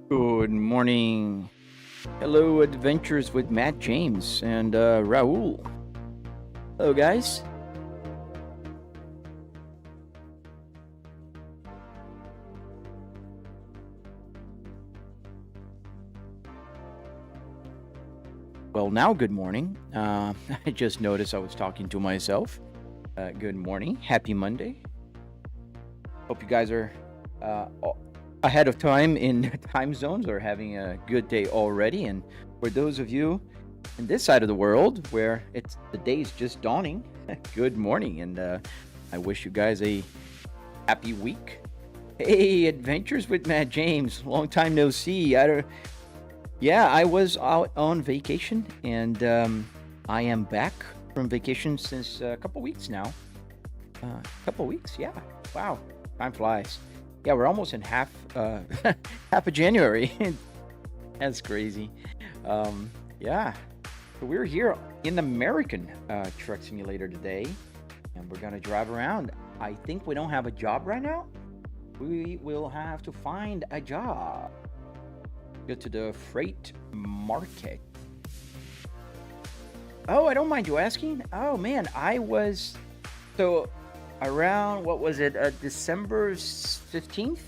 Good morning. Hello, Adventures with Matt James and Raul. Hello, guys. Well, now, good morning. I just noticed I was talking to myself. Good morning. Happy Monday. Hope you guys are ahead of time in time zones or having a good day already. And for those of you in this side of the world where the day is just dawning, good morning. And I wish you guys a happy week. Hey, Adventures with Matt James. Long time no see. I was out on vacation, and I am back from vacation since a couple weeks now. Couple weeks, yeah. Wow, time flies. Yeah, we're almost in half half of January. That's crazy. Yeah, so we're here in the American Truck Simulator today, and we're gonna drive around. I think we don't have a job right now. We will have to find a job. Go to the freight market. Oh, I don't mind you asking. Oh man, I was around, what was it, December 15th,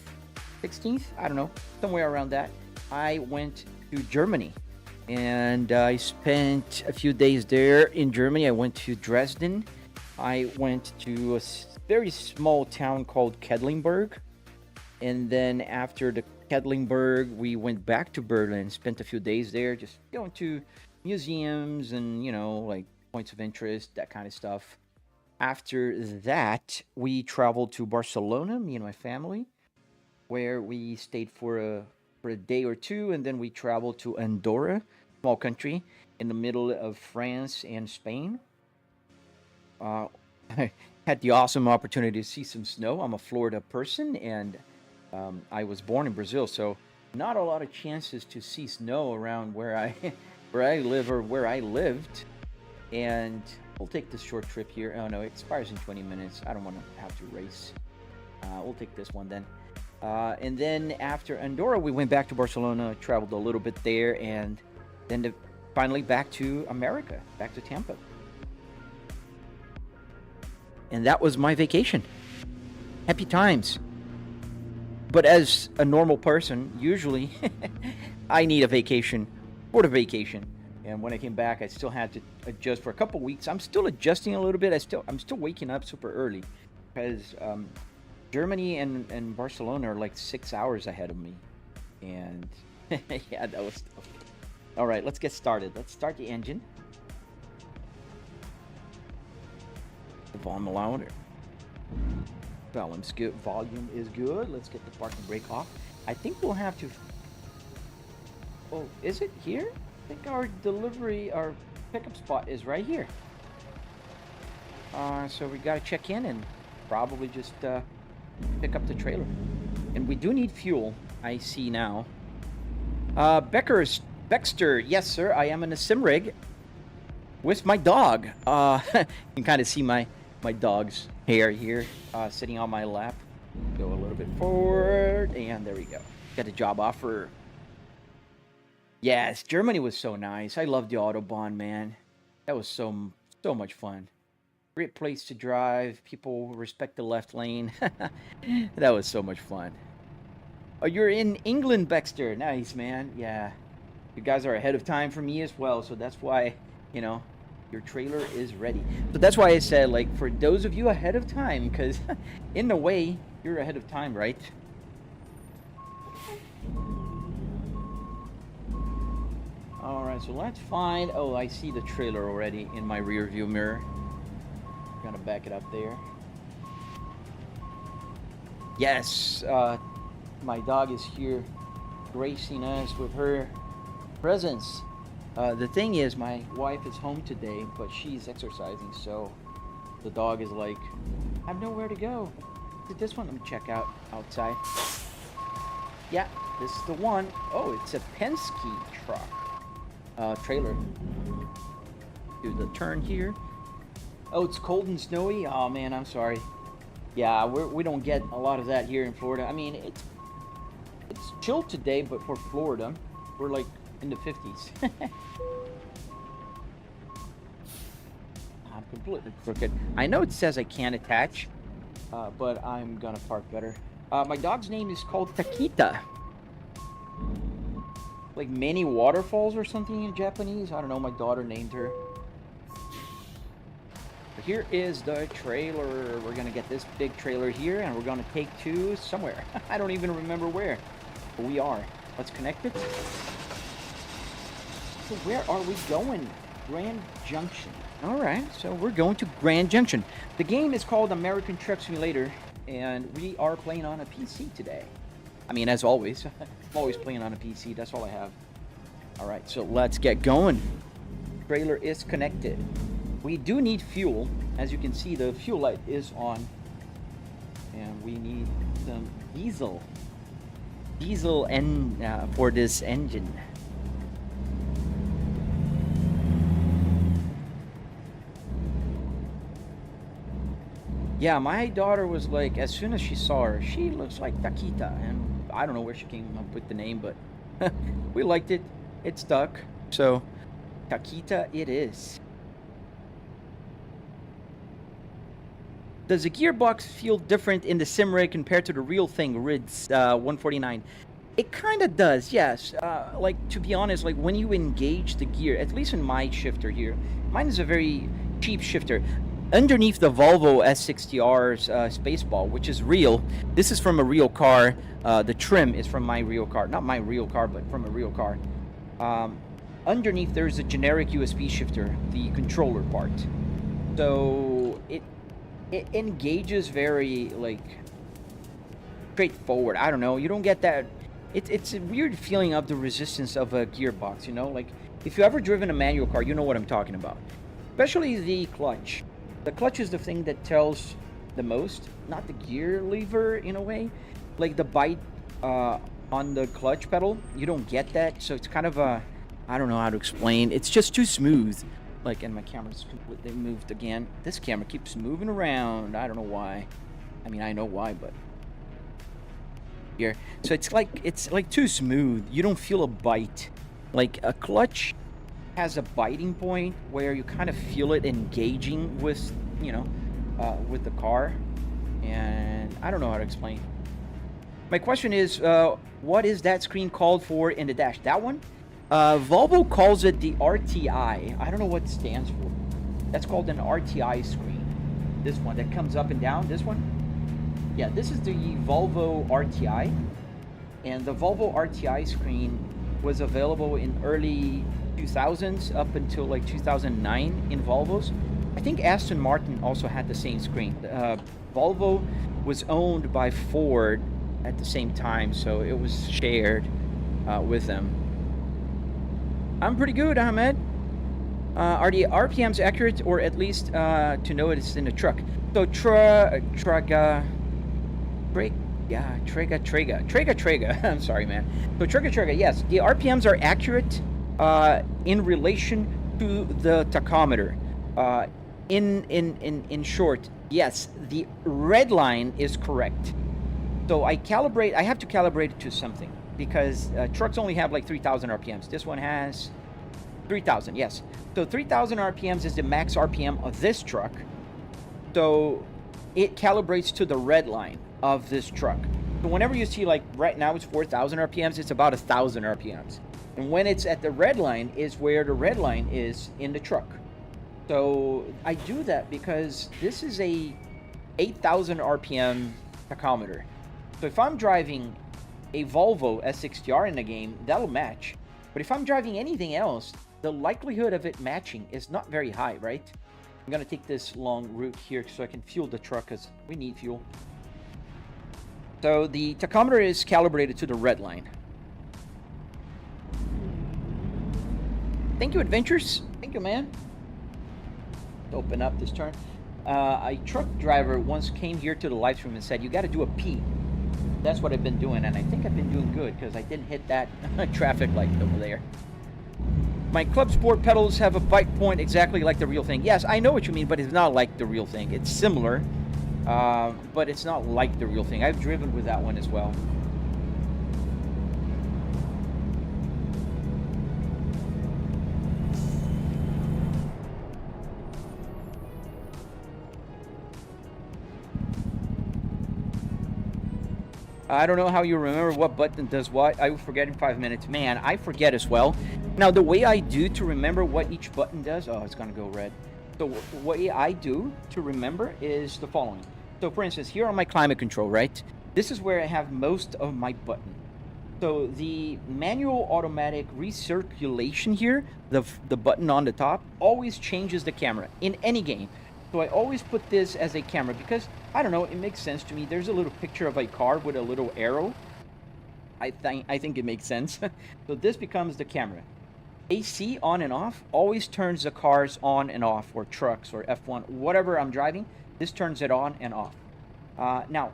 16th? I don't know, somewhere around that. I went to Germany, and I spent a few days there in Germany. I went to Dresden. I went to a very small town called Kedlingberg, and then after the Kedlingberg, we went back to Berlin, spent a few days there, just going to museums and, like points of interest, that kind of stuff. After that, we traveled to Barcelona, me and my family, where we stayed for a day or two, and then we traveled to Andorra, small country in the middle of France and Spain. I had the awesome opportunity to see some snow. I'm a Florida person, and I was born in Brazil, so not a lot of chances to see snow around where I live or where I lived. And we'll take this short trip here. Oh no, it expires in 20 minutes. I don't want to have to race. We'll take this one then. And then after Andorra, we went back to Barcelona, traveled a little bit there, and then finally back to America, back to Tampa. And that was my vacation. Happy times. But as a normal person, usually I need a vacation for the vacation. And when I came back, I still had to adjust for a couple weeks. I'm still adjusting a little bit. I'm still waking up super early because Germany and Barcelona are like 6 hours ahead of me. And yeah, that was tough. All right, let's get started. Let's start the engine. The volume louder. Volume is good. Let's get the parking brake off. I think we'll have to. Oh, is it here? I think our pickup spot is right here. So we gotta check in and probably just pick up the trailer. And we do need fuel. I see now. Baxter, yes sir. I am in a sim rig with my dog. You can kind of see my dog's hair here sitting on my lap. Go a little bit forward, and there we go. Got a job offer. Yes, Germany was so nice. I love the Autobahn, man. That was so much fun. Great place to drive. People respect the left lane. That was so much fun. Oh, you're in England, Baxter. Nice, man. Yeah. You guys are ahead of time for me as well, so that's why, your trailer is ready. So that's why I said, like, for those of you ahead of time, because in a way, you're ahead of time, right? All right, so let's find. Oh, I see the trailer already in my rear view mirror. Gonna back it up there. Yes, my dog is here, gracing us with her presence. The thing is, my wife is home today, but she's exercising, so the dog is like, I have nowhere to go. Is it this one? Let me check out outside. Yeah, this is the one. Oh, it's a Penske truck. Trailer. Do the turn here. Oh, it's cold and snowy. Oh man, I'm sorry. Yeah, we don't get a lot of that here in Florida. I mean, it's chilled today, but for Florida, we're like in the 50s. I'm completely crooked. I know it says I can't attach, but I'm gonna park better. My dog's name is called Takita. Like many waterfalls or something in Japanese. I don't know, my daughter named her. But here is the trailer. We're gonna get this big trailer here and we're gonna take to somewhere. I don't even remember where, but we are. Let's connect it. So where are we going? Grand Junction. All right, so we're going to Grand Junction. The game is called American Truck Simulator, and we are playing on a PC today. I mean, as always, I'm always playing on a PC. That's all I have. All right, so let's get going. Trailer is connected. We do need fuel. As you can see, the fuel light is on, and we need some diesel. Diesel for this engine. Yeah, my daughter was like, as soon as she saw her, she looks like Takita, and I don't know where she came up with the name, but we liked it. It stuck, so Takita it is. Does the gearbox feel different in the sim rig compared to the real thing, Rids 149? It kind of does, yes. Like, to be honest, like when you engage the gear, at least in my shifter here, mine is a very cheap shifter. Underneath the Volvo S60R's Spaceball, which is real, this is from a real car. The trim is from my real car. Not my real car, but from a real car. Underneath, there's a generic USB shifter, the controller part. So it engages very, like, straightforward. I don't know. You don't get that. It's a weird feeling of the resistance of a gearbox, you know? Like, if you ever driven a manual car, you know what I'm talking about. Especially the clutch. The clutch is the thing that tells the most, not the gear lever in a way. Like the bite on the clutch pedal, you don't get that. So it's kind of a, I don't know how to explain. It's just too smooth. Like, and my camera's completely moved again. This camera keeps moving around. I don't know why. I mean, I know why, but here. So it's like too smooth. You don't feel a bite. Like a clutch has a biting point where you kind of feel it engaging with, you know, with the car, and I don't know how to explain. My question is, what is that screen called for in the dash? That one? Volvo calls it the RTI. I don't know what it stands for. That's called an RTI screen. This one that comes up and down, this one? Yeah, this is the Volvo RTI, and the Volvo RTI screen was available in early 2000s up until like 2009 in Volvos. I think Aston Martin also had the same screen. Volvo was owned by Ford at the same time, so it was shared with them. I'm pretty good, Ahmed. Are the RPMs accurate, or at least to know it's in the truck? So Trega. I'm sorry, man. So Trega. Yes, the RPMs are accurate in relation to the tachometer. In short, yes, the red line is correct. So I have to calibrate it to something, because trucks only have like 3,000 RPMs. This one has 3,000, yes. So 3,000 RPMs is the max RPM of this truck. So it calibrates to the red line of this truck. So whenever you see, like right now it's 4,000 RPMs, it's about 1,000 RPMs. And when it's at the red line is where the red line is in the truck. So I do that because this is a 8,000 RPM tachometer. So if I'm driving a Volvo S60R in the game, that'll match. But if I'm driving anything else, the likelihood of it matching is not very high, right? I'm gonna take this long route here so I can fuel the truck, because we need fuel. So the tachometer is calibrated to the red line. Thank you, Adventures. Thank you, man. Open up this turn. A truck driver once came here to the live stream and said, you got to do a P. That's what I've been doing, and I think I've been doing good because I didn't hit that traffic light over there. My Clubsport pedals have a bite point exactly like the real thing. Yes, I know what you mean, but it's not like the real thing. It's similar, but it's not like the real thing. I've driven with that one as well. I don't know how you remember what button does what. I will forget in 5 minutes. Man, I forget as well. Now, the way I do to remember what each button does... Oh, it's going to go red. So the way I do to remember is the following. So, for instance, here on my climate control, right? This is where I have most of my button. So the manual automatic recirculation here, the button on the top, always changes the camera in any game. So I always put this as a camera because, I don't know, it makes sense to me. There's a little picture of a car with a little arrow. I think it makes sense. So this becomes the camera. AC on and off always turns the cars on and off, or trucks, or F1, whatever I'm driving. This turns it on and off. Now,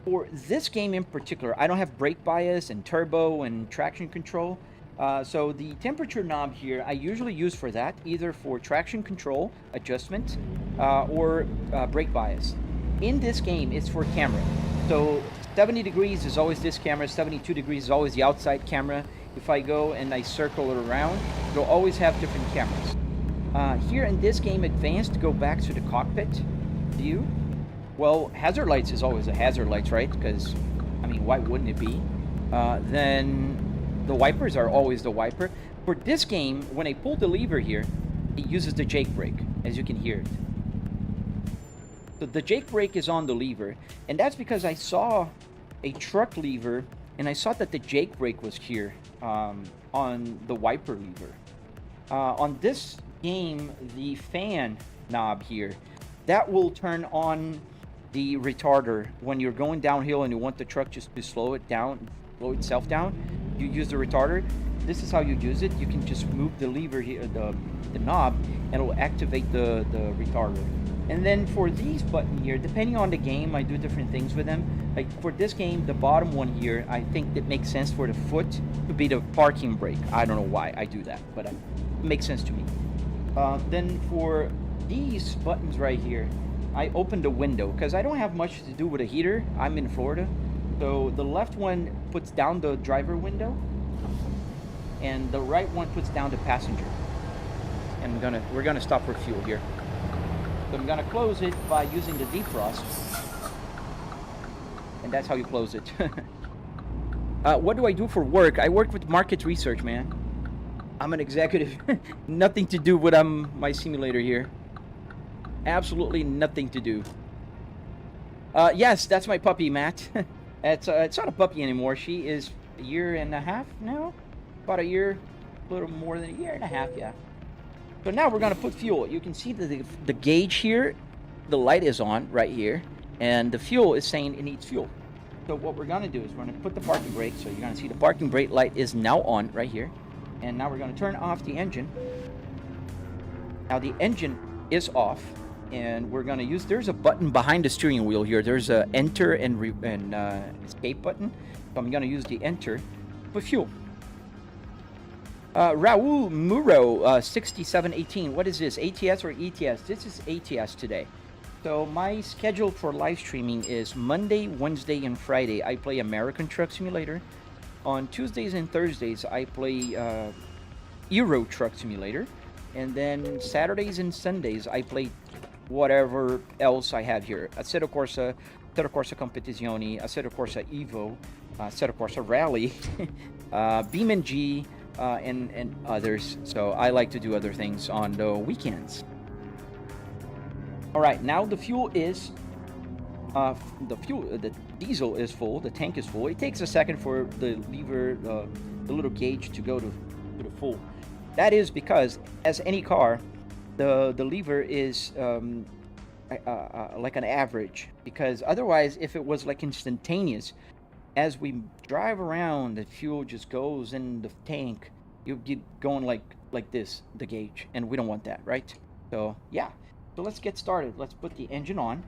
for this game in particular, I don't have brake bias and turbo and traction control. So the temperature knob here, I usually use for that, either for traction control adjustment or brake bias. In this game, it's for camera. So 70 degrees is always this camera, 72 degrees is always the outside camera. If I go and I circle it around, it'll always have different cameras. Here in this game, advanced, go back to the cockpit view. Well, hazard lights is always a hazard lights, right? Because, I mean, why wouldn't it be? Then the wipers are always the wiper. For this game, when I pull the lever here, it uses the jake brake, as you can hear it. So the jake brake is on the lever, and that's because I saw a truck lever, and I saw that the jake brake was here on the wiper lever. On this game, the fan knob here, that will turn on the retarder when you're going downhill and you want the truck just to slow itself down. You use the retarder. This is how you use it. You can just move the lever here, the knob, and it'll activate the retarder. And then for these buttons here, depending on the game, I do different things with them. Like for this game, the bottom one here, I think it makes sense for the foot to be the parking brake. I don't know why I do that, but it makes sense to me. Then for these buttons right here, I open the window because I don't have much to do with a heater. I'm in Florida. So the left one puts down the driver window, and the right one puts down the passenger. And we're gonna stop for fuel here. So I'm gonna close it by using the defrost, and that's how you close it. What do I do for work? I work with market research, man. I'm an executive. Nothing to do with my simulator here. Absolutely nothing to do. Yes, that's my puppy, Matt. It's not a puppy anymore. She is a year and a half now. About a year, a little more than a year and a half, yeah. So now we're gonna put fuel. You can see the gauge here. The light is on right here, and the fuel is saying it needs fuel. So what we're gonna do is we're gonna put the parking brake. So you're gonna see the parking brake light is now on right here, and now we're gonna turn off the engine. Now the engine is off. And we're gonna use, there's a button behind the steering wheel here. There's a enter and escape button. So I'm gonna use the enter for fuel. Raul Muro 6718. What is this? ATS or ETS? This is ATS today. So my schedule for live streaming is Monday, Wednesday, and Friday. I play American Truck Simulator. On Tuesdays and Thursdays, I play Euro Truck Simulator. And then Saturdays and Sundays, I play whatever else I have here. Assetto Corsa, Assetto Corsa Competizione, Assetto Corsa Evo, Assetto Corsa Rally, BeamNG, and others. So I like to do other things on the weekends. All right, now the fuel is, the diesel is full, the tank is full. It takes a second for the lever, the little gauge to go to the full. That is because, as any car, the lever is like an average, because otherwise, if it was like instantaneous, as we drive around, the fuel just goes in the tank. You'll get going like this, the gauge, and we don't want that, right? So yeah, so let's get started. Let's put the engine on,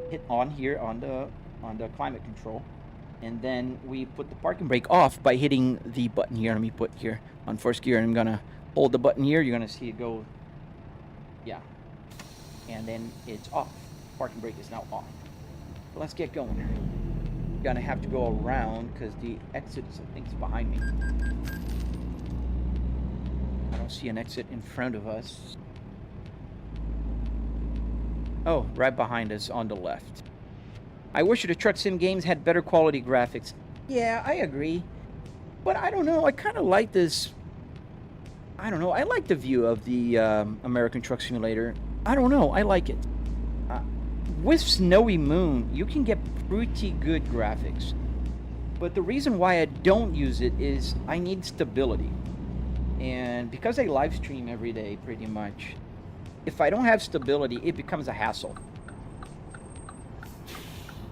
hit on here on the climate control, and then we put the parking brake off by hitting the button here. Let me put here on first gear, and I'm gonna hold the button here. You're gonna see it go. Yeah, and then it's off. Parking brake is now off. So let's get going. We're gonna have to go around because the exit, I think, is behind me. I don't see an exit in front of us. Oh, right behind us on the left. I wish the truck sim games had better quality graphics. Yeah, I agree. But I don't know, I kind of like this. I don't know, I like the view of the American Truck Simulator. I don't know, I like it. With Snowy Moon, you can get pretty good graphics. But the reason why I don't use it is I need stability. And because I live stream every day, pretty much, if I don't have stability, it becomes a hassle.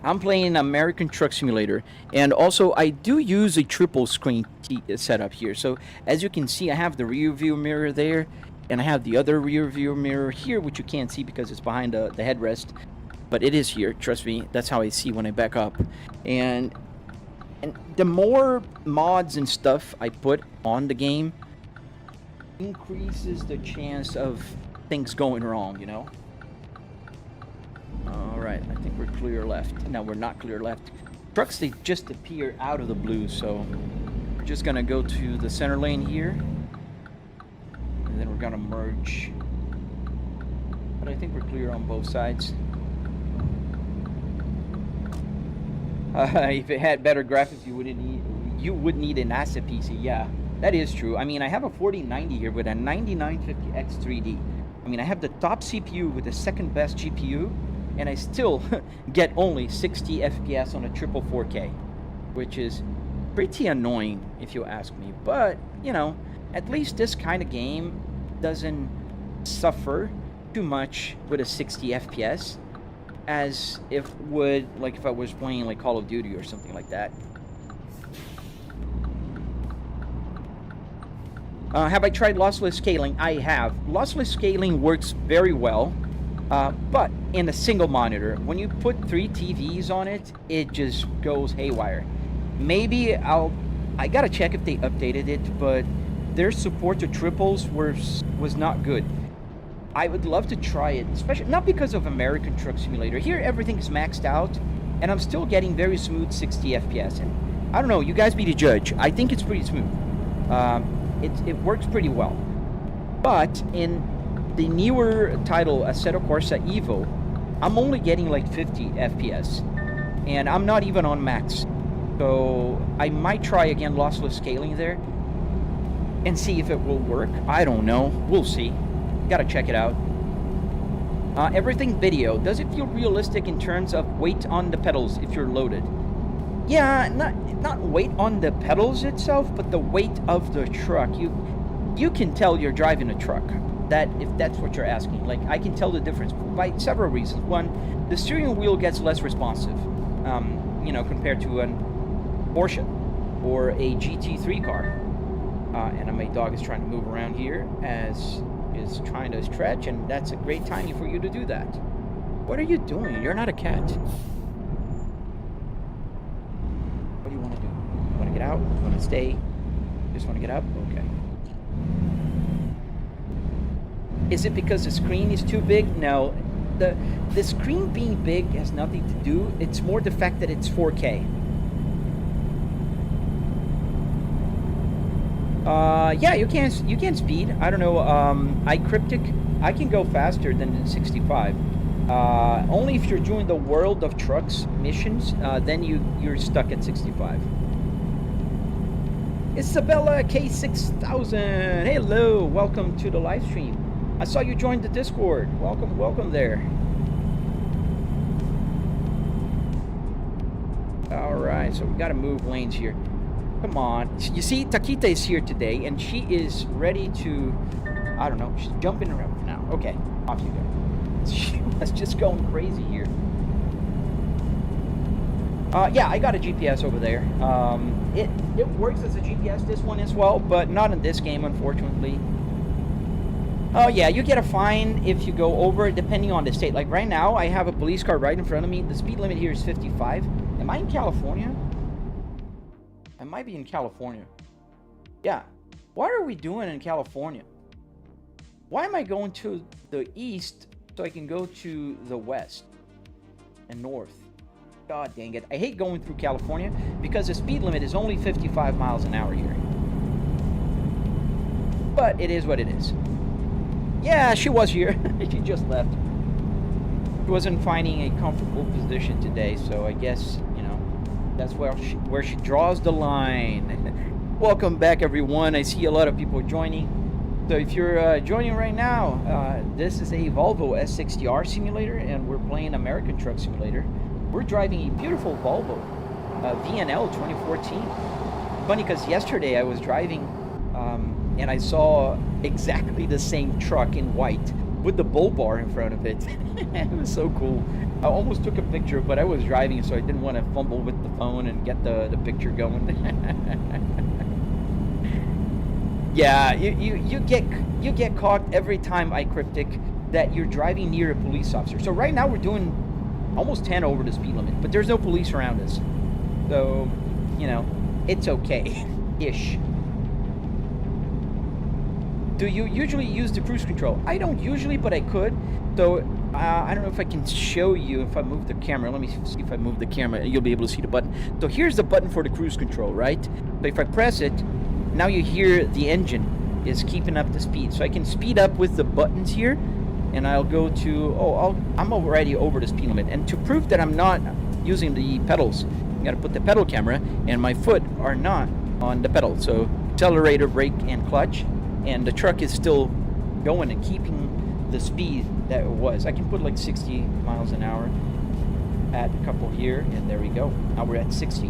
I'm playing American Truck Simulator, and also I do use a triple screen setup here. So as you can see, I have the rear view mirror there, and I have the other rear view mirror here, which you can't see because it's behind the headrest. But it is here, trust me, that's how I see when I back up. And the more mods and stuff I put on the game, increases the chance of things going wrong, you know? Alright, I think we're clear left. No, we're not clear left. Trucks, they just appear out of the blue, so we're just gonna go to the center lane here. And then we're gonna merge. But I think we're clear on both sides. If it had better graphics, you would need an Assetto PC. Yeah, that is true. I mean, I have a 4090 here with a 9950X 3D. I mean, I have the top CPU with the second best GPU, and I still get only 60 FPS on a triple 4K, which is pretty annoying if you ask me. But, you know, at least this kind of game doesn't suffer too much with a 60 FPS. As if would, like if I was playing like Call of Duty or something like that. Have I tried lossless scaling? I have. Lossless scaling works very well, but in a single monitor. When you put 3 TVs on it, it just goes haywire. Maybe I gotta check if they updated it, but their support to triples was not good. I would love to try it, especially not because of American Truck Simulator. Here, everything is maxed out, and I'm still getting very smooth 60 FPS. And I don't know, you guys be the judge. I think it's pretty smooth. It works pretty well. But in the newer title, Assetto Corsa Evo, I'm only getting like 50 FPS, and I'm not even on max. So I might try again lossless scaling there and see if it will work. I don't know. We'll see. Gotta check it out. Everything video. Does it feel realistic in terms of weight on the pedals if you're loaded? Yeah, not weight on the pedals itself, but the weight of the truck. You can tell you're driving a truck. That if that's what you're asking. Like, I can tell the difference by several reasons. One, the steering wheel gets less responsive, you know, compared to a Porsche or a GT3 car. And my dog is trying to move around here as is trying to stretch, and that's a great time for you to do that. What are you doing? You're not a cat. What do you want to do? You want to get out? You want to stay? Just want to get up? Okay. Is it because the screen is too big? No. The screen being big has nothing to do. It's more the fact that it's 4K. Yeah, you can speed. I don't know. iCryptic, I can go faster than 65. Only if you're doing the World of Trucks missions, then you're stuck at 65. Isabella K6000, hello, welcome to the live stream. I saw you joined the Discord. Welcome there. All right, so we got to move lanes here. Come on. You see, Takita is here today, and she is ready to, I don't know, she's jumping around now. Okay, off you go. She was just going crazy here. Yeah, I got a GPS over there. It works as a GPS, this one as well, but not in this game, unfortunately. Oh, yeah, you get a fine if you go over, depending on the state. Like right now, I have a police car right in front of me. The speed limit here is 55. Am I in California? I might be in California. Yeah. What are we doing in California? Why am I going to the east so I can go to the west and north? God dang it. I hate going through California because the speed limit is only 55 miles an hour here. But it is what it is. Yeah, she was here. She just left. wasn't finding a comfortable position today, so I guess, you know, that's where she draws the line. Welcome back, everyone. I see a lot of people joining. So if you're joining right now, this is a Volvo S60R simulator, and we're playing American Truck Simulator. We're driving a beautiful Volvo VNL 2014. Funny, because yesterday I was driving and I saw exactly the same truck in white with the bull bar in front of it. It was so cool. I almost took a picture, but I was driving, so I didn't want to fumble with the phone and get the picture going. Yeah, you get caught every time, iCryptic, that you're driving near a police officer. So right now we're doing almost 10 over the speed limit, but there's no police around us. So, you know, it's okay-ish. Do you usually use the cruise control? I don't usually, but I could. So I don't know if I can show you if I move the camera. Let me see if I move the camera. You'll be able to see the button. So here's the button for the cruise control, right? So if I press it, now you hear the engine is keeping up the speed. So I can speed up with the buttons here, and I'll go to, I'm already over the speed limit. And to prove that I'm not using the pedals, I gotta put the pedal camera, and my foot are not on the pedal. So accelerator, brake, and clutch, and the truck is still going and keeping the speed that it was. I can put like 60 miles an hour, add a couple here, and there we go. Now we're at 60,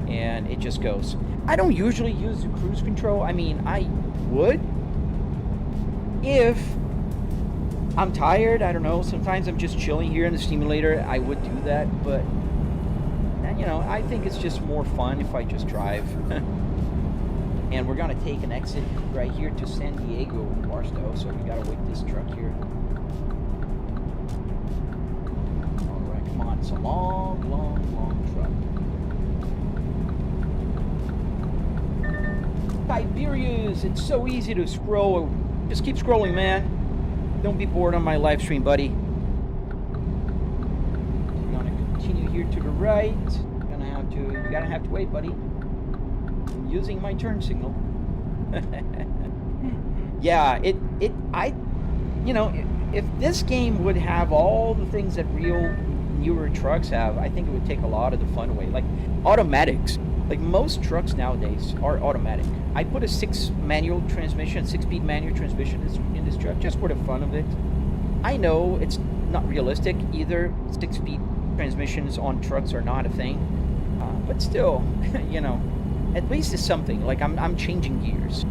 and it just goes. I don't usually use the cruise control. I mean, I would if I'm tired. I don't know. Sometimes I'm just chilling here in the simulator. I would do that, but you know, I think it's just more fun if I just drive. And we're gonna take an exit right here to San Diego, Barstow. So we gotta wait this truck here. All right, come on. It's a long, long, long truck. Tiberius, it's so easy to scroll. Just keep scrolling, man. Don't be bored on my live stream, buddy. We're gonna continue here to the right. You're gonna have to wait, buddy. I'm using my turn signal. Yeah, you know, if this game would have all the things that real newer trucks have, I think it would take a lot of the fun away. Like automatics. Like most trucks nowadays are automatic. I put a 6-speed manual transmission in this truck just for the fun of it. I know it's not realistic either. 6-speed transmissions on trucks are not a thing, but still, you know, at least it's something. Like I'm changing gears.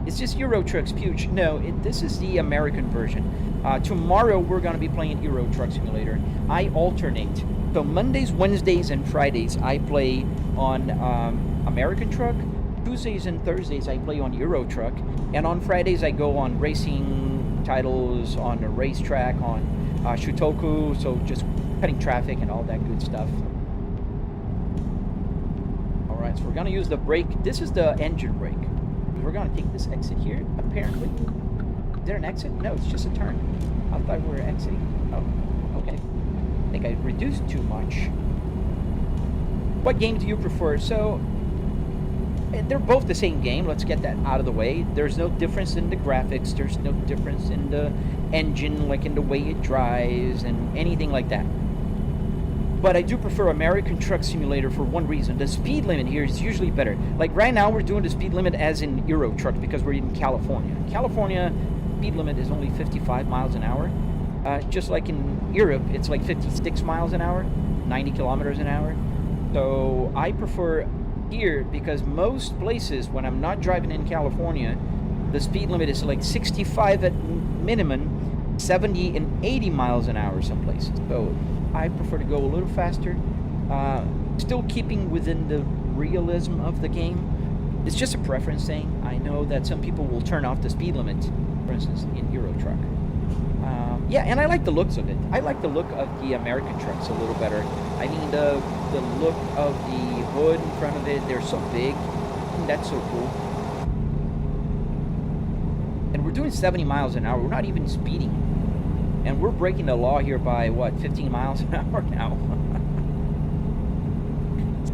It's just Euro Truck Spuge. No, this is the American version. Tomorrow we're going to be playing Euro Truck Simulator. I alternate. So Mondays, Wednesdays, and Fridays I play on American Truck. Tuesdays and Thursdays I play on Euro Truck. And on Fridays I go on racing titles, on a racetrack, on Shutoku. So just cutting traffic and all that good stuff. All right, so we're going to use the brake. This is the engine brake. We're going to take this exit here, apparently. Is there an exit? No, it's just a turn. I thought we were exiting. Oh, okay. I think I reduced too much. What game do you prefer? So, they're both the same game. Let's get that out of the way. There's no difference in the graphics. There's no difference in the engine, like in the way it drives and anything like that. But I do prefer American Truck Simulator for one reason. The speed limit here is usually better. Like right now we're doing the speed limit as in Euro Truck because we're in California. California speed limit is only 55 miles an hour. Just like in Europe, it's like 56 miles an hour, 90 kilometers an hour. So I prefer here because most places when I'm not driving in California, the speed limit is like 65 at minimum, 70 and 80 miles an hour some places. So I prefer to go a little faster, still keeping within the realism of the game. It's just a preference thing. I know that some people will turn off the speed limit, for instance, in Euro Truck. Yeah, and I like the looks of it. I like the look of the American trucks a little better. I mean, the look of the hood in front of it, they're so big. That's so cool. And we're doing 70 miles an hour. We're not even speeding. And we're breaking the law here by, what, 15 miles an hour now?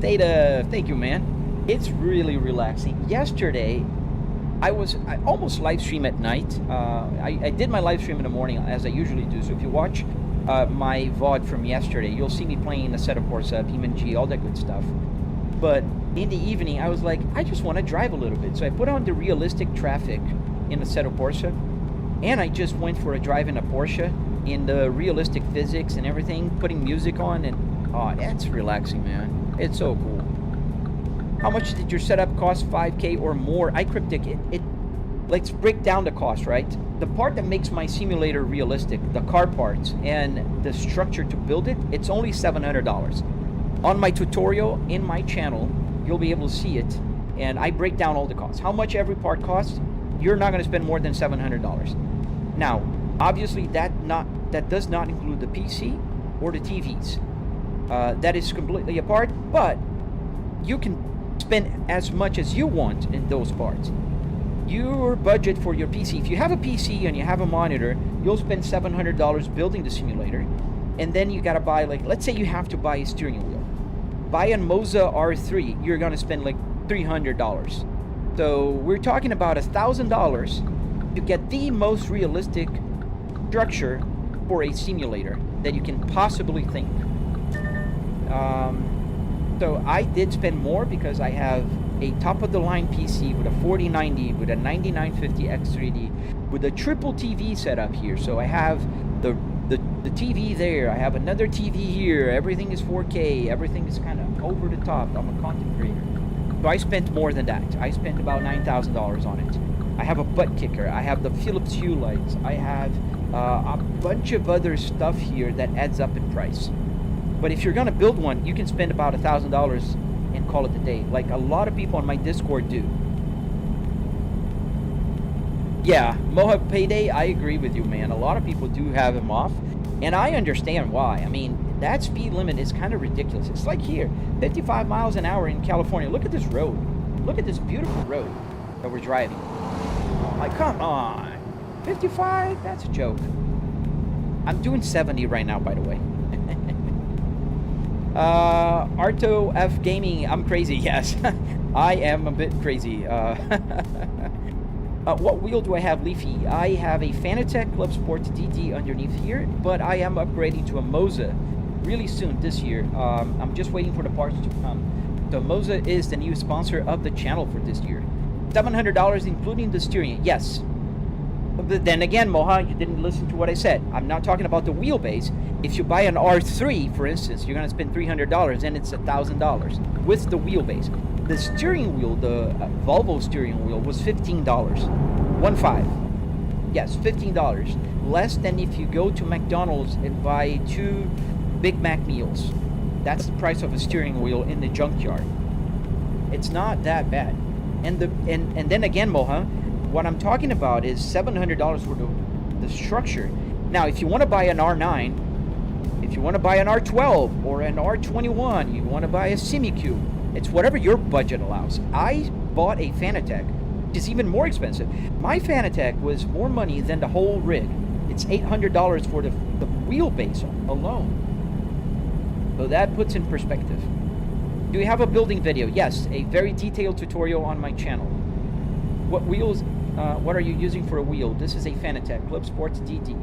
Thank you, man. It's really relaxing. Yesterday, I almost live stream at night. I did my live stream in the morning, as I usually do. So if you watch my VOD from yesterday, you'll see me playing Assetto Corsa, BeamNG, all that good stuff. But in the evening, I was like, I just want to drive a little bit. So I put on the realistic traffic in Assetto Corsa, and I just went for a drive in a Porsche in the realistic physics and everything, putting music on, and oh, it's relaxing, man. It's so cool. How much did your setup cost? 5K or more? iCryptic, let's break down the cost, right? The part that makes my simulator realistic, the car parts and the structure to build it, it's only $700. On my tutorial in my channel, you'll be able to see it, and I break down all the costs. How much every part costs? You're not going to spend more than $700. Now, obviously, that does not include the PC or the TVs. That is completely apart, but you can spend as much as you want in those parts. Your budget for your PC, if you have a PC and you have a monitor, you'll spend $700 building the simulator, and then you got to buy, like, let's say you have to buy a steering wheel. Buy a Moza R3, you're going to spend like $300. So we're talking about $1,000 to get the most realistic structure for a simulator that you can possibly think. So I did spend more because I have a top-of-the-line PC with a 4090, with a 9950 X3D, with a triple TV setup here. So I have the TV there, I have another TV here, everything is 4K, everything is kind of over the top. I'm a content creator. So I spent more than that. I spent about $9,000 on it. I have a Buttkicker, I have the Philips Hue lights, I have a bunch of other stuff here that adds up in price. But if you're gonna build one, you can spend about $1,000 and call it a day, like a lot of people on my Discord do. Yeah, Moha Payday, I agree with you, man. A lot of people do have him off, and I understand why. I mean, that speed limit is kind of ridiculous. It's like here, 55 miles an hour in California. Look at this road. Look at this beautiful road that we're driving. Like, come on. 55? That's a joke. I'm doing 70 right now, by the way. Arto F Gaming, I'm crazy. Yes, I am a bit crazy. What wheel do I have, Leafy? I have a Fanatec Clubsport DD underneath here, but I am upgrading to a Moza really soon this year. I'm just waiting for the parts to come. So Moza is the new sponsor of the channel for this year. $700 including the steering. Yes. But then again, Moha, you didn't listen to what I said. I'm not talking about the wheelbase. If you buy an R3, for instance, you're going to spend $300, and it's $1,000 with the wheelbase. The steering wheel, the Volvo steering wheel, was $15. 1.5. Yes, $15. Less than if you go to McDonald's and buy 2 Big Mac meals. That's the price of a steering wheel in the junkyard. It's not that bad. And then again, Moha, what I'm talking about is $700 for the structure. Now, if you want to buy an R9, if you want to buy an R12 or an R21, you want to buy a semi-cube, it's whatever your budget allows. I bought a Fanatec, which is even more expensive. My Fanatec was more money than the whole rig. It's $800 for the wheelbase alone. So that puts in perspective. Do you have a building video? Yes, a very detailed tutorial on my channel. What wheels? What are you using for a wheel? This is a Fanatec Clubsport DD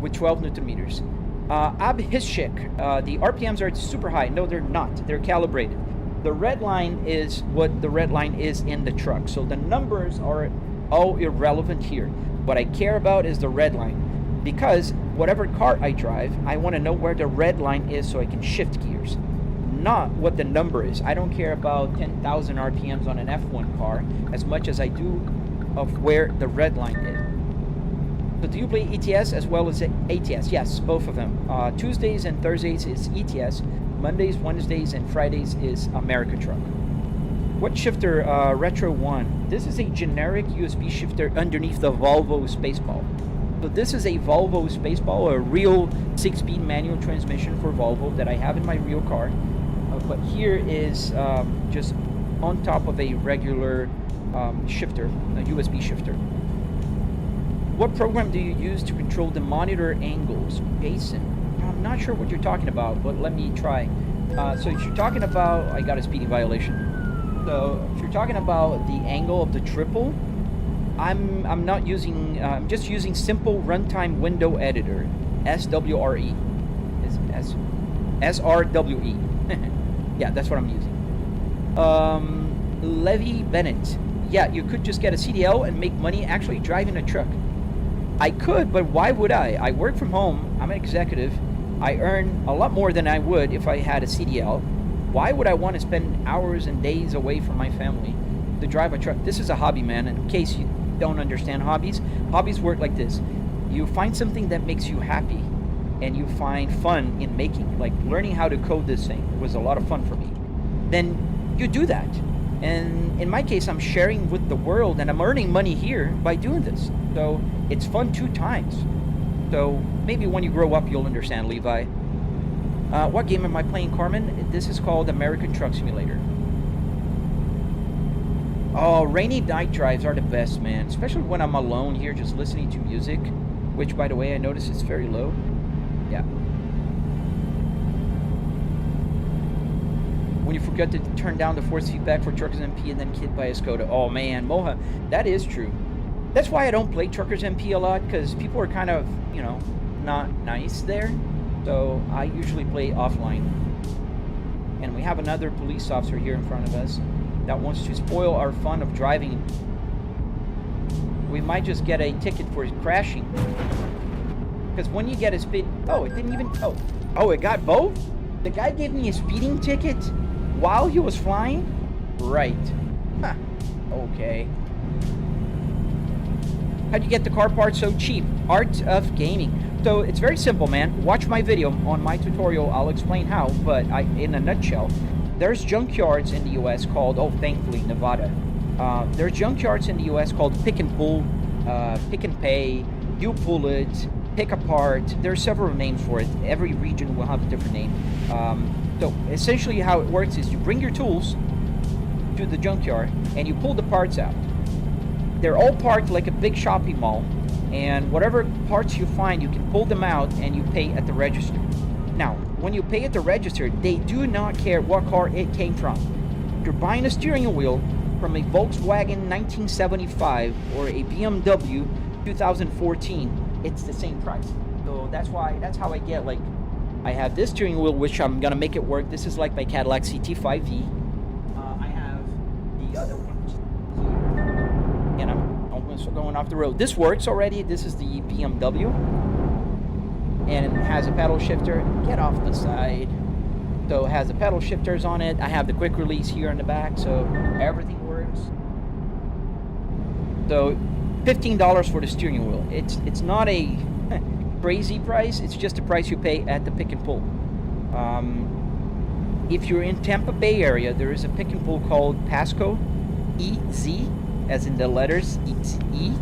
with 12 Newton meters. Abhishek, the RPMs are super high. No, they're not. They're calibrated. The red line is what the red line is in the truck. So the numbers are all irrelevant here. What I care about is the red line, because whatever car I drive, I want to know where the red line is so I can shift gears, not what the number is. I don't care about 10,000 RPMs on an F1 car as much as I do of where the red line is. So do you play ETS as well as ATS? Yes, both of them. Tuesdays and Thursdays is ETS. Mondays, Wednesdays, and Fridays is America Truck. What shifter? Retro 1. This is a generic USB shifter underneath the Volvo Spaceball. So this is a Volvo Spaceball, a real 6-speed manual transmission for Volvo that I have in my real car. But here is just on top of a regular shifter, a USB shifter. What program do you use to control the monitor angles? Jason, I'm not sure what you're talking about, but let me try. So if you're talking about, I got a speeding violation. So if you're talking about the angle of the triple, I'm not using, I'm just using simple runtime window editor. SWRE. Is SRWE. Yeah, that's what I'm using. Levy Bennett. Yeah, you could just get a CDL and make money actually driving a truck. I could, but why would I? I work from home. I'm an executive. I earn a lot more than I would if I had a CDL. Why would I want to spend hours and days away from my family to drive a truck? This is a hobby, man. In case you don't understand hobbies work like this. You find something that makes you happy, and you find fun in making. Like learning how to code this thing was a lot of fun for me. Then you do that. And in my case, I'm sharing with the world, and I'm earning money here by doing this. So it's fun 2 times. So maybe when you grow up, you'll understand, Levi. What game am I playing, Carmen? This is called American Truck Simulator. Oh, rainy night drives are the best, man. Especially when I'm alone here just listening to music. Which, by the way, I notice is very low. Yeah. When you forget to turn down the force feedback for Truckers MP and then hit by a Skoda. Oh, man, Moha, that is true. That's why I don't play Truckers MP a lot, because people are kind of, you know, not nice there. So I usually play offline. And we have another police officer here in front of us that wants to spoil our fun of driving. We might just get a ticket for crashing. Because when you get a speed... Oh, it didn't even... Oh, it got both? The guy gave me a speeding ticket while he was flying? Right. Huh. Okay. How'd you get the car parts so cheap? Art of gaming. So it's very simple, man. Watch my video on my tutorial. I'll explain how, but in a nutshell, there's junkyards in the US called, oh, thankfully, Nevada. There's junkyards in the US called pick and pull, pick and pay, you pull it, pick apart. There are several names for it. Every region will have a different name. So essentially how it works is you bring your tools to the junkyard and you pull the parts out. They're all parked like a big shopping mall, and whatever parts you find, you can pull them out and you pay at the register. Now, when you pay at the register, they do not care what car it came from. If you're buying a steering wheel from a Volkswagen 1975 or a BMW 2014, it's the same price. So that's how I get, like, I have this steering wheel, which I'm gonna make it work. This is like my Cadillac CT5V. I have the other one, and I'm almost going off the road. This works already. This is the BMW, and it has a pedal shifter. Get off the side. So it has the pedal shifters on it. I have the quick release here in the back, so everything works. So $15 for the steering wheel. It's not a crazy price. It's just the price you pay at the pick and pull. If you're in Tampa Bay area, there is a pick and pull called Pasco EZ, as in the letters E,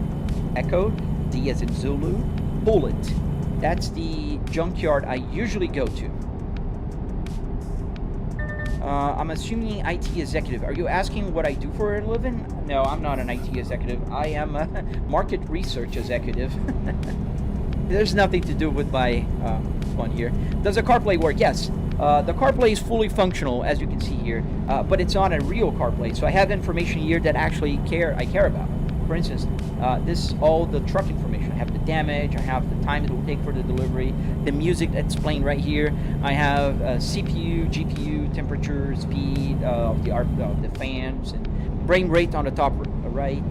Echo, D as in Zulu, Bullet. That's the junkyard I usually go to. I'm assuming IT executive. Are you asking what I do for a living? No, I'm not an IT executive. I am a market research executive. There's nothing to do with my fun here. Does the CarPlay work? Yes. The CarPlay is fully functional, as you can see here, but it's on a real CarPlay. So I have information here that actually I care about. For instance, this is all the truck information. I have the damage, I have the time it will take for the delivery, the music that's playing right here. I have CPU, GPU, temperature, speed of the fans, and frame rate on the top right.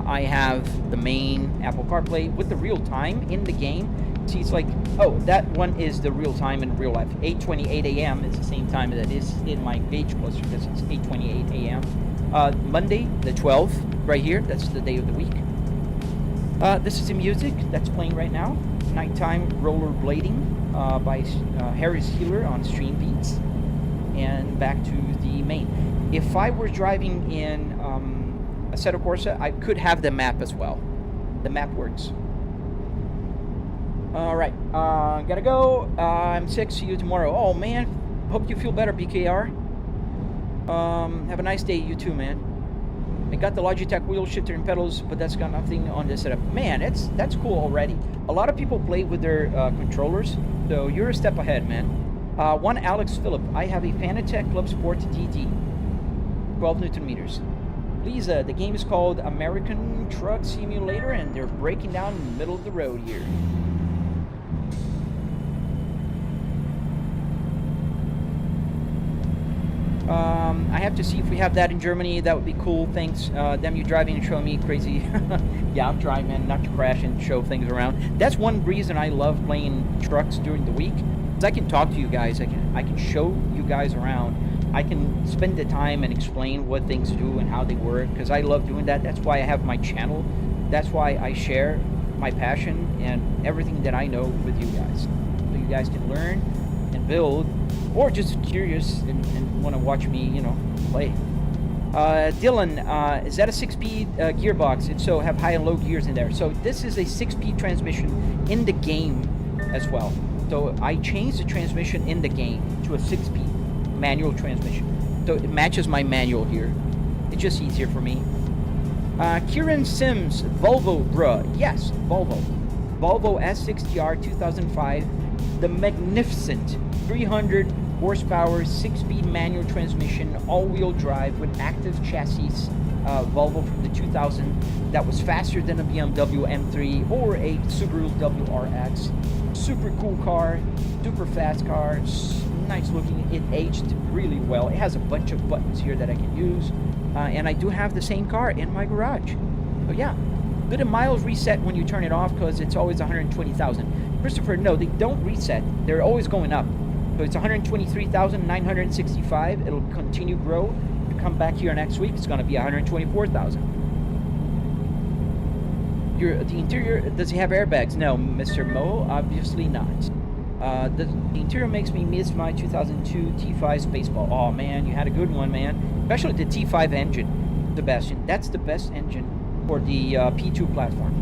I have the main Apple CarPlay with the real time in the game. See, it's like, oh, that one is the real time in real life. 8:28 a.m. is the same time that is in my gauge cluster because it's 8:28 a.m. Monday, the 12th, right here. That's the day of the week. This is the music that's playing right now. Nighttime Rollerblading by Harris Healer on Stream Beats. And back to the main. If I were driving in Assetto Corsa, I could have the map as well. The map works. Alright, gotta go. I'm sick. See you tomorrow. Oh, man. Hope you feel better, BKR. Have a nice day, you too, man. I got the Logitech wheel shifter and pedals, but that's got nothing on this setup. Man, that's cool already. A lot of people play with their controllers, so you're a step ahead, man. One Alex Phillip. I have a Fanatec Clubsport DD. 12 Newton meters. Please, the game is called American Truck Simulator, and they're breaking down in the middle of the road here. I have to see if we have that in Germany. That would be cool. Thanks. Them you driving and showing me crazy. Yeah, I'm trying, man, not to crash and show things around. That's one reason I love playing trucks during the week. Is I can talk to you guys. I can show you guys around. I can spend the time and explain what things do and how they work, because I love doing that. That's why I have my channel. That's why I share my passion and everything that I know with you guys, so you guys can learn and build, or just curious and want to watch me, you know, play. Dylan, is that a 6-speed gearbox? If so, have high and low gears in there. So this is a 6-speed transmission in the game as well. So I changed the transmission in the game to a 6-speed manual transmission. So it matches my manual here. It's just easier for me. Kieran Sims, Volvo, bruh. Yes, Volvo. Volvo S60R 2005. The magnificent 300 horsepower 6-speed manual transmission, all-wheel drive with active chassis. Volvo from the 2000 that was faster than a BMW M3 or a Subaru WRX. Super cool car, super fast car, nice looking. It aged really well. It has a bunch of buttons here that I can use, and I do have the same car in my garage. So yeah, good a miles reset when you turn it off, because it's always 120,000. Christopher, no, they don't reset. They're always going up. So it's 123,965. It'll continue grow. You come back here next week, it's going to be 124,000. The interior, does he have airbags? No, Mr. Mo, obviously not. The interior makes me miss my 2002 T5 Spaceball. Oh man, you had a good one, man. Especially the T5 engine, Sebastian. That's the best engine for the P2 platform.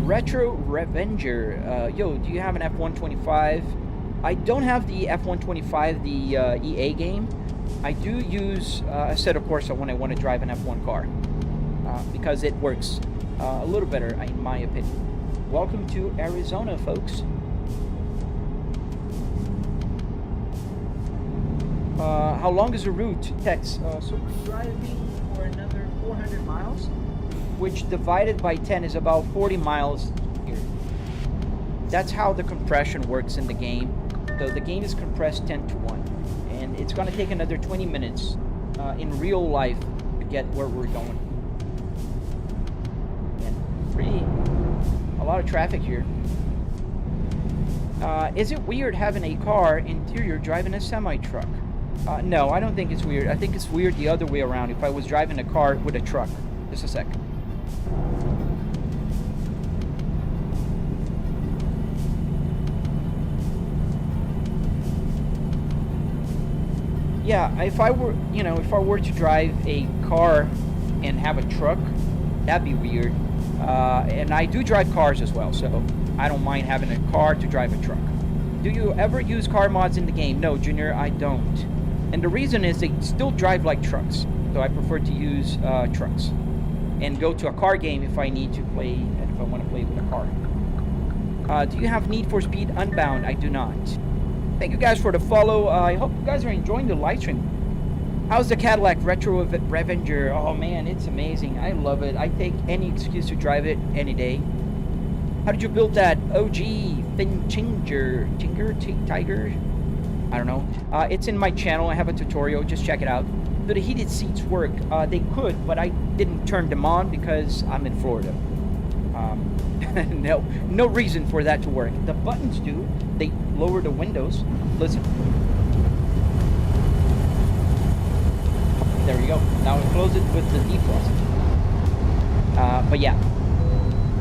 Retro Revenger. Yo, do you have an F125? I don't have the F125, the EA game. I do use Assetto Corsa when I want to drive an F1 car, because it works a little better, in my opinion. Welcome to Arizona, folks. How long is the route? Text. So we're driving for another 400 miles, which divided by 10 is about 40 miles here. That's how the compression works in the game. So the game is compressed 10 to 1, and it's going to take another 20 minutes in real life to get where we're going. And a lot of traffic here. Is it weird having a car interior driving a semi-truck? No, I don't think it's weird. I think it's weird the other way around. If I was driving a car with a truck. Just a sec. Yeah, if I were, if I were to drive a car and have a truck, that'd be weird. And I do drive cars as well, so I don't mind having a car to drive a truck. Do you ever use car mods in the game? No, Junior, I don't. And the reason is they still drive like trucks, so I prefer to use trucks and go to a car game if I need to play, and if I want to play with a car. Do you have Need for Speed Unbound? I do not. Thank you guys for the follow. I hope you guys are enjoying the live stream. How's the Cadillac Retro Revenger? Oh man, it's amazing. I love it. I take any excuse to drive it any day. How did you build that? OG Tiger? I don't know. It's in my channel. I have a tutorial. Just check it out. Do the heated seats work? They could, but I didn't turn them on because I'm in Florida. No reason for that to work. The buttons do. They lower the windows. Listen. There we go. Now close it with the defrost. But yeah.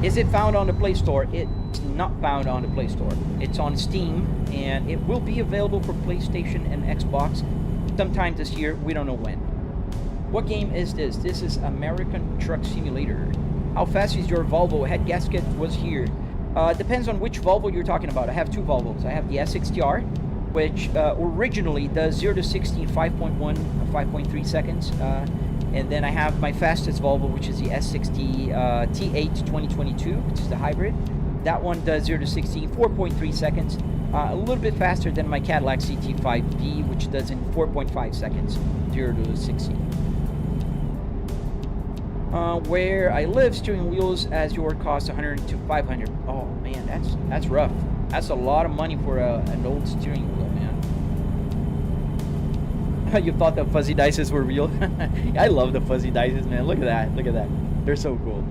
Is it found on the Play Store? It's not found on the Play Store. It's on Steam, and it will be available for PlayStation and Xbox sometime this year. We don't know when. What game is this? This is American Truck Simulator. How fast is your Volvo? Head gasket was here. Depends on which Volvo you're talking about. I have two Volvos. I have the S60R, which originally does 0 to 60 in 5.1, 5.3 seconds. And then I have my fastest Volvo, which is the S60 T8 2022, which is the hybrid. That one does 0 to 60 in 4.3 seconds. A little bit faster than my Cadillac CT5V, which does in 4.5 seconds, 0 to 60. Where I live, steering wheels as your cost 100 to 500. Oh man, that's rough. That's a lot of money for an old steering wheel, man. You thought the fuzzy dices were real? I love the fuzzy dices, man. Look at that. Look at that. They're so cool.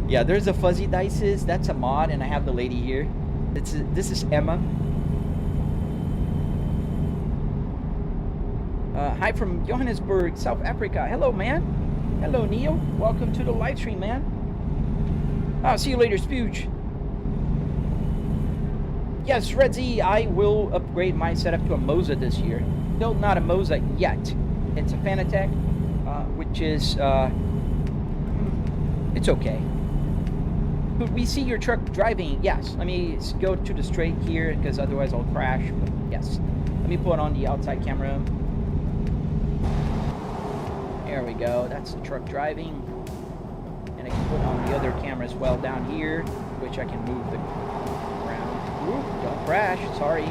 Yeah, there's the fuzzy dices. That's a mod, and I have the lady here. This is Emma. Hi from Johannesburg, South Africa. Hello, man. Hello, Neil. Welcome to the live stream, man. I'll see you later, Spooge. Yes, Redzy, I will upgrade my setup to a Moza this year. Still not a Moza yet. It's a Fanatec, which is, it's okay. Could we see your truck driving? Yes. Let me go to the straight here, because otherwise I'll crash. But yes. Let me put on the outside camera. There we go. That's the truck driving. And I can put on the other camera as well down here, which I can move the around. Ooh, don't crash. Sorry.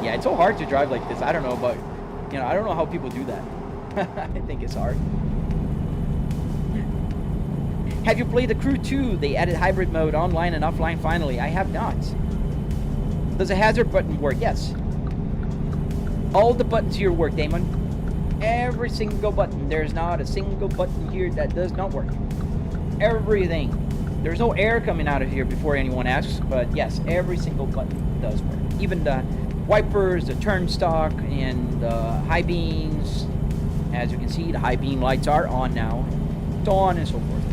Yeah, it's so hard to drive like this. I don't know, but, you know, I don't know how people do that. I think it's hard. Have you played The Crew 2? They added hybrid mode online and offline finally. I have not. Does a hazard button work? Yes. All the buttons here work, Damon. Every single button. There's not a single button here that does not work. Everything. There's no air coming out of here before anyone asks, but yes, every single button does work. Even the wipers, the turn stock, and the high beams. As you can see, the high beam lights are on now. So on and so forth.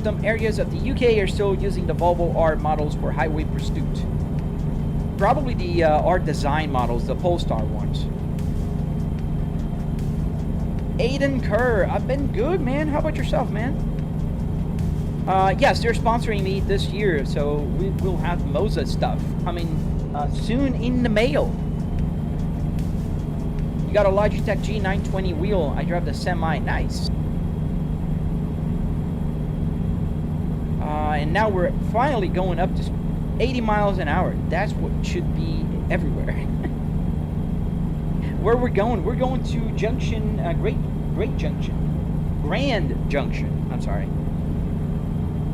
Some areas of the UK are still using the Volvo R models for highway pursuit. Probably the R design models, the Polestar ones. Aiden Kerr, I've been good, man. How about yourself, man? Yes, they're sponsoring me this year, so we will have Moza stuff coming soon in the mail. You got a Logitech G920 wheel. I drive the Semi. Nice. And now we're finally going up to 80 miles an hour. That's what should be everywhere. Where we're going? We're going to Junction, Grand Junction. I'm sorry.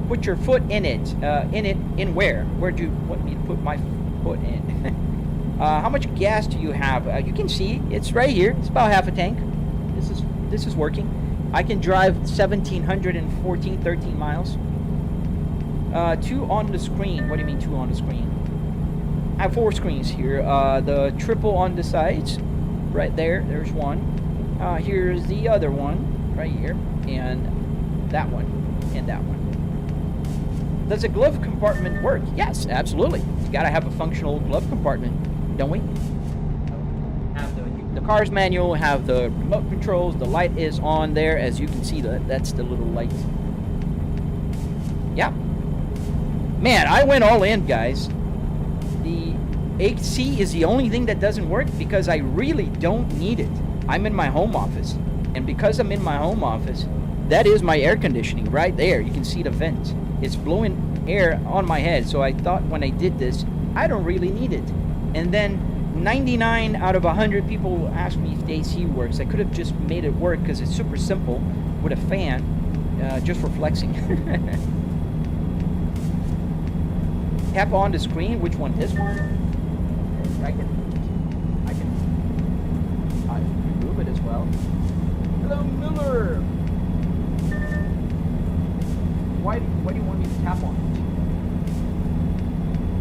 Put your foot in it. In where? Where do you want me to put my foot in? How much gas do you have? You can see it's right here. It's about half a tank. This is working. I can drive 13 miles. 2 on the screen. What do you mean 2 on the screen? I have 4 screens here. The triple on the sides, right there. There's one. Here's the other one, right here, and that one, and that one. Does a glove compartment work? Yes, absolutely. You gotta have a functional glove compartment, don't we? Have the car's manual, have the remote controls. The light is on there, as you can see. That's the little light. Yeah. Man, I went all in, guys. The AC is the only thing that doesn't work because I really don't need it. I'm in my home office. And because I'm in my home office, that is my air conditioning right there. You can see the vent. It's blowing air on my head. So I thought when I did this, I don't really need it. And then 99 out of 100 people asked me if the AC works. I could have just made it work because it's super simple with a fan, just for flexing. Tap on the screen. Which one? This one? I can remove it as well. Hello, Miller. Why do you want me to tap on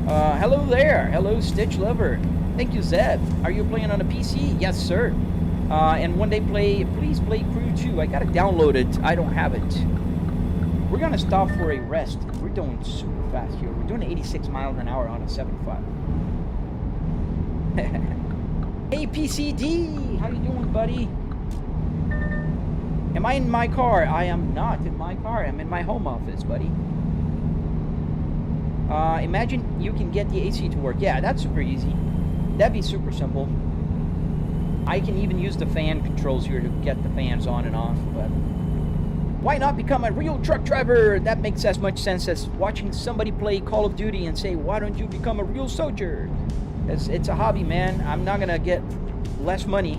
it? Hello there. Hello, Stitch Lover. Thank you, Zeb. Are you playing on a PC? Yes, sir. And when they play, please play Crew 2. I gotta download it. I don't have it. We're gonna stop for a rest. We're doing super fast here. We're doing 86 miles an hour on a 75. Hey, PCD, how you doing, buddy? Am I in my car? I am not in my car. I'm in my home office, buddy. Imagine you can get the AC to work. Yeah, that's super easy. That'd be super simple. I can even use the fan controls here to get the fans on and off, but why not become a real truck driver? That makes as much sense as watching somebody play Call of Duty and say, why don't you become a real soldier? It's a hobby, man. I'm not gonna get less money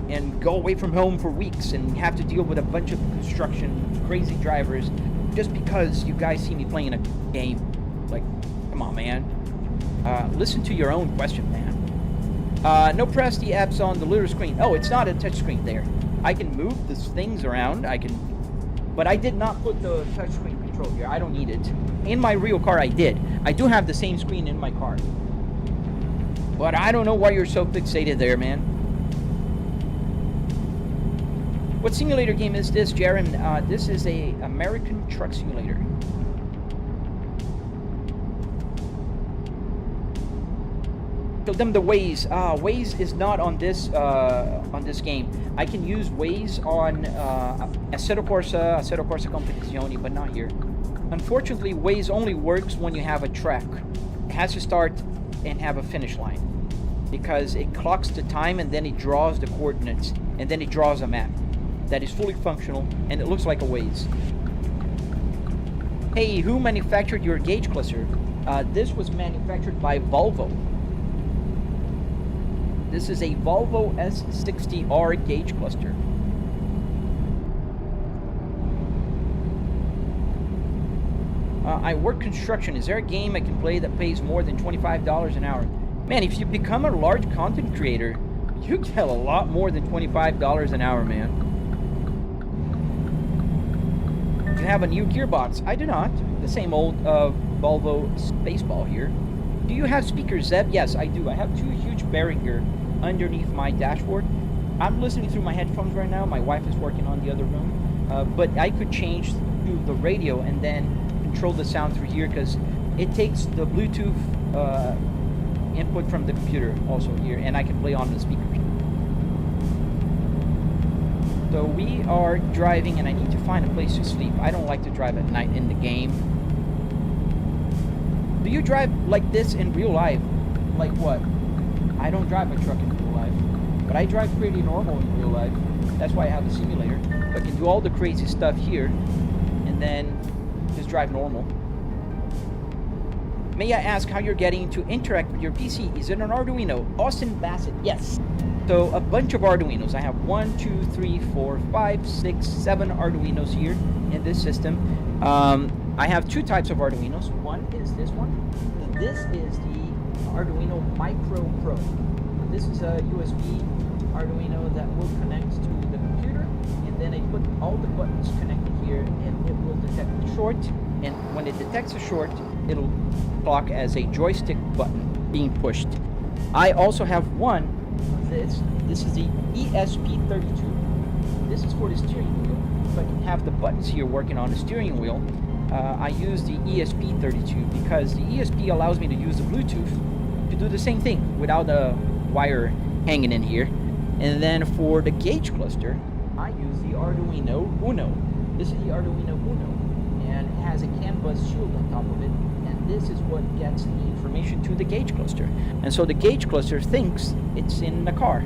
and go away from home for weeks and have to deal with a bunch of construction crazy drivers just because you guys see me playing a game. Like, come on, man. Listen to your own question, man. No press the apps on the little screen. Oh, it's not a touch screen there. I can move these things around. But I did not put the touch screen control here. I don't need it. In my real car, I did. I do have the same screen in my car. But I don't know why you're so fixated there, man. What simulator game is this, Jaren? This is a American truck simulator. Show them the Waze. Waze is not on this game. I can use Waze on Assetto Corsa Competizione, but not here. Unfortunately, Waze only works when you have a track. It has to start and have a finish line, because it clocks the time and then it draws the coordinates and then it draws a map that is fully functional and it looks like a Waze. Hey, who manufactured your gauge cluster? This was manufactured by Volvo. This is a Volvo S60R gauge cluster. I work construction. Is there a game I can play that pays more than $25 an hour? Man, if you become a large content creator, you get a lot more than $25 an hour, man. You have a new gearbox. I do not. The same old Volvo Spaceball here. Do you have speakers, Zeb? Yes, I do. I have two huge Behringer underneath my dashboard. I'm listening through my headphones right now. My wife is working on the other room. But I could change to the radio and then control the sound through here, because it takes the Bluetooth input from the computer also here, and I can play on the speakers. So we are driving, and I need to find a place to sleep. I don't like to drive at night in the game. Do you drive like this in real life? Like what? I don't drive a truck in real life, but I drive pretty normal in real life. That's why I have the simulator. I can do all the crazy stuff here, and then just drive normal. May I ask how you're getting to interact with your PC? Is it an Arduino? Austin Bassett, yes. So a bunch of Arduinos. I have 1, 2, 3, 4, 5, 6, 7 Arduinos here in this system. I have two types of Arduinos. One is this one. This is the Arduino Micro Pro. This is a USB Arduino that will connect to the computer, and then I put all the buttons connected here, and it will detect a short, and when it detects a short, it'll clock as a joystick button being pushed. I also have one of this. This is the ESP32. This is for the steering wheel. So I can have the buttons here working on the steering wheel. I use the ESP32 because the ESP allows me to use the Bluetooth to do the same thing without a wire hanging in here. And then for the gauge cluster, I use the Arduino Uno. This is the Arduino Uno, and it has a CAN bus shield on top of it, and this is what gets the information to the gauge cluster. And so the gauge cluster thinks it's in the car.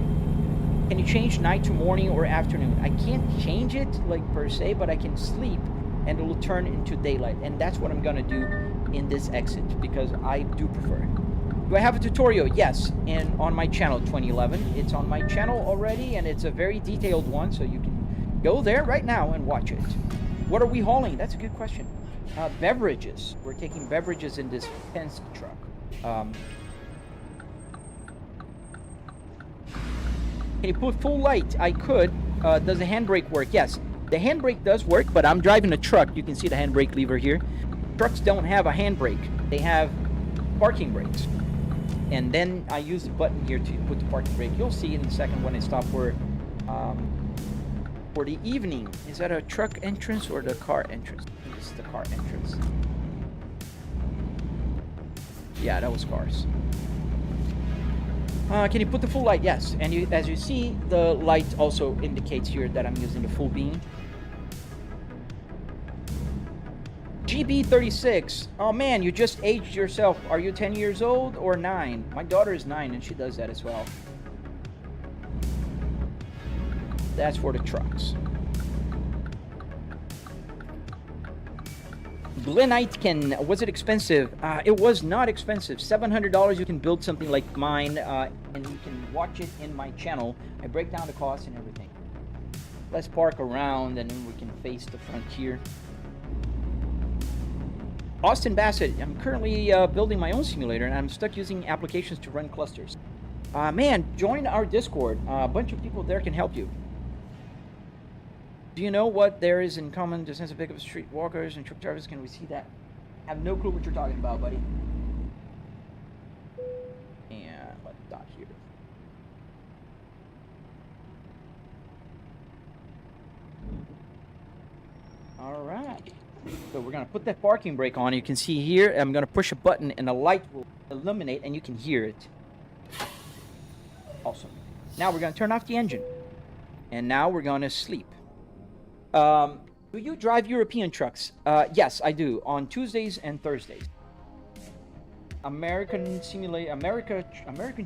Can you change night to morning or afternoon? I can't change it like per se, but I can sleep and it will turn into daylight, and that's what I'm gonna do in this exit because I do prefer it. Do I have a tutorial? Yes, and on my channel 2011. It's on my channel already, and it's a very detailed one, so you can go there right now and watch it. What are we hauling? That's a good question. Beverages. We're taking beverages in this Penske truck. Can you put full light? I could. Does the handbrake work? Yes. The handbrake does work, but I'm driving a truck. You can see the handbrake lever here. Trucks don't have a handbrake. They have parking brakes. And then I use the button here to put the parking brake. You'll see in a second when I stop for the evening. Is that a truck entrance or the car entrance? I think this is the car entrance. Yeah, that was cars. Can you put the full light? Yes. And as you see, the light also indicates here that I'm using the full beam. GB36. Oh man, you just aged yourself. Are you 10 years old or 9? My daughter is 9 and she does that as well. That's for the trucks. Glenite was it expensive? It was not expensive. $700 you can build something like mine, and you can watch it in my channel. I break down the cost and everything. Let's park around and then we can face the front here. Austin Bassett, I'm currently building my own simulator and I'm stuck using applications to run clusters. Man, join our Discord. A bunch of people there can help you. Do you know what there is in common to sense of pickup street walkers and truck drivers? Can we see that? I have no clue what you're talking about, buddy. And let's dot here. All right. So we're going to put that parking brake on. You can see here, I'm going to push a button and the light will illuminate and you can hear it. Awesome. Now we're going to turn off the engine. And now we're going to sleep. Do you drive European trucks? Yes, I do. On Tuesdays and Thursdays. American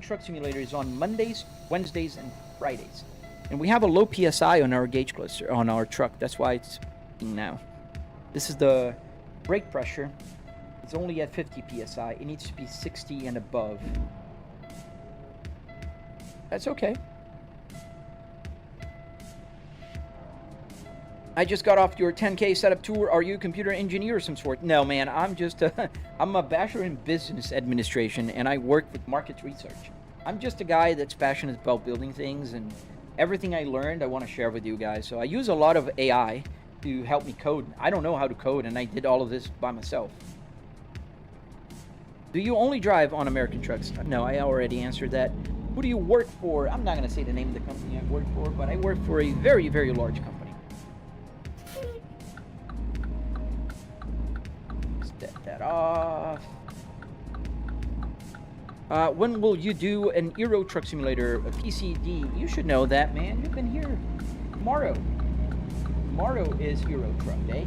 Truck Simulator is on Mondays, Wednesdays, and Fridays. And we have a low PSI on our gauge cluster, on our truck. That's why it's now. This is the brake pressure. It's only at 50 PSI. It needs to be 60 and above. That's okay. I just got off your 10K setup tour. Are you a computer engineer of some sort? No, man. I'm just I'm a bachelor in business administration, and I work with market research. I'm just a guy that's passionate about building things, and everything I learned I want to share with you guys. So I use a lot of AI to help me code. I don't know how to code, and I did all of this by myself. Do you only drive on American trucks? No, I already answered that. Who do you work for? I'm not going to say the name of the company I work for, but I work for a very, very large company. Step that off. When will you do an Euro Truck Simulator, a PCD? You should know that, man. You've been here. Tomorrow. Tomorrow is Euro Truck Day.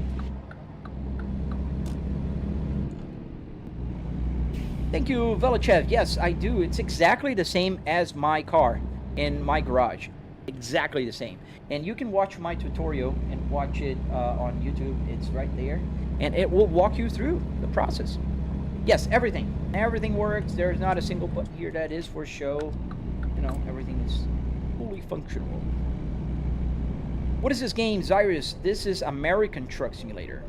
Thank you, Velichev. Yes, I do. It's exactly the same as my car in my garage. Exactly the same. And you can watch my tutorial and watch it on YouTube. It's right there. And it will walk you through the process. Yes, everything. Everything works. There's not a single button here that is for show. You know, everything is fully functional. What is this game, Zyrus? This is American Truck Simulator.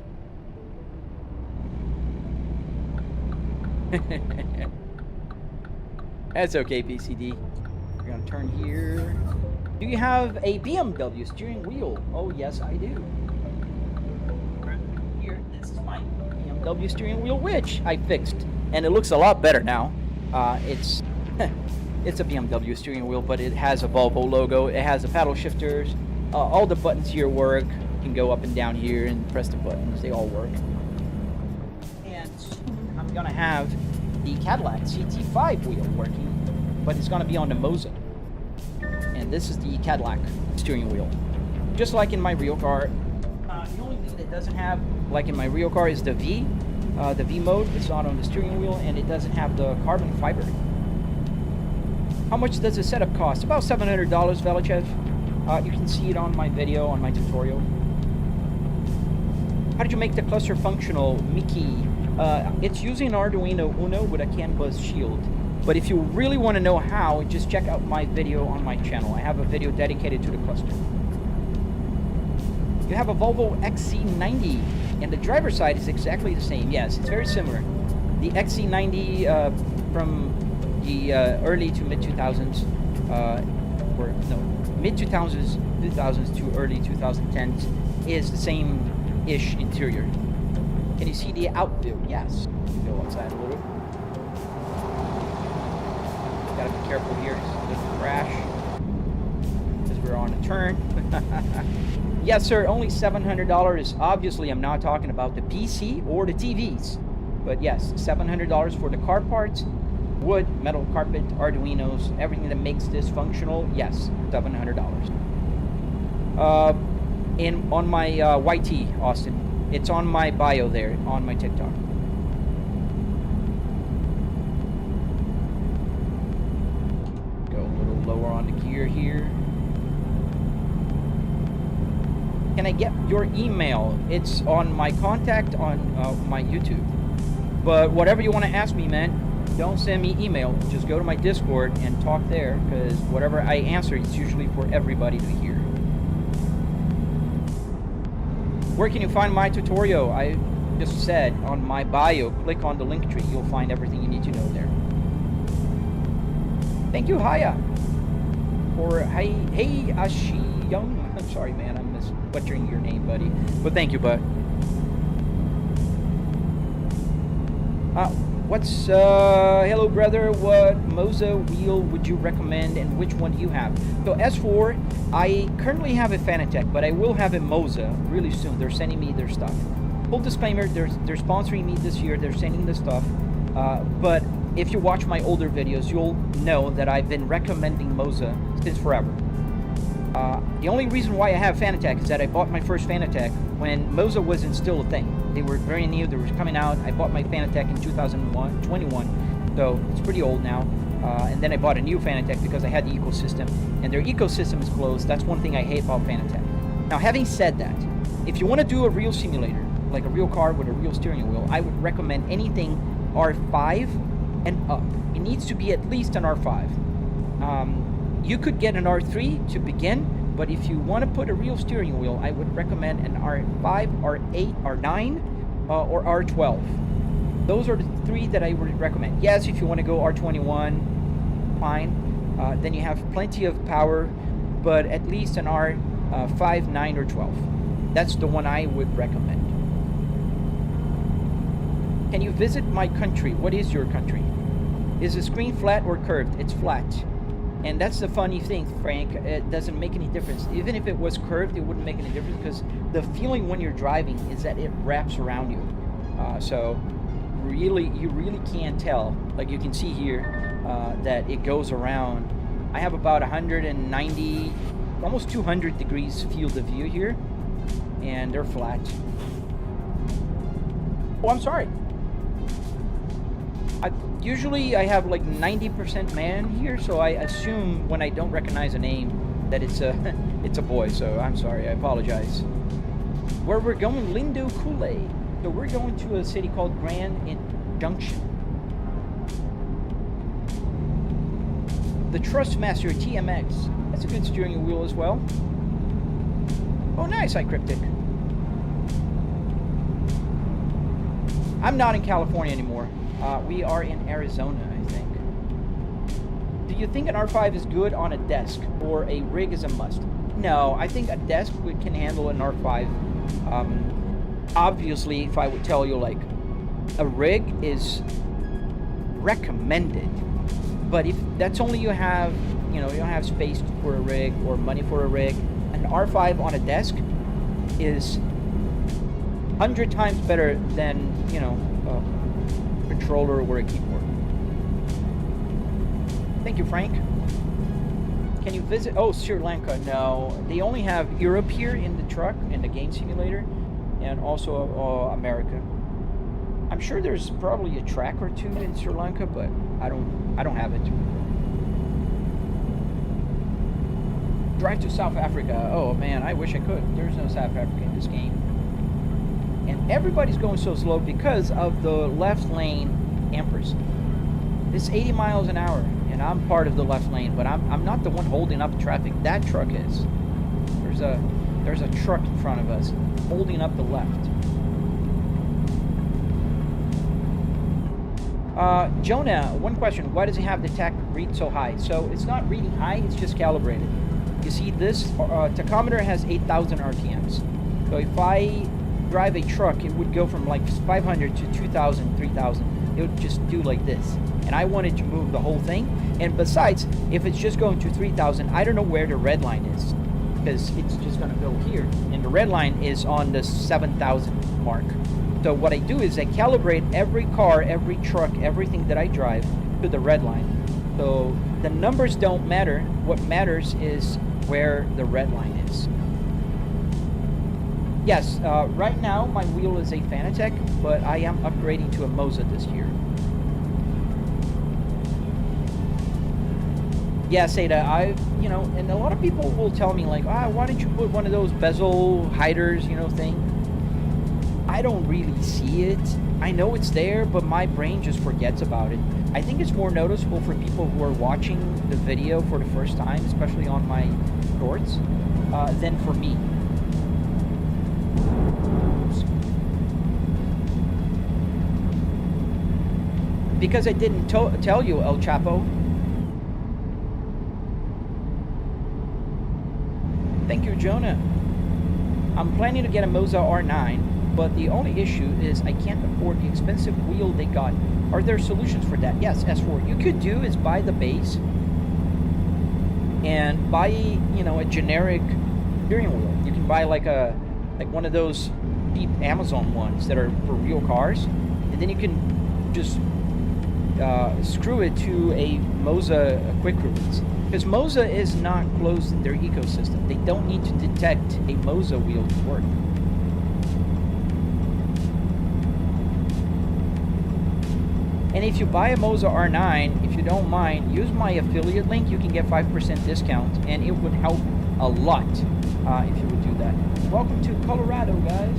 That's okay, PCD. We're gonna turn here. Do you have a BMW steering wheel? Oh, yes, I do. Here, this is my BMW steering wheel, which I fixed, and it looks a lot better now. It's a BMW steering wheel, but it has a Volvo logo. It has the paddle shifters. All the buttons here work. You can go up and down here and press the buttons. They all work. And soon I'm gonna have the Cadillac CT5 wheel working, but it's gonna be on the Moza. And this is the Cadillac steering wheel. Just like in my real car. The only thing that doesn't have, like in my real car, is the V mode. It's not on the steering wheel, and it doesn't have the carbon fiber. How much does the setup cost? About $700, Velichev. You can see it on my video, on my tutorial. How did you make the cluster functional, Mickey? It's using an Arduino Uno with a CAN bus shield. But if you really want to know how, just check out my video on my channel. I have a video dedicated to the cluster. You have a Volvo XC90, and the driver's side is exactly the same. Yes, it's very similar. The XC90 from the early to mid-2000s, or no, mid-2000s to early 2010s is the same-ish interior. Can you see the outbuild? Yes. Go outside a little. Gotta be careful here. Just crash. Because we're on a turn. Yes, sir. Only $700. Obviously, I'm not talking about the PC or the TVs. But yes, $700 for the car parts, wood, metal carpet, Arduinos, everything that makes this functional. Yes, $700. On my YT, Austin. It's on my bio there, on my TikTok. Go a little lower on the gear here. Can I get your email? It's on my contact on my YouTube. But whatever you want to ask me, man, don't send me email. Just go to my Discord and talk there, because whatever I answer, it's usually for everybody to hear. Where can you find my tutorial? I just said on my bio, click on the link tree. You'll find everything you need to know there. Thank you, Haya. Or hey Ashi Young. I'm sorry, man. I'm butchering your name, buddy. But thank you, bud. Hello, brother. What Moza wheel would you recommend, and which one do you have? So S4, I currently have a Fanatec, but I will have a Moza really soon. They're sending me their stuff. Full disclaimer, they're sponsoring me this year. They're sending the stuff. But if you watch my older videos, you'll know that I've been recommending Moza since forever. The only reason why I have Fanatec is that I bought my first Fanatec when Moza wasn't still a thing. They were very new, they were coming out. I bought my Fanatec in 2021, so it's pretty old now. And then I bought a new Fanatec because I had the ecosystem, and their ecosystem is closed. That's one thing I hate about Fanatec. Now, having said that, if you want to do a real simulator, like a real car with a real steering wheel, I would recommend anything R5 and up. It needs to be at least an R5. You could get an R3 to begin, but if you want to put a real steering wheel, I would recommend an R5, R8, R9, or R12. Those are the three that I would recommend. Yes, if you want to go R21, fine. Then you have plenty of power, but at least an R5, 9, or 12. That's the one I would recommend. Can you visit my country? What is your country? Is the screen flat or curved? It's flat. And that's the funny thing, Frank. It doesn't make any difference. Even if it was curved, it wouldn't make any difference, because the feeling when you're driving is that it wraps around you. So really, you really can't tell. Like you can see here that it goes around. I have about 190, almost 200 degrees field of view here, and they're flat. Oh, I'm sorry. Usually I have like 90% man here, so I assume when I don't recognize a name that it's a it's a boy. So I'm sorry, I apologize. Where we're going, Lindo Kool-Aid. So we're going to a city called Grand Junction. The Trustmaster TMX. That's a good steering wheel as well. Oh, nice, iCryptic. I'm not in California anymore. We are in Arizona, I think. Do you think an R5 is good on a desk, or a rig is a must? No, I think a desk can handle an R5. Obviously, if I would tell you, like, a rig is recommended, but if that's only you have, you don't have space for a rig or money for a rig, an R5 on a desk is 100 times better than, controller or a keyboard. Thank you, Frank. Can you visit? Oh, Sri Lanka. No, they only have Europe here in the truck, in the game simulator, and also America. I'm sure there's probably a track or two in Sri Lanka, but I don't have it. Drive to South Africa. Oh man, I wish I could. There's no South Africa in this game. And everybody's going so slow because of the left lane ampers. It's 80 miles an hour, and I'm part of the left lane, but I'm not the one holding up the traffic. That truck is. There's a truck in front of us holding up the left. Jonah, one question. Why does it have the tach read so high? So it's not reading high, it's just calibrated. You see, this tachometer has 8,000 RPMs. So if I drive a truck, it would go from like 500 to 2,000, 3,000. It would just do like this. And I wanted to move the whole thing. And besides, if it's just going to 3,000, I don't know where the red line is, because it's just going to go here. And the red line is on the 7,000 mark. So what I do is I calibrate every car, every truck, everything that I drive to the red line. So the numbers don't matter. What matters is where the red line is. Yes, right now my wheel is a Fanatec, but I am upgrading to a Moza this year. Yeah, Seda, and a lot of people will tell me like, why don't you put one of those bezel hiders, thing? I don't really see it. I know it's there, but my brain just forgets about it. I think it's more noticeable for people who are watching the video for the first time, especially on my shorts, than for me. Because I didn't tell you, El Chapo. I'm planning to get a Moza R9, but the only issue is I can't afford the expensive wheel they got. Are there solutions for that? Yes, S4. You could do is buy the base and buy, you know, a generic steering wheel. You can buy like one of those cheap Amazon ones that are for real cars, and then you can just screw it to a Moza quick release. Because Moza is not closed in their ecosystem. They don't need to detect a Moza wheel to work. And if you buy a Moza R9, if you don't mind, use my affiliate link. You can get 5% discount, and it would help a lot if you would do that. Welcome to Colorado, guys.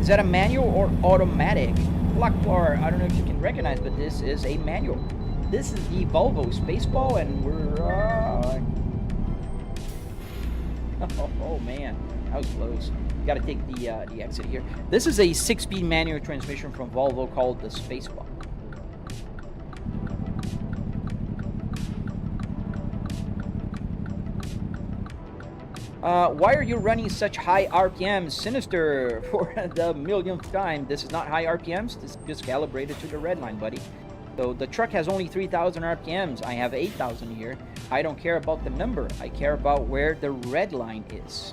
Is that a manual or automatic? Blackbar, I don't know if you can recognize, but this is a manual. This is the Volvo Spaceball, and we're... Oh man, that was close. Got to take the exit here. This is a 6-speed manual transmission from Volvo called the Spaceball. Why are you running such high RPMs? Sinister, for the millionth time. This is not high RPMs. This is just calibrated to the red line, buddy. So the truck has only 3,000 RPMs. I have 8,000 here. I don't care about the number. I care about where the red line is.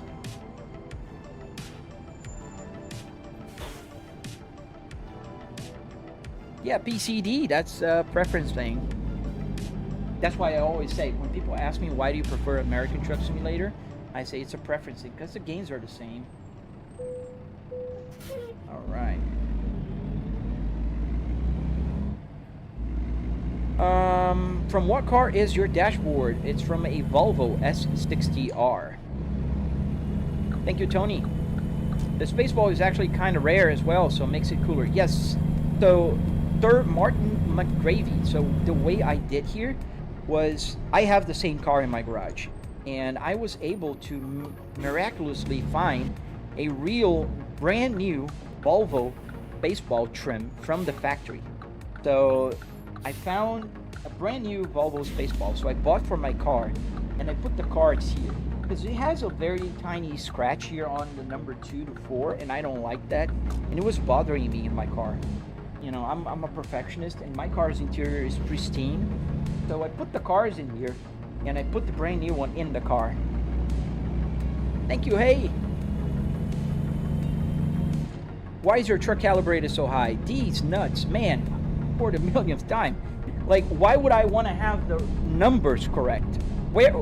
Yeah, PCD, that's a preference thing. That's why I always say, when people ask me, why do you prefer American Truck Simulator? I say it's a preference thing, because the games are the same. All right. From what car is your dashboard? It's from a Volvo S60R. Thank you, Tony. The Spaceball is actually kind of rare as well, so it makes it cooler. Yes, so Sir Martin McGravy. So the way I did here was I have the same car in my garage, and I was able to miraculously find a real brand new Volvo Spaceball trim from the factory. So I found a brand new Volvo Spaceball, so I bought for my car, and I put the cards here because it has a very tiny scratch here on the number 2 to 4, and I don't like that, and it was bothering me in my car. You know, I'm a perfectionist, and my car's interior is pristine, so I put the cars in here, and I put the brand new one in the car. Thank you. Hey, why is your truck calibrated so high? These nuts, man, for the millionth time. Like, why would I want to have the numbers correct? Where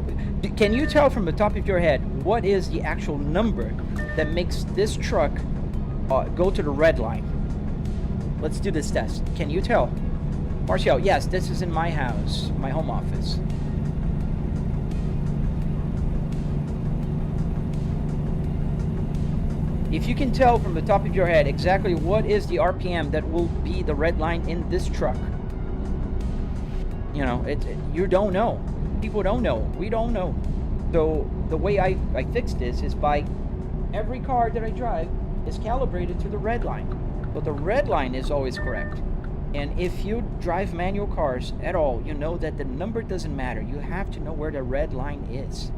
can you tell from the top of your head what is the actual number that makes this truck go to the red line? Let's do this test. Can you tell? Martial, yes, this is in my house, my home office. If you can tell from the top of your head exactly what is the RPM that will be the red line in this truck, you know, you don't know. People don't know. We don't know. So the way I fix this is by every car that I drive is calibrated to the red line. So the red line is always correct. And if you drive manual cars at all, you know that the number doesn't matter. You have to know where the red line is.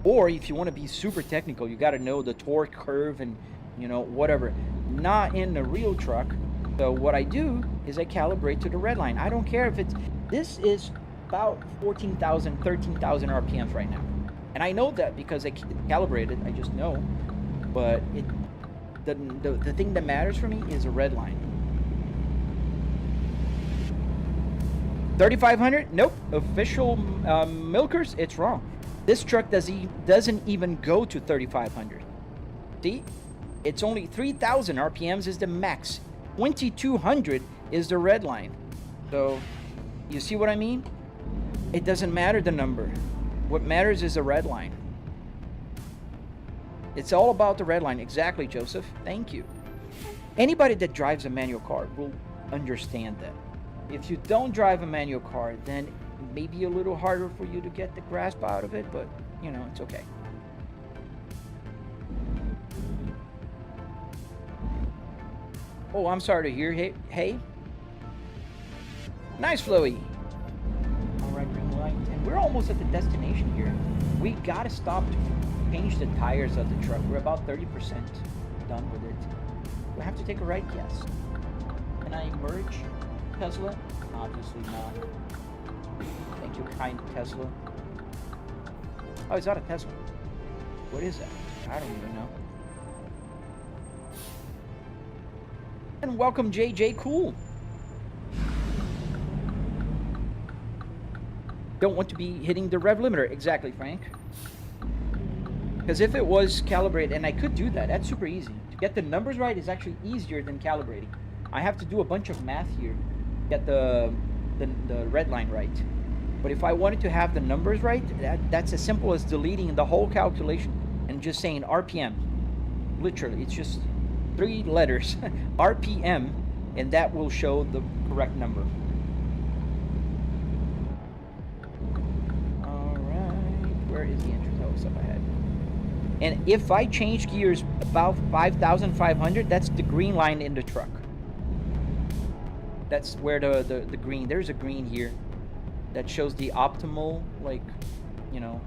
Or if you want to be super technical, you got to know the torque curve and, you know, whatever. Not in the real truck. So what I do is I calibrate to the red line. I don't care if it's... This is about 14,000, 13,000 RPMs right now. And I know that because I calibrated. I just know. But the thing that matters for me is a red line. 3,500? Nope. Official milkers, it's wrong. This truck doesn't even go to 3,500. See? It's only 3,000 RPMs is the max. 2,200 is the red line. So, you see what I mean? It doesn't matter the number. What matters is the red line. It's all about the red line. Exactly, Joseph. Thank you. Anybody that drives a manual car will understand that. If you don't drive a manual car, then it may be a little harder for you to get the grasp out of it, but, you know, it's okay. Oh, I'm sorry to hear. Hey. Nice, Floey. All right, green light. And we're almost at the destination here. We got to stop to change the tires of the truck. We're about 30% done with it. Do I have to take a right? Yes. Can I merge Tesla? Obviously not. Thank you, kind Tesla. Oh, it's not a Tesla. What is that? I don't even know. And welcome, JJ Cool. Don't want to be hitting the rev limiter. Exactly, Frank. Because if it was calibrated, and I could do that, that's super easy. To get the numbers right is actually easier than calibrating. I have to do a bunch of math here to get the red line right. But if I wanted to have the numbers right, that's as simple as deleting the whole calculation and just saying RPM. Literally, it's just 3 letters, RPM, and that will show the correct number. All right, where is the entrance? Oh, it's up ahead. And if I change gears about 5,500, that's the green line in the truck. That's where the green, there's a green here that shows the optimal, like, you know.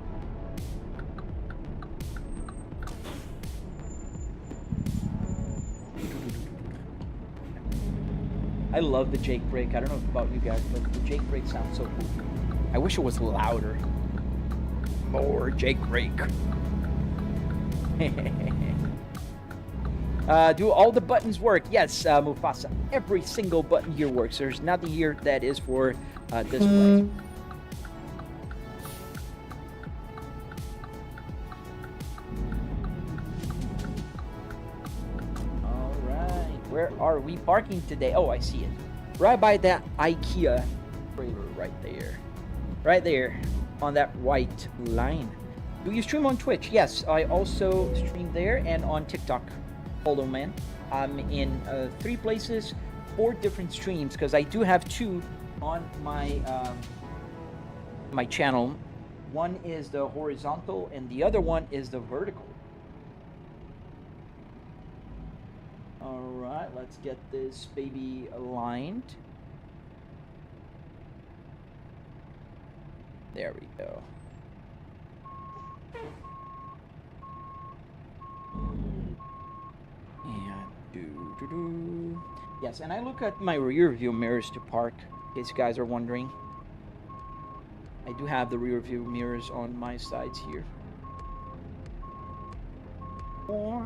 I love the Jake brake. I don't know about you guys, but the Jake brake sounds so cool. I wish it was louder. More Jake brake. Do all the buttons work? Yes, Mufasa. Every single button here works. There's nothing here that is for display. All right. Where are we parking today? Oh, I see it. Right by that IKEA trailer right there. Right there on that white line. Do you stream on Twitch? Yes, I also stream there and on TikTok. Follow man. I'm in 3 places, 4 different streams because I do have 2 on my my channel. One is the horizontal and the other one is the vertical. All right, let's get this baby aligned. There we go. And yes, and I look at my rear view mirrors to park, in case you guys are wondering. I do have the rear view mirrors on my sides here. Oh,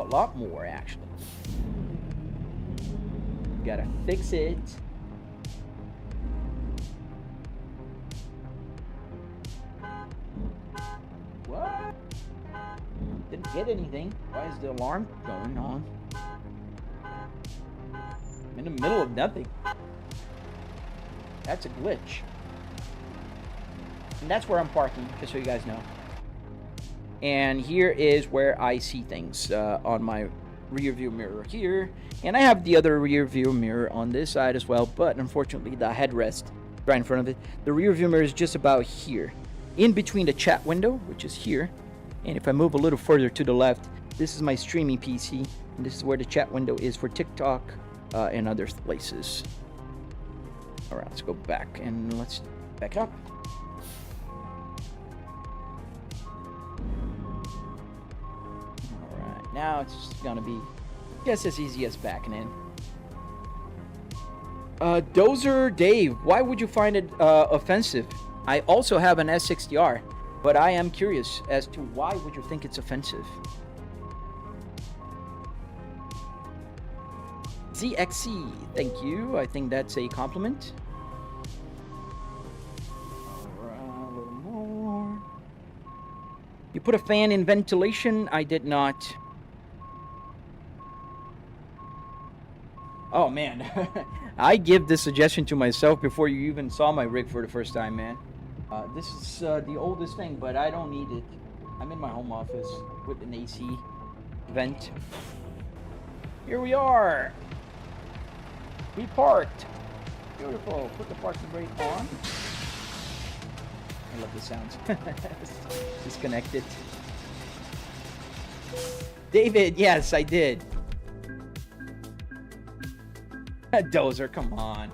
a lot more actually. Gotta fix it. What? Didn't hit anything. Why is the alarm going on? I'm in the middle of nothing. That's a glitch. And that's where I'm parking, just so you guys know. And here is where I see things on my rear view mirror here. And I have the other rear view mirror on this side as well, but unfortunately the headrest right in front of it. The rear view mirror is just about here, in between the chat window, which is here. And if I move a little further to the left, this is my streaming PC, and this is where the chat window is for TikTok and other places. All right, let's go back and let's back up. All right, now it's just gonna be just as easy as backing in. Dozer Dave, why would you find it offensive? I also have an S60R, but I am curious as to why would you think it's offensive? ZXC, thank you. I think that's a compliment. Alright, a little more. You put a fan in ventilation? I did not. Oh man, I give this suggestion to myself before you even saw my rig for the first time, man. This is the oldest thing, but I don't need it. I'm in my home office with an AC vent. Here we are. We parked. Beautiful. Put the parking brake on. I love the sounds. Disconnected. David, yes, I did. Dozer, come on.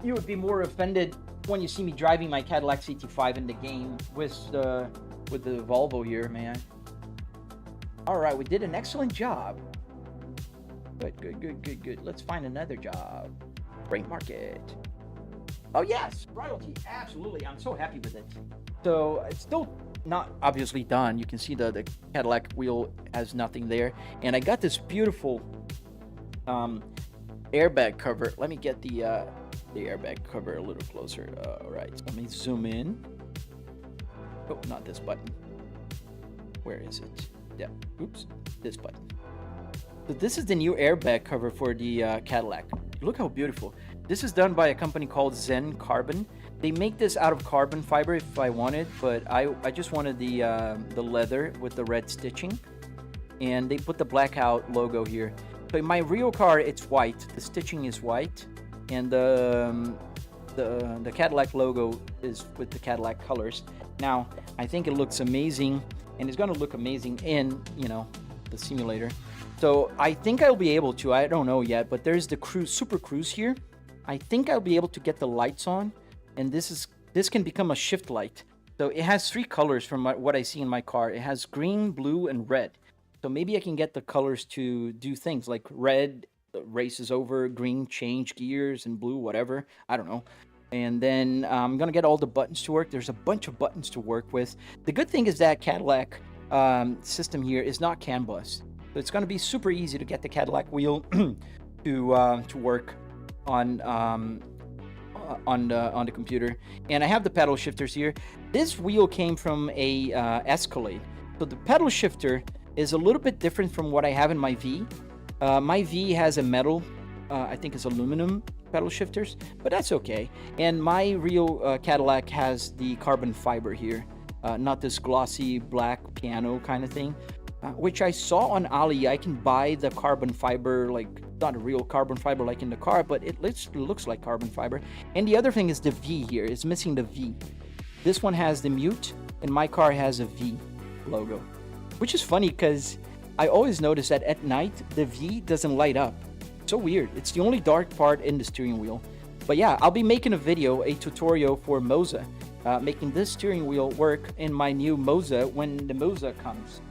You would be more offended when you see me driving my Cadillac CT5 in the game with the Volvo here, man. All right, we did an excellent job. Good. Let's find another job. Great market. Oh yes, royalty, absolutely. I'm so happy with it. So it's still not obviously done. You can see the Cadillac wheel has nothing there, and I got this beautiful airbag cover. Let me get the airbag cover a little closer. All right, let me zoom in. Oh, not this button. Where is it? Yeah, oops, this button. So this is the new airbag cover for the Cadillac. Look how beautiful. This is done by a company called Zen Carbon. They make this out of carbon fiber if I wanted, but I just wanted the leather with the red stitching. And they put the blackout logo here. So in my real car, it's white. The stitching is white. And the Cadillac logo is with the Cadillac colors. Now, I think it looks amazing. And it's going to look amazing in, you know, the simulator. So I think I'll be able to, I don't know yet, but there's the Super Cruise here. I think I'll be able to get the lights on, and this can become a shift light. So it has 3 colors from what I see in my car. It has green, blue, and red. So maybe I can get the colors to do things like red races over, green change gears, and blue whatever. I don't know. And then I'm gonna get all the buttons to work. There's a bunch of buttons to work with. The good thing is that Cadillac system here is not CAN bus. So it's going to be super easy to get the Cadillac wheel to work on the computer. And I have the pedal shifters here. This wheel came from a Escalade. So the pedal shifter is a little bit different from what I have in my V. My V has a metal, I think it's aluminum pedal shifters, but that's okay. And my real Cadillac has the carbon fiber here, not this glossy black piano kind of thing. Which I saw on Ali. I can buy the carbon fiber, like not a real carbon fiber like in the car, but it looks like carbon fiber. And the other thing is the V here. It's missing the V. This one has the mute, and my car has a V logo. Which is funny because I always notice that at night, the V doesn't light up. So weird. It's the only dark part in the steering wheel. But yeah, I'll be making a video, a tutorial for Moza, making this steering wheel work in my new Moza when the Moza comes.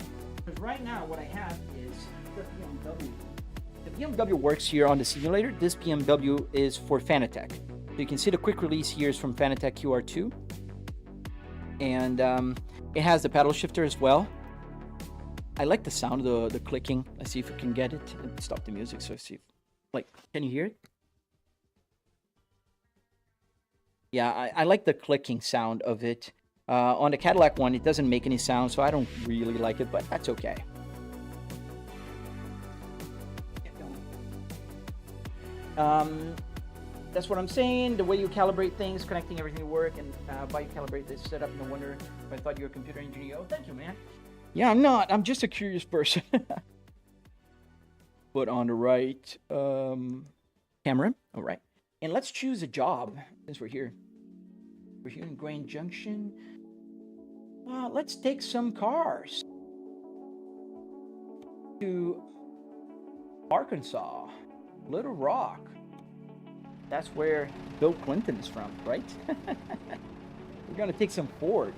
Because right now, what I have is the BMW. The BMW works here on the simulator. This BMW is for Fanatec. So you can see the quick release here is from Fanatec QR2. And it has the paddle shifter as well. I like the sound of the clicking. Let's see if we can get it. Stop the music so see if, like, can you hear it? Yeah, I like the clicking sound of it. On the Cadillac one, it doesn't make any sound, so I don't really like it, but that's okay. That's what I'm saying. The way you calibrate things, connecting everything to work, and why you calibrate this setup. No wonder if I thought you were a computer engineer. Oh, thank you, man. Yeah, I'm not. I'm just a curious person. Put on the right camera. All right. And let's choose a job since we're here. We're here in Grand Junction. Let's take some cars to Arkansas, Little Rock. That's where Bill Clinton is from, right? We're gonna take some Ford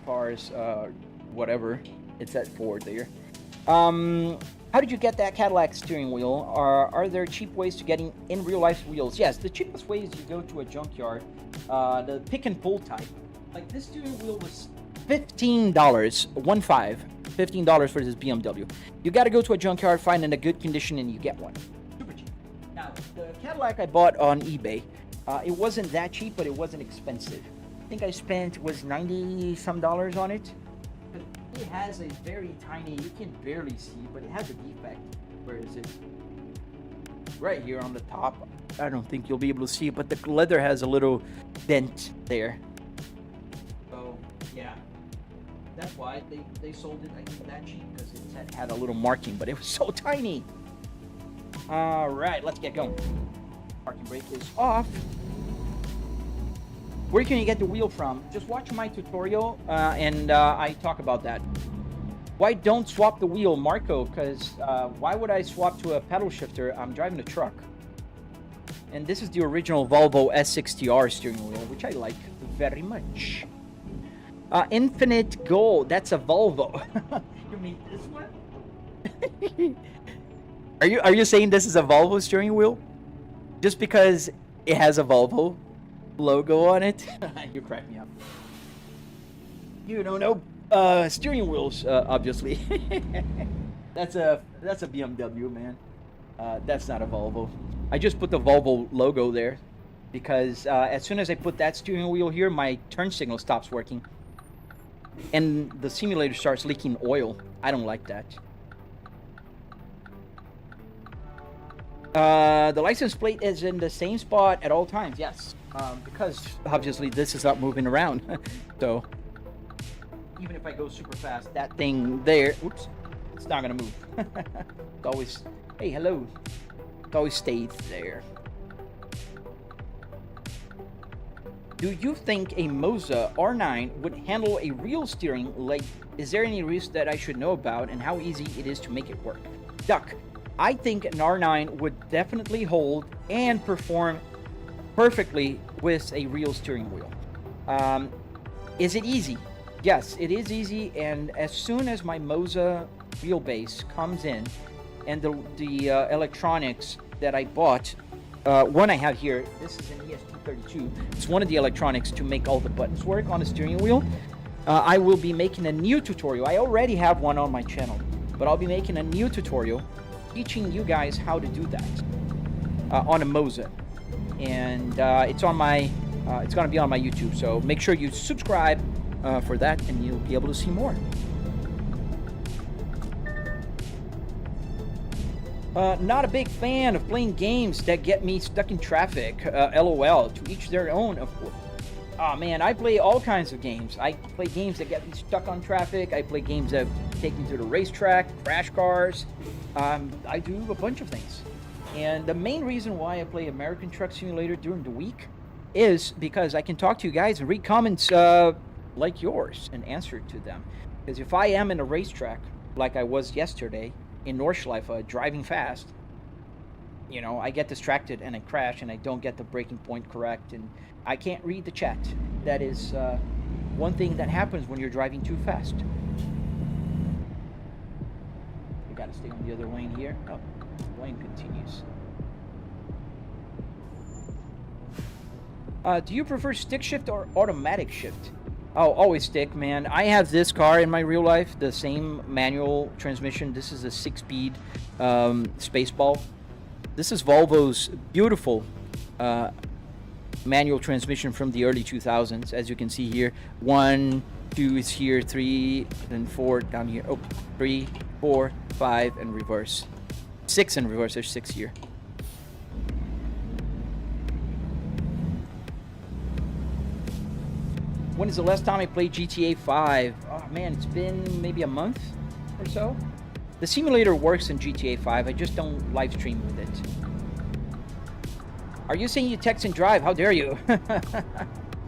cars, whatever. It's at Ford there. How did you get that Cadillac steering wheel? Are there cheap ways to getting in real life wheels? Yes, the cheapest way is you go to a junkyard, the pick and pull type. Like this steering wheel was $15, $15 for this BMW. You got to go to a junkyard, find it in a good condition, and you get one. Super cheap. Now, the Cadillac I bought on eBay, it wasn't that cheap, but it wasn't expensive. I think I spent was $90 some on it. It has a very tiny, you can barely see, but it has a defect. Where is it? Right here on the top. I don't think you'll be able to see it, but the leather has a little dent there. So, yeah. That's why they sold it, I think, that cheap, because it had a little marking, but it was so tiny. All right, let's get going. Parking brake is off. Where can you get the wheel from? Just watch my tutorial and I talk about that. Why don't swap the wheel, Marco? Because why would I swap to a pedal shifter? I'm driving a truck. And this is the original Volvo S60R steering wheel, which I like very much. Infinite Goal, that's a Volvo. You mean this one? Are you saying this is a Volvo steering wheel? Just because it has a Volvo logo on it? You crack me up. You don't know steering wheels, obviously. That's a BMW, man. That's not a Volvo. I just put the Volvo logo there because as soon as I put that steering wheel here, my turn signal stops working. And the simulator starts leaking oil. I don't like that. The license plate is in the same spot at all times. Yes. Because obviously this is not moving around. So even if I go super fast, that thing there, oops, it's not gonna move. It's always, hey, hello. It always stays there. Do you think a Moza R9 would handle a real steering? Like, is there any risk that I should know about, and how easy it is to make it work? Duck, I think an R9 would definitely hold and perform perfectly with a real steering wheel. Is it easy? Yes, it is easy, and as soon as my Moza Wheelbase comes in, and the electronics that I bought, one I have here, this is an ESP32. It's one of the electronics to make all the buttons work on the steering wheel. I will be making a new tutorial. I already have one on my channel, but I'll be making a new tutorial teaching you guys how to do that on a Moza. And it's on my, it's gonna be on my YouTube. So make sure you subscribe for that, and you'll be able to see more. Not a big fan of playing games that get me stuck in traffic. LOL. To each their own, of course. Oh man, I play all kinds of games. I play games that get me stuck on traffic. I play games that take me to the racetrack, crash cars. I do a bunch of things. And the main reason why I play American Truck Simulator during the week is because I can talk to you guys and read comments like yours and answer to them. Because if I am in a racetrack, like I was yesterday, in Nordschleife, driving fast, you know, I get distracted and I crash and I don't get the braking point correct and I can't read the chat. That is one thing that happens when you're driving too fast. You gotta stay on the other lane here. Oh, the lane continues. Do you prefer stick shift or automatic shift? Oh, always stick, man. I have this car in my real life, the same manual transmission. This is a 6-speed Spaceball. This is Volvo's beautiful manual transmission from the early 2000s. As you can see here, 1, 2 is here, 3, and 4 down here. Oh, 3, 4, 5, and reverse. 6 in reverse. There's 6 here. When is the last time I played GTA 5? Oh man, it's been maybe a month or so. The simulator works in GTA 5, I just don't live stream with it. Are you saying you text and drive? How dare you?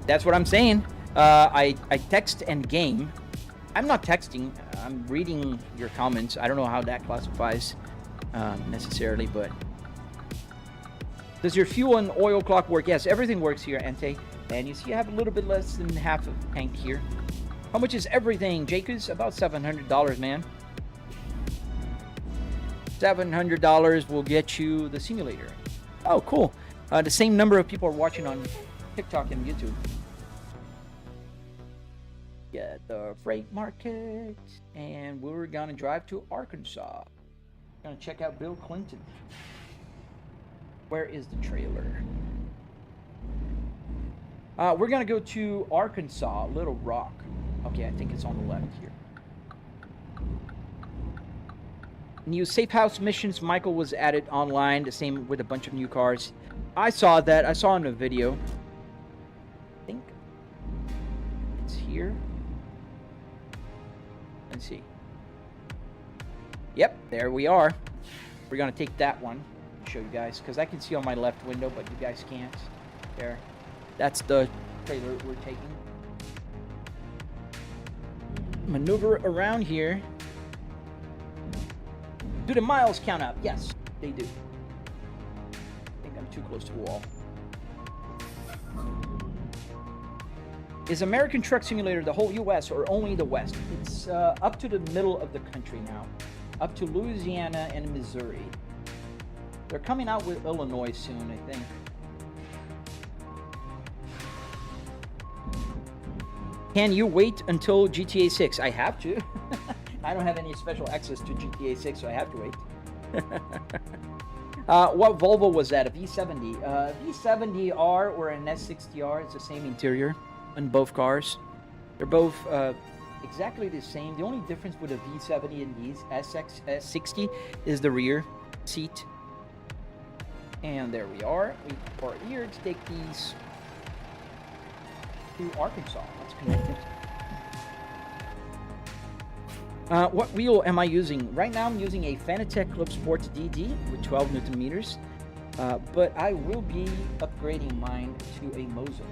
That's what I'm saying. I text and game. I'm not texting, I'm reading your comments. I don't know how that classifies necessarily, but... Does your fuel and oil clock work? Yes, everything works here, Ante. And you see I have a little bit less than half of a tank here. How much is everything, Jacobs? About $700, man. $700 will get you the simulator. Oh, cool. The same number of people are watching on TikTok and YouTube. Get the freight market. And we're gonna drive to Arkansas. Gonna check out Bill Clinton. Where is the trailer? We're gonna go to Arkansas, Little Rock. Okay, I think it's on the left here. New safe house missions, Michael, was added online. The same with a bunch of new cars. I saw that. I saw in a video. I think it's here. Let's see. Yep, there we are. We're gonna take that one. Show you guys, because I can see on my left window, but you guys can't. There. That's the trailer we're taking. Maneuver around here. Do the miles count up? Yes, they do. I think I'm too close to the wall. Is American Truck Simulator the whole U.S. or only the West? It's up to the middle of the country now. Up to Louisiana and Missouri. They're coming out with Illinois soon, I think. Can you wait until GTA 6? I have to. I don't have any special access to GTA 6, so I have to wait. What Volvo was that? A V70? V70R or an S60R. It's the same interior on both cars. They're both exactly the same. The only difference with a V70 and these S60 is the rear seat. And there we are. We are here to take these to Arkansas. Let's connect it. What wheel am I using? Right now I'm using a Fanatec Clubsport DD with 12 Newton meters. But I will be upgrading mine to a Moza.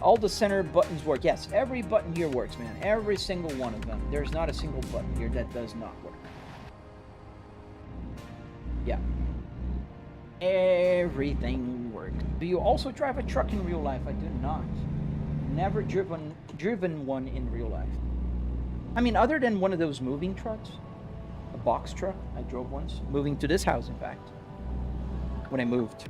All the center buttons work. Yes, every button here works, man. Every single one of them. There's not a single button here that does not work. Yeah. Everything works. Do you also drive a truck in real life? I do not. Never driven one in real life. I mean, other than one of those moving trucks, a box truck, I drove once. Moving to this house, in fact, when I moved.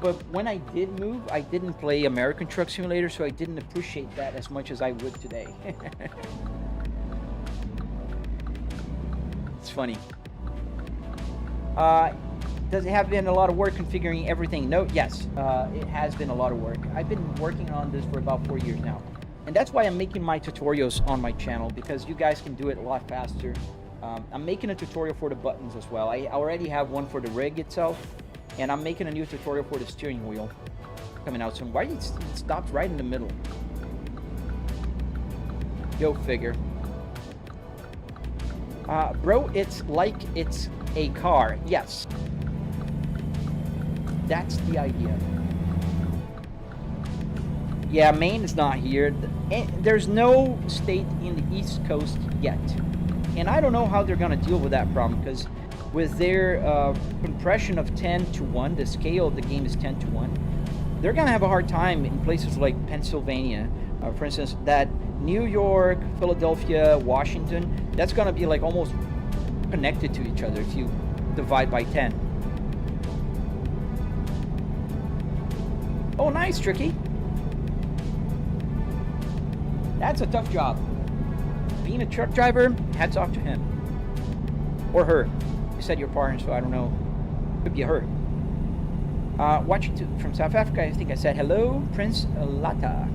But when I did move, I didn't play American Truck Simulator, so I didn't appreciate that as much as I would today. It's funny. Does it have been a lot of work configuring everything? No, yes, it has been a lot of work. I've been working on this for about 4 years now. And that's why I'm making my tutorials on my channel, because you guys can do it a lot faster. I'm making a tutorial for the buttons as well. I already have one for the rig itself. And I'm making a new tutorial for the steering wheel coming out soon. Why did it stop right in the middle? Go figure. Bro, it's like it's a car. Yes. That's the idea. Yeah, Maine is not here. There's no state in the East Coast yet. And I don't know how they're going to deal with that problem, because with their compression of 10 to 1, the scale of the game is 10 to 1, they're going to have a hard time in places like Pennsylvania. For instance, that New York, Philadelphia, Washington, that's going to be like almost connected to each other if you divide by 10. Oh, nice, Tricky. That's a tough job. Being a truck driver, hats off to him. Or her. You said your partner, so I don't know. Could be her. Watching from South Africa, I think I said hello, Prince Lata.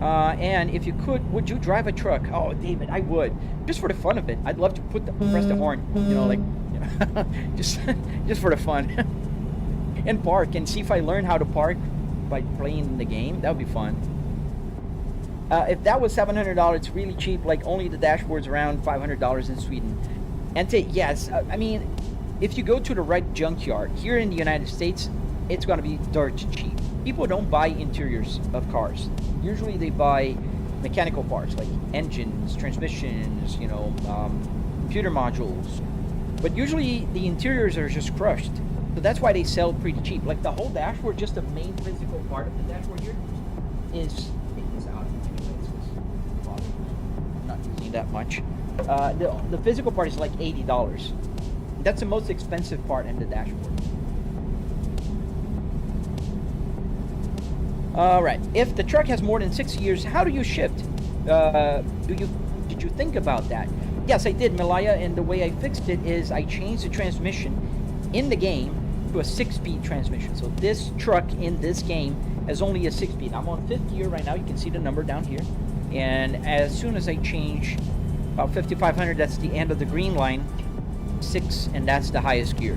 And if you could, would you drive a truck? Oh, David, I would. Just for the fun of it. I'd love to press the horn. You know, like, you know, just for the fun. And park and see if I learn how to park by playing the game. That would be fun. If that was $700, it's really cheap. Like only the dashboard's around $500 in Sweden. And yes, I mean, if you go to the right junkyard here in the United States, it's going to be dirt cheap. People don't buy interiors of cars. Usually they buy mechanical parts like engines, transmissions, you know, computer modules. But usually the interiors are just crushed. So that's why they sell pretty cheap. Like the whole dashboard, just the main physical part of the dashboard here is out. I'm not using that much. The physical part is like $80. That's the most expensive part in the dashboard. All right. If the truck has more than 6 years, how do you shift? Did you think about that? Yes, I did, Malaya. And the way I fixed it is I changed the transmission in the game to a 6-speed transmission. So this truck in this game has only a 6-speed. I'm on 5th gear right now. You can see the number down here. And as soon as I change about 5,500, that's the end of the green line, 6, and that's the highest gear.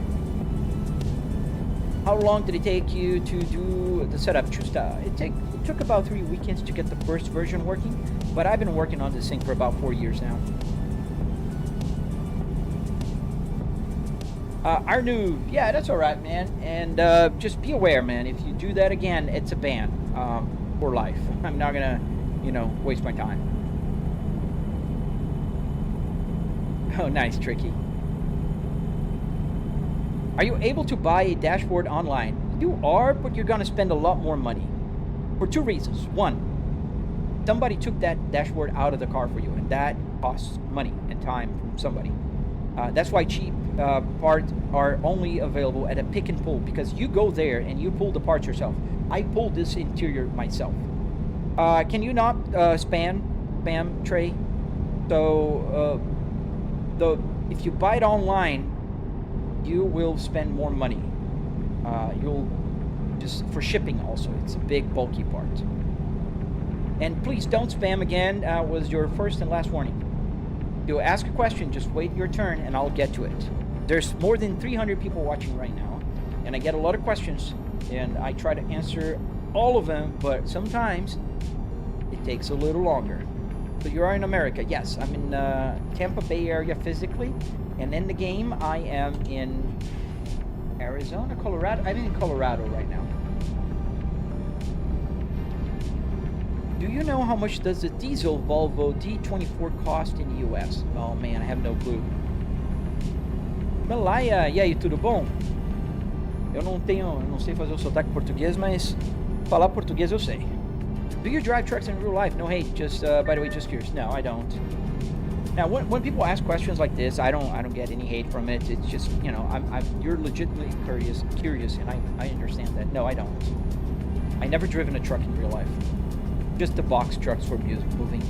How long did it take you to do the setup, Chusta? It took about 3 weekends to get the first version working, but I've been working on this thing for about 4 years now. Arnu, yeah, that's all right, man. And just be aware, man. If you do that again, it's a ban for life. I'm not gonna, waste my time. Oh, nice, Tricky. Are you able to buy a dashboard online? You are, but you're gonna spend a lot more money. For two reasons. One, somebody took that dashboard out of the car for you, and that costs money and time from somebody. That's why cheap parts are only available at a pick and pull, because you go there and you pull the parts yourself. I pulled this interior myself. Can you not spam Trey? So if you buy it online, you will spend more money. You'll just for shipping also. It's a big bulky part. And please don't spam again. Was your first and last warning. You ask a question, just wait your turn and I'll get to it. There's more than 300 people watching right now, and I get a lot of questions, and I try to answer all of them, but sometimes it takes a little longer. So you are in America. Yes, I'm in Tampa Bay area physically, and in the game I am in Arizona, Colorado. I'm in Colorado right now. Do you know how much does the diesel Volvo D24 cost in the US? Oh man, I have no clue. Malaya, e aí, tudo bom? Eu não sei fazer o sotaque português, mas falar português eu sei. Do you drive trucks in real life? No hate, just by the way, just curious. No, I don't. Now, when people ask questions like this, I don't get any hate from it. It's just, you're legitimately curious, and I understand that. No, I don't. I never driven a truck in real life. Just the box trucks for moving.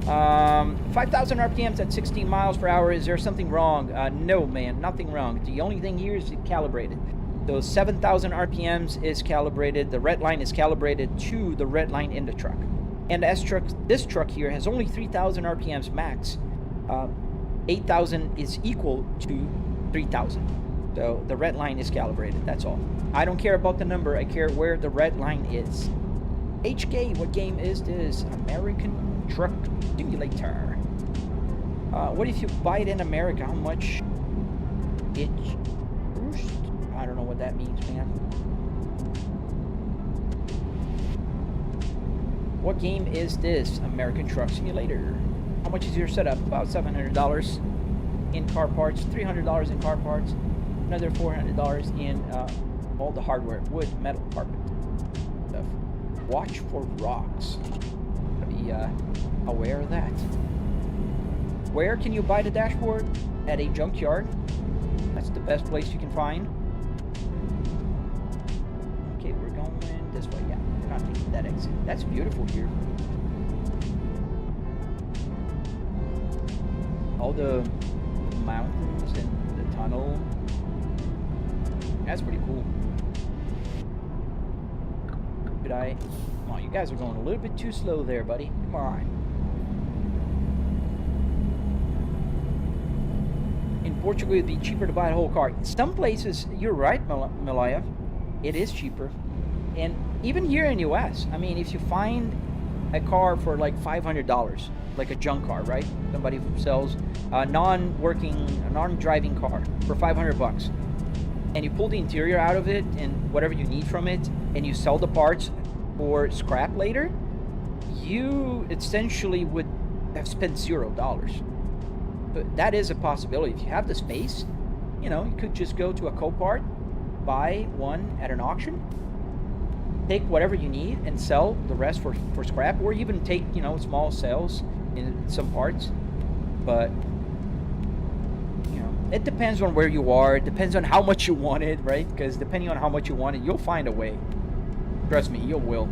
5,000 RPMs at 16 miles per hour. Is there something wrong? No, man, nothing wrong. The only thing here is calibrated. Those 7,000 RPMs is calibrated. The red line is calibrated to the red line in the truck. And this truck here has only 3,000 RPMs max. 8,000 is equal to 3,000. So the red line is calibrated. That's all. I don't care about the number. I care where the red line is. HK, what game is this? American Truck Simulator. What if you buy it in America? How much it first? I don't know what that means, man. What game is this? American Truck Simulator. How much is your setup? About $700 in car parts, $300 in car parts, another $400 in all the hardware, wood, metal, carpet stuff. Watch for rocks. Be aware of that. Where can you buy the dashboard? At a junkyard. That's the best place you can find. Okay, we're going this way. Yeah, we're not taking that exit. That's beautiful here. All the mountains and the tunnel. That's pretty cool. Could I? Come on, you guys are going a little bit too slow there, buddy. Come on. In Portugal, it'd be cheaper to buy a whole car. Some places, you're right, Malaya. It is cheaper. And even here in the US, I mean, if you find a car for like $500, like a junk car, right? Somebody who sells a non-driving car for $500, and you pull the interior out of it and whatever you need from it, and you sell the parts for scrap later, you essentially would have spent $0. But that is a possibility. If you have the space, you could just go to a Copart, buy one at an auction, take whatever you need and sell the rest for scrap, or even take, small sales in some parts. But, it depends on where you are. It depends on how much you want it, right? Because depending on how much you want it, you'll find a way. Trust me, you will.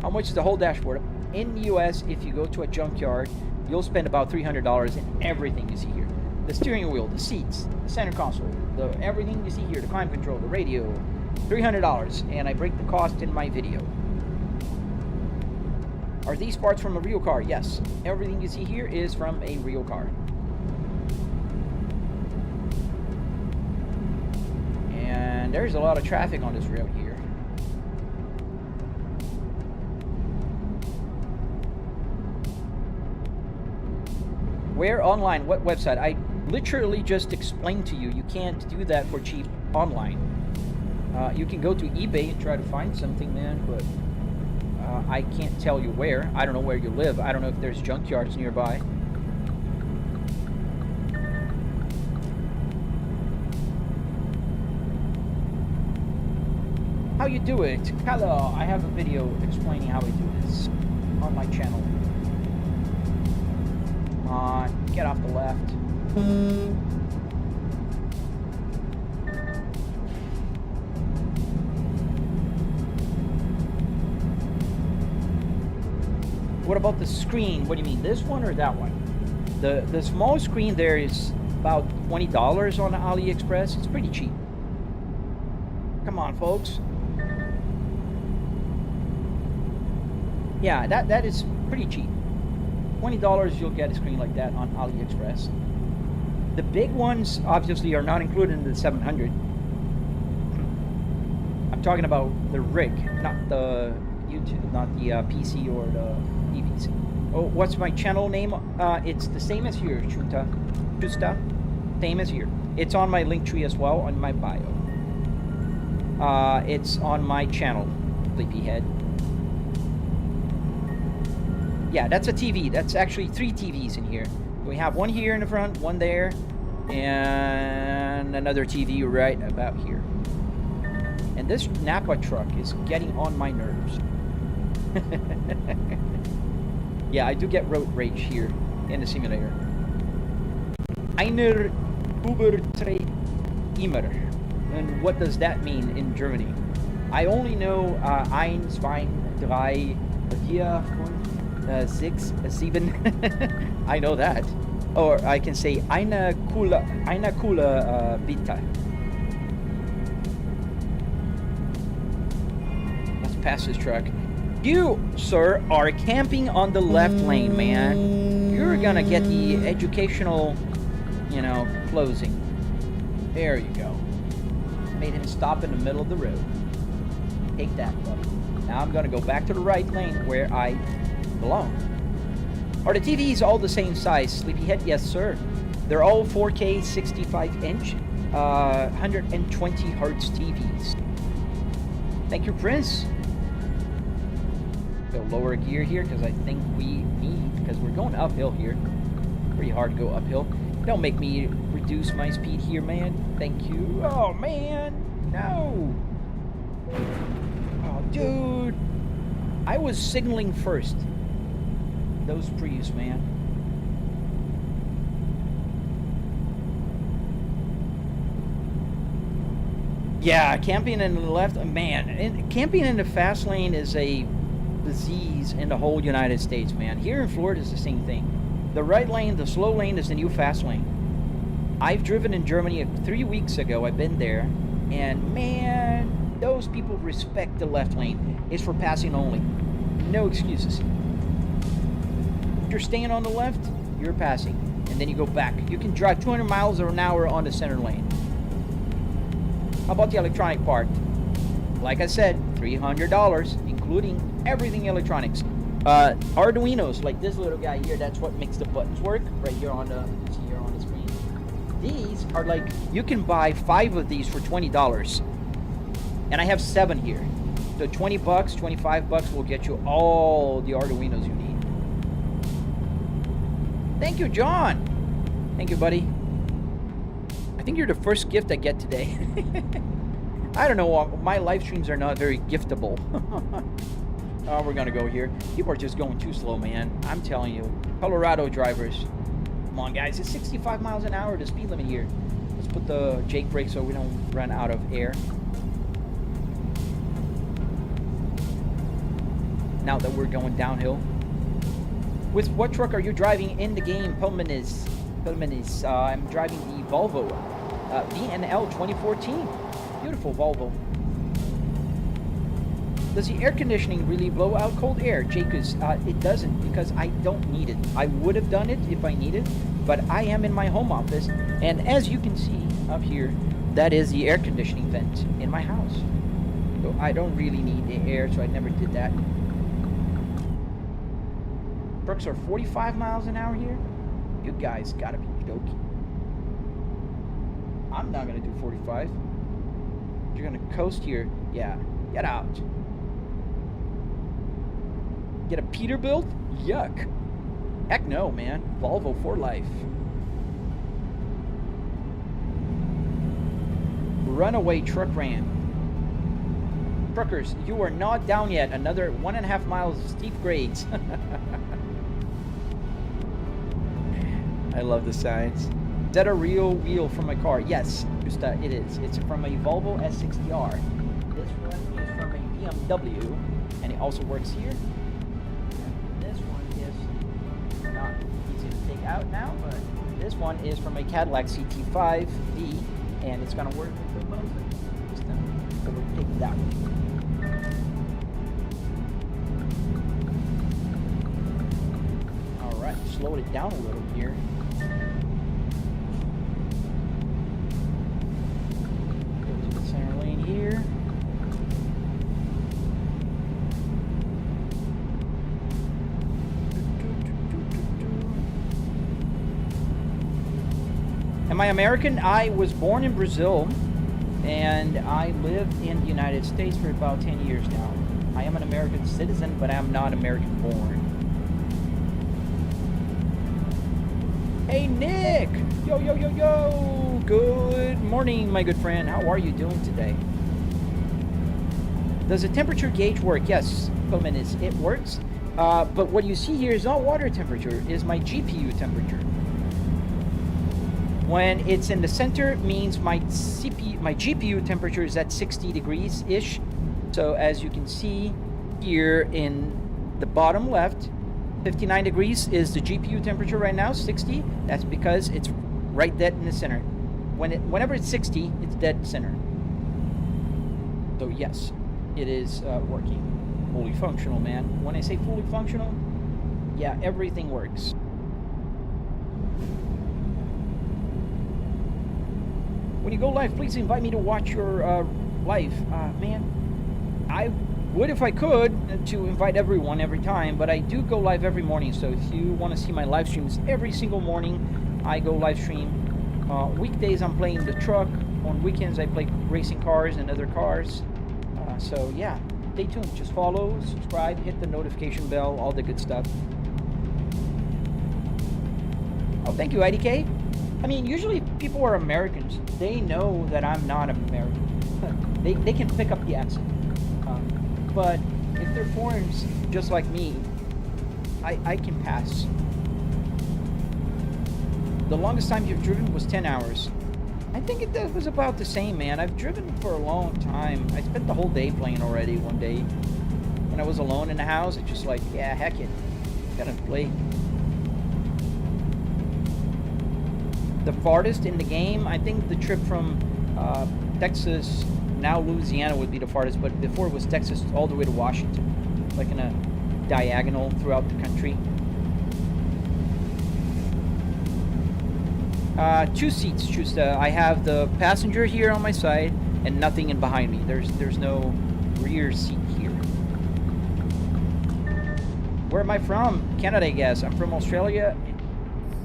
How much is the whole dashboard? In the US, if you go to a junkyard, you'll spend about $300 in everything you see here. The steering wheel, the seats, the center console, everything you see here, the climate control, the radio, $300, and I break the cost in my video. Are these parts from a real car? Yes. Everything you see here is from a real car. And there's a lot of traffic on this road here. Where online? What website? literally just explained to you, you can't do that for cheap online. You can go to eBay and try to find something, man, but I can't tell you where. I don't know where you live. I don't know if there's junkyards nearby. How you do it? Hello, I have a video explaining how we do this on my channel. Come on, get off the left. What about the screen? What do you mean, this one or that one? The small screen there is about $20 on AliExpress. It's pretty cheap. Come on, folks. Yeah, that is pretty cheap. $20 you'll get a screen like that on AliExpress. The big ones obviously are not included in the 700. I'm talking about the rig, not the YouTube, not the PC or the PVC. Oh, what's my channel name? It's the same as here, Chusta. Same as here. It's on my link tree as well, on my bio. It's on my channel, Sleepyhead. Yeah, that's a TV. That's actually 3 TVs in here. We have one here in the front, one there, and another TV right about here. And this Napa truck is getting on my nerves. Yeah, I do get road rage here in the simulator. Einer über 3 immer. And what does that mean in Germany? I only know 1, 2, 3, 4, 6, 7. I know that. Or I can say eine coole bitte. Let's pass this truck. You, sir, are camping on the left lane, man. You're gonna get the educational, you know, closing. There you go. Made him stop in the middle of the road. Take that, buddy. Now I'm gonna go back to the right lane where I belong. Are the TVs all the same size? Sleepyhead? Yes, sir. They're all 4K 65-inch, 120 hertz TVs. Thank you, Prince. Go lower gear here because I think we need, because we're going uphill here. Pretty hard to go uphill. Don't make me reduce my speed here, man. Thank you. Oh, man. No. Oh, dude. I was signaling first. Those Prius, man. Yeah, camping in the left, man. And camping in the fast lane is a disease in the whole United States, man. Here in Florida is the same thing. The right lane, the slow lane, is the new fast lane. I've driven in Germany 3 weeks ago. I've been there, and man, those people respect the left lane. It's for passing only. No excuses. If you're staying on the left, you're passing, and then you go back. You can drive 200 miles an hour on the center lane. How about the electronic part? Like I said, $300, including everything electronics. Arduinos, like this little guy here, that's what makes the buttons work. Right here on the screen. These are like, you can buy 5 of these for $20. And I have 7 here. So $20, $25 will get you all the Arduinos you need. Thank you, John. Thank you, buddy. I think you're the first gift I get today. I don't know, my live streams are not very giftable. Oh, we're gonna go here. People are just going too slow, man. I'm telling you. Colorado drivers. Come on, guys. It's 65 miles an hour, the speed limit here. Let's put the Jake brake so we don't run out of air. Now that we're going downhill. With what truck are you driving in the game, Pelmanis? I'm driving the Volvo VNL 2014. Beautiful Volvo. Does the air conditioning really blow out cold air? Jacobs, it doesn't, because I don't need it. I would have done it if I needed, but I am in my home office, and as you can see up here, that is the air conditioning vent in my house. So I don't really need the air, so I never did that. Trucks are 45 miles an hour here? You guys gotta be joking. I'm not gonna do 45. You're gonna coast here. Yeah, get out. Get a Peterbilt? Yuck. Heck no, man. Volvo for life. Runaway truck ran. Truckers, you are not down yet. Another 1.5 miles of steep grades. I love the signs. Is that a real wheel from my car? Yes, just, it is. It's from a Volvo S60R. This one is from a BMW, and it also works here. And this one is not easy to take out now, but this one is from a Cadillac CT5V, and it's going to work with the Moza system. So we'll take that one. All right, slowed it down a little here. Here. Am I American? I was born in Brazil and I lived in the United States for about 10 years now. I am an American citizen, but I am not American born. Hey Nick! Yo, yo, yo, yo! Good morning, my good friend. How are you doing today? Does the temperature gauge work? Yes, it works. But what you see here is not water temperature, it is my GPU temperature. When it's in the center, means my GPU temperature is at 60 degrees-ish. So as you can see here in the bottom left, 59 degrees is the GPU temperature right now, 60. That's because it's right dead in the center. Whenever it's 60, it's dead center. So yes, it is working. Fully functional, man. When I say fully functional, yeah, everything works. When you go live, please invite me to watch your live. Man, I would if I could to invite everyone every time, but I do go live every morning. So if you want to see my live streams every single morning, I go live stream. Weekdays I'm playing the truck. On weekends I play racing cars and other cars. So yeah, stay tuned. Just follow, subscribe, hit the notification bell, all the good stuff. Oh, thank you, IDK. I mean, usually people are Americans. They know that I'm not American. they can pick up the accent. But if they're foreigners just like me, I can pass. The longest time you've driven was 10 hours. I think it was about the same, man. I've driven for a long time. I spent the whole day playing already one day. When I was alone in the house, it's just like, yeah, heck it. Gotta play. The farthest in the game, I think the trip from Texas, now Louisiana would be the farthest, but before it was Texas all the way to Washington, like in a diagonal throughout the country. 2 seats. I have the passenger here on my side and nothing in behind me. There's no rear seat here. Where am I from? Canada, I guess. I'm from Australia.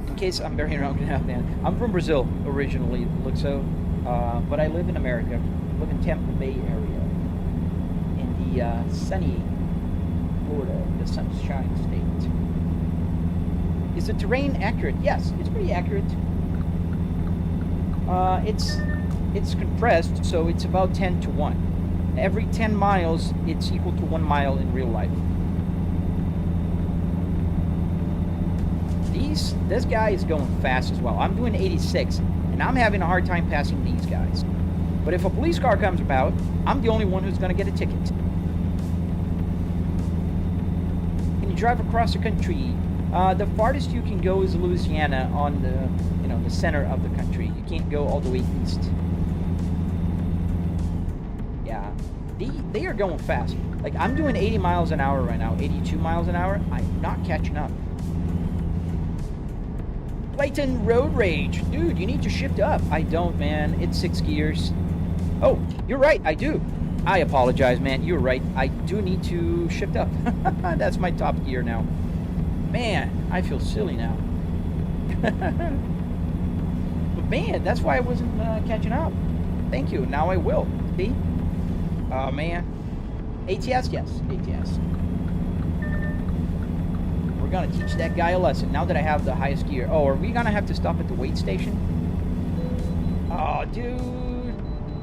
In case I'm very wrong now, man. I'm from Brazil originally, but I live in America. I live in Tampa Bay area, in the sunny Florida, the Sunshine State. Is the terrain accurate? Yes, it's pretty accurate. It's compressed, so it's about 10 to 1. Every 10 miles, it's equal to 1 mile in real life. This guy is going fast as well. I'm doing 86, and I'm having a hard time passing these guys. But if a police car comes about, I'm the only one who's going to get a ticket. Can you drive across the country? The farthest you can go is Louisiana on the center of the country. You can't go all the way east. Yeah, they are going fast. Like, I'm doing 80 miles an hour right now, 82 miles an hour. I'm not catching up. Clayton Road Rage. Dude, you need to shift up. I don't, man. It's 6 gears. Oh, you're right. I do. I apologize, man. You're right. I do need to shift up. That's my top gear now. Man, I feel silly now. Man, that's why I wasn't catching up. Thank you. Now I will. See? Oh, man. ATS? Yes. ATS. We're going to teach that guy a lesson now that I have the highest gear. Oh, are we going to have to stop at the weight station? Oh, dude.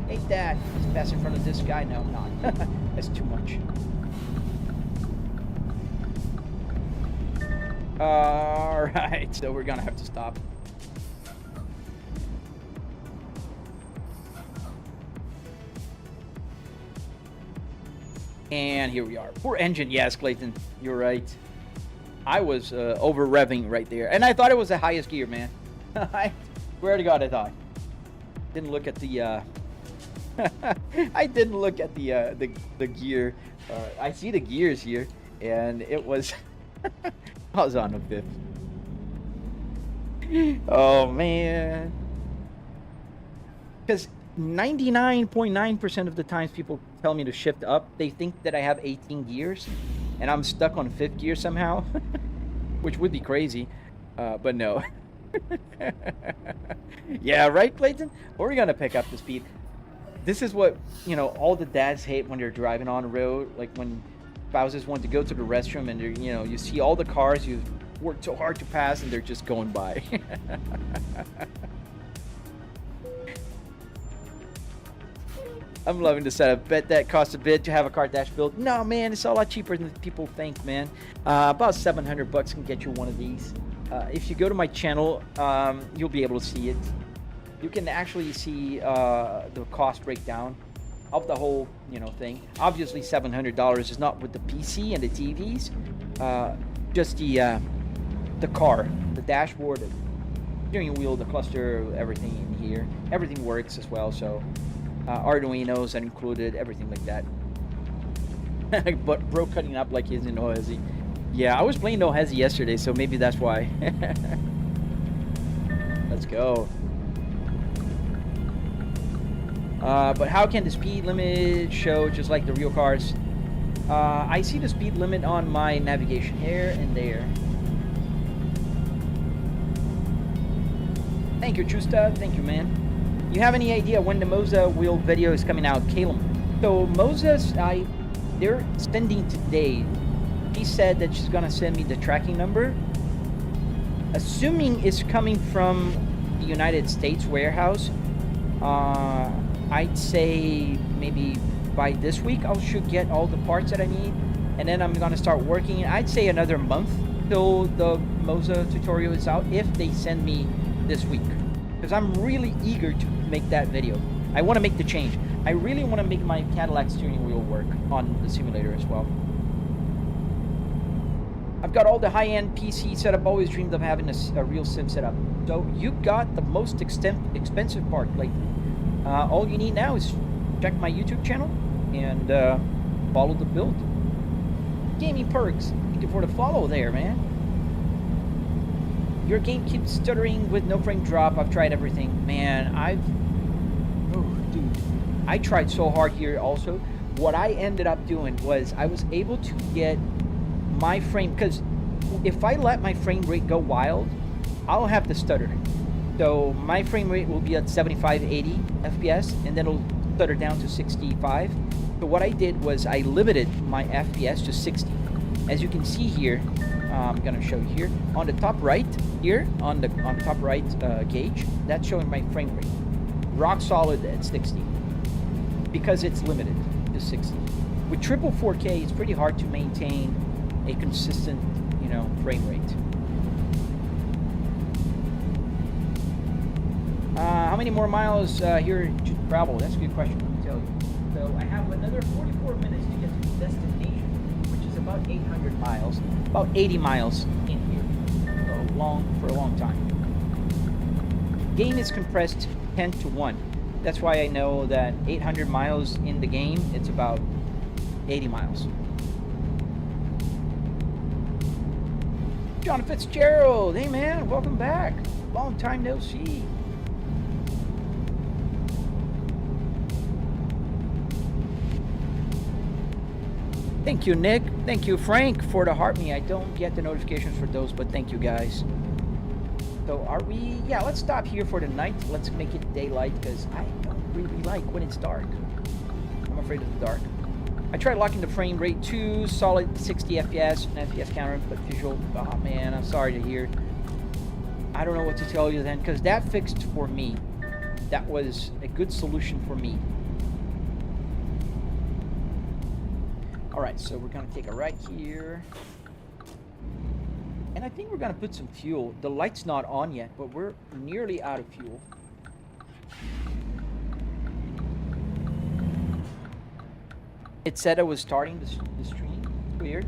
Hate that. Let's pass in front of this guy. No, I'm not. That's too much. Alright, so we're going to have to stop. And here we are. Poor engine. Yes, Clayton, you're right. I was over revving right there, and I thought it was the highest gear, man. I swear to God, I thought. Didn't look at the. I didn't look at the gear. I see the gears here, and it was. I was on the fifth. Oh man. Because 99.9% of the times people tell me to shift up, they think that I have 18 gears and I'm stuck on 5th gear somehow, which would be crazy, but no. Yeah, right, Clayton? We're gonna pick up the speed. This is what, you know, all the dads hate when they're driving on the road, like when spouses want to go to the restroom and they're, you know, you see all the cars you've worked so hard to pass and they're just going by. I'm loving the setup. Bet that costs a bit to have a car dash built. No, man, it's a lot cheaper than people think, man. About 700 bucks can get you one of these. If you go to my channel, you'll be able to see it. You can actually see the cost breakdown of the whole, you know, thing. Obviously, $700 is not with the PC and the TVs. Just the car, the dashboard, the steering wheel, the cluster, everything in here. Everything works as well. So. Arduinos are included, everything like that. But bro cutting up like he's in Ohezi. Yeah, I was playing Ohezi yesterday, so maybe that's why. Let's go. But how can the speed limit show just like the real cars? I see the speed limit on my navigation here and there. Thank you, Chusta. Thank you, man. You have any idea when the Moza wheel video is coming out, Caleb? So Moza's, they're sending today. He said that she's gonna send me the tracking number. Assuming it's coming from the United States warehouse, I'd say maybe by this week I should get all the parts that I need, and then I'm gonna start working. I'd say another month till the Moza tutorial is out if they send me this week. Because I'm really eager to make that video. I want to make the change. I really want to make my Cadillac steering wheel work on the simulator as well. I've got all the high-end PC setup. Always dreamed of having a real sim setup. So you got the most expensive part, like all you need now is check my YouTube channel and follow the build. Gaming Perks, thank you for the follow there, man. Your game keeps stuttering with no frame drop. I've tried everything. Man, dude, I tried so hard here also. What I ended up doing was I was able to get my frame, because if I let my frame rate go wild, I'll have the stutter. So my frame rate will be at 75, 80 FPS, and then it'll stutter down to 65. So what I did was I limited my FPS to 60. As you can see here, I'm gonna show you here on the top right here on the top right gauge, that's showing my frame rate rock solid at 60 because it's limited to 60. With triple 4K, it's pretty hard to maintain a consistent, you know, frame rate. How many more miles here to travel? That's a good question. Let me tell you. So I have another 44 minutes to get to the destination, which is about 800 miles, about 80 miles in here for a long time. Game is compressed 10 to 1. That's why I know that 800 miles in the game, it's about 80 miles. John Fitzgerald, hey man, welcome back. Long time no see. Thank you, Nick. Thank you, Frank, for the heart me. I don't get the notifications for those, but thank you, guys. So are we? Yeah, let's stop here for the night. Let's make it daylight because I don't really like when it's dark. I'm afraid of the dark. I tried locking the frame rate to solid 60 FPS, and FPS counter, but visual. Oh man, I'm sorry to hear. I don't know what to tell you then, because that fixed for me. That was a good solution for me. Alright, so we're gonna take a right here. And I think we're gonna put some fuel. The light's not on yet, but we're nearly out of fuel. It said I was starting the stream. Weird.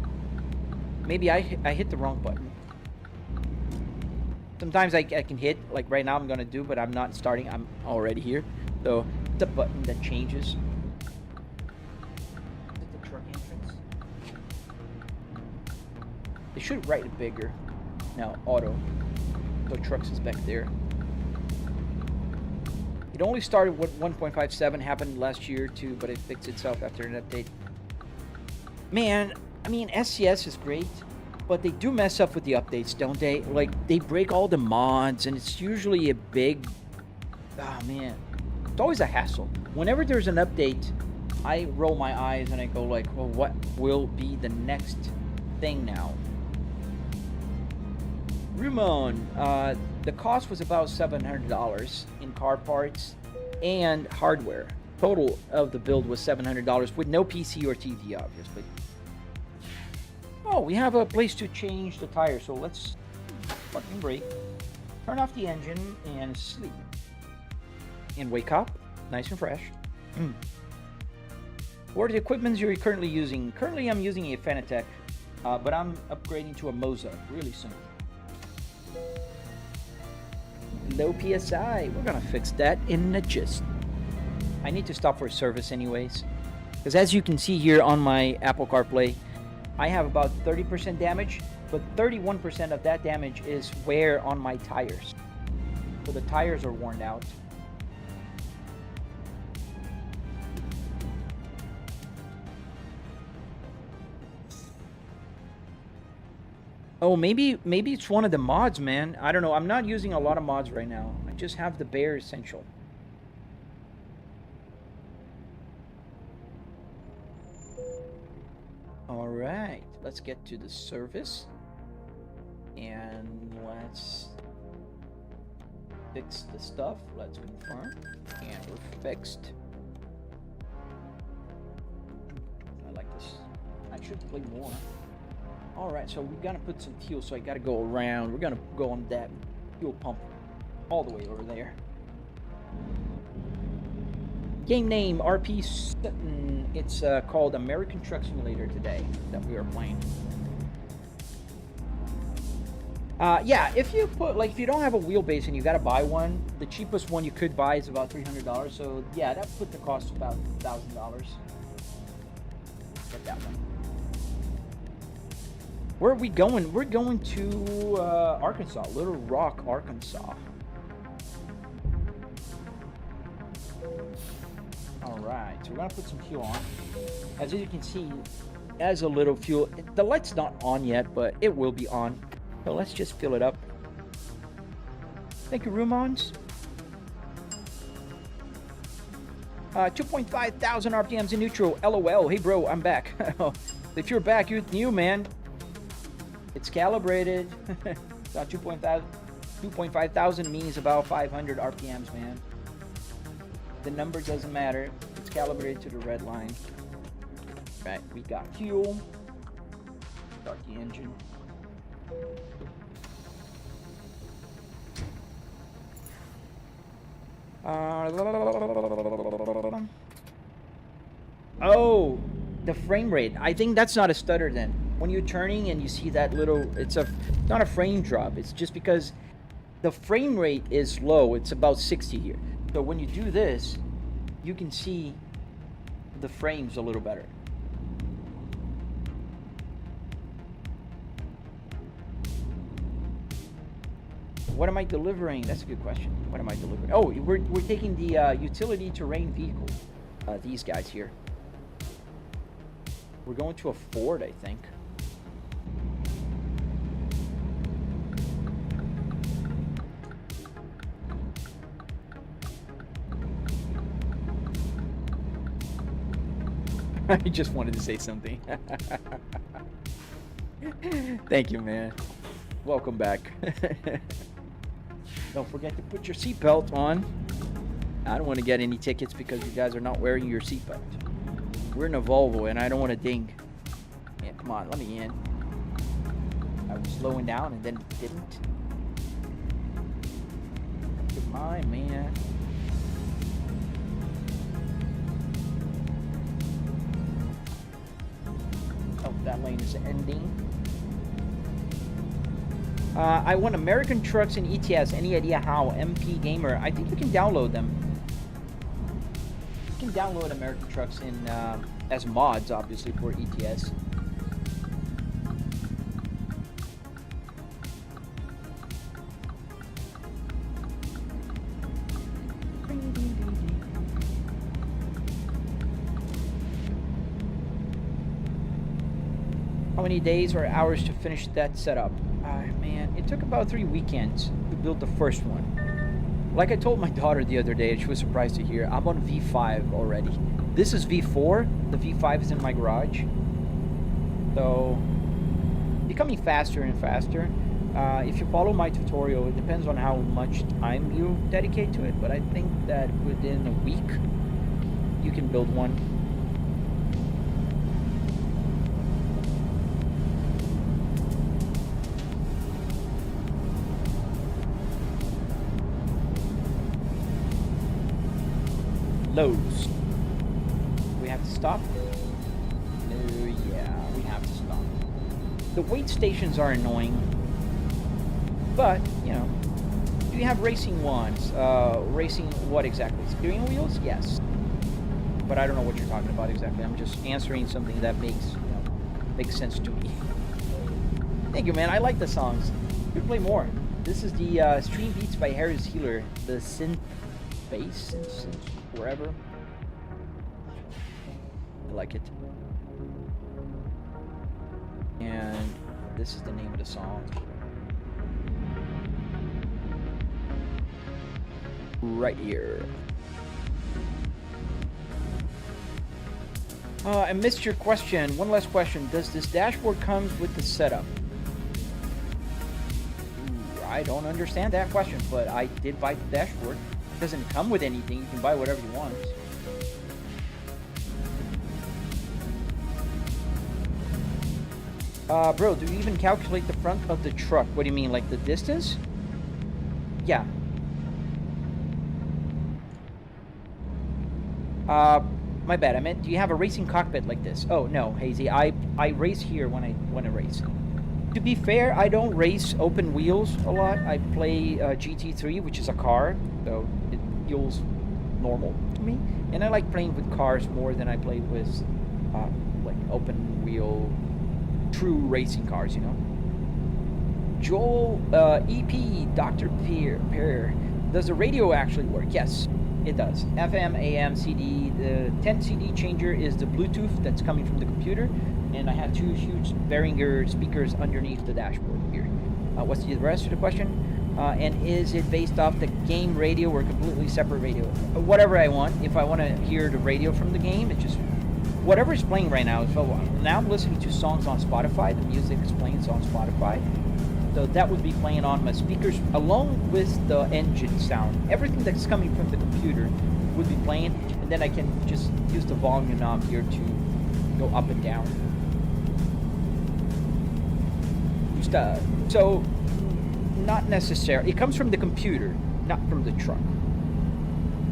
Maybe I hit the wrong button. Sometimes I can hit, like right now I'm gonna do, but I'm not starting. I'm already here. So it's a button that changes. Is it the truck entrance? They should write it bigger. Now auto. So trucks is back there. It only started with 1.57, happened last year too, but it fixed itself after an update. Man, I mean, SCS is great, but they do mess up with the updates, don't they? Like, they break all the mods, and it's usually a big... Oh, man. It's always a hassle. Whenever there's an update, I roll my eyes and I go like, well, what will be the next thing now? Rumon, the cost was about $700 in car parts and hardware. Total of the build was $700 with no PC or TV, obviously. Oh, we have a place to change the tires, so let's fucking brake, turn off the engine, and sleep. And wake up, nice and fresh. What are the equipments you're currently using? Currently, I'm using a Fanatec, but I'm upgrading to a Moza really soon. Low PSI. We're gonna fix that in a gist. I need to stop for service anyways, because as you can see here on my Apple CarPlay, I have about 30% damage, but 31% of that damage is wear on my tires. So the tires are worn out. Oh, maybe it's one of the mods, man. I don't know. I'm not using a lot of mods right now. I just have the bare essential. All right, let's get to the service. And let's fix the stuff. Let's confirm. And we're fixed. I like this. I should play more. Alright, so we gotta put some fuel, so I gotta go around. We're gonna go on that fuel pump all the way over there. Game name RP Sutton. It's called American Truck Simulator today that we are playing. Yeah, if you put, like, if you don't have a wheelbase and you gotta buy one, the cheapest one you could buy is about $300. So yeah, that put the cost about $1,000. Get that one. Where are we going? We're going to Arkansas, Little Rock, Arkansas. Alright, so we're going to put some fuel on. As you can see, as a little fuel, the light's not on yet, but it will be on. So let's just fill it up. Thank you, Rumons. 2.5 thousand RPMs in neutral. LOL. Hey, bro, I'm back. If you're back, you're new, man. It's calibrated. About 2.5 thousand means about 500 RPMs, man. The number doesn't matter. It's calibrated to the red line. Right, we got fuel. Start the engine. Oh, the frame rate. I think that's not a stutter then. When you're turning and you see that little, it's not a frame drop. It's just because the frame rate is low. It's about 60 here. So when you do this, you can see the frames a little better. What am I delivering? That's a good question. What am I delivering? Oh, we're taking the utility terrain vehicle. These guys here. We're going to a Ford, I think. I just wanted to say something. Thank you, man. Welcome back. Don't forget to put your seatbelt on. I don't want to get any tickets because you guys are not wearing your seatbelt. We're in a Volvo and I don't want to ding. Yeah, come on, let me in. I was slowing down and then didn't. Come on, man. Oh, that lane is ending. I want American trucks and ETS. Any idea how? MP Gamer. I think you can download them. You can download American trucks in as mods, obviously, for ETS. How many days or hours to finish that setup? Man, it took about 3 weekends to build the first one. Like I told my daughter the other day, and she was surprised to hear, I'm on V5 already. This is V4. The V5 is in my garage. So, becoming faster and faster. If you follow my tutorial, it depends on how much time you dedicate to it, but I think that within a week, you can build one. Lows. We have to stop? No, yeah, we have to stop. The wait stations are annoying, but, you know, do you have racing ones? Racing what exactly? Steering wheels? Yes. But I don't know what you're talking about exactly. I'm just answering something that makes sense to me. Thank you, man. I like the songs. We play more. This is the Stream Beats by Harris Healer, the synth bass, wherever. I like it. And this is the name of the song. Right here. I missed your question. One last question. Does this dashboard come with the setup? Ooh, I don't understand that question, but I did buy the dashboard. It doesn't come with anything. You can buy whatever you want. Bro, do you even calculate the front of the truck? What do you mean, like the distance? Yeah. My bad. I meant, do you have a racing cockpit like this? Oh no, Hazy. I race here when I race. To be fair, I don't race open wheels a lot. I play GT3, which is a car, so it feels normal to me. And I like playing with cars more than I play with like open wheel, true racing cars, you know. Joel EP Dr. Pear, does the radio actually work? Yes, it does. FM, AM, CD. The 10 CD changer is the Bluetooth that's coming from the computer. And I have 2 huge Behringer speakers underneath the dashboard here. What's the rest of the question? And is it based off the game radio or completely separate radio? Whatever I want. If I want to hear the radio from the game, it's just whatever is playing right now. So now I'm listening to songs on Spotify. The music is playing on Spotify. So that would be playing on my speakers along with the engine sound. Everything that's coming from the computer would be playing. And then I can just use the volume knob here to go up and down. So, not necessarily. It comes from the computer, not from the truck.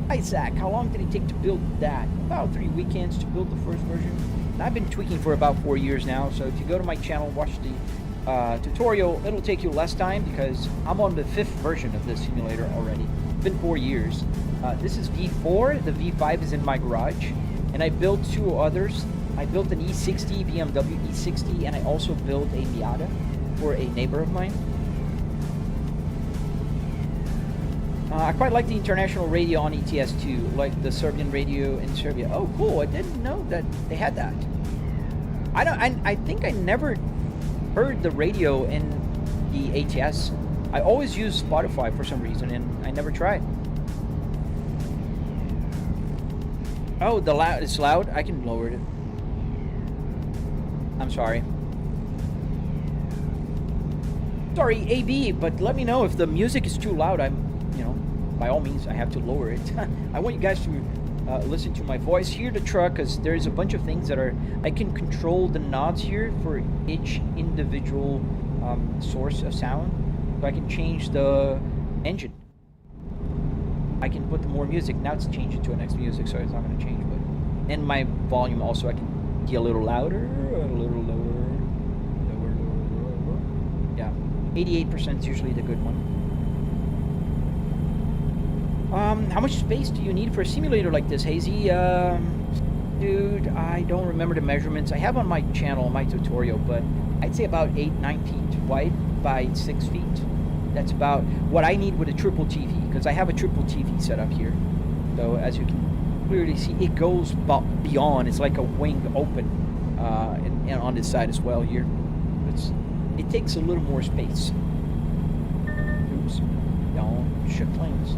Hi, Zach. How long did it take to build that? About 3 weekends to build the first version. And I've been tweaking for about 4 years now. So if you go to my channel, watch the tutorial, it'll take you less time because I'm on the 5th version of this simulator already. It's been 4 years. This is V4. The V5 is in my garage. And I built 2 others. I built an E60, BMW E60, and I also built a Miata for a neighbor of mine. I quite like the international radio on ETS too, like the Serbian radio in Serbia. Oh, cool! I didn't know that they had that. I think I never heard the radio in the ATS. I always use Spotify for some reason, and I never tried. Oh, it's loud. I can lower it. I'm sorry. Sorry, AB, but let me know if the music is too loud. You know, by all means, I have to lower it. I want you guys to listen to my voice, hear the truck, because there's a bunch of things that I can control the knobs here for each individual source of sound. So I can change the engine. I can put more music. Now it's changed to a next music, so it's not going to change. But and my volume also, I can get a little louder, a little lower. 88% is usually the good one. How much space do you need for a simulator like this, Hazy? Dude, I don't remember the measurements. I have on my channel, my tutorial, but I'd say about 8-9 feet wide by 6 feet. That's about what I need with a triple TV, because I have a triple TV set up here. So as you can clearly see, it goes beyond. It's like a wing open, and on this side as well here. It takes a little more space. Oops. Don't shit flames.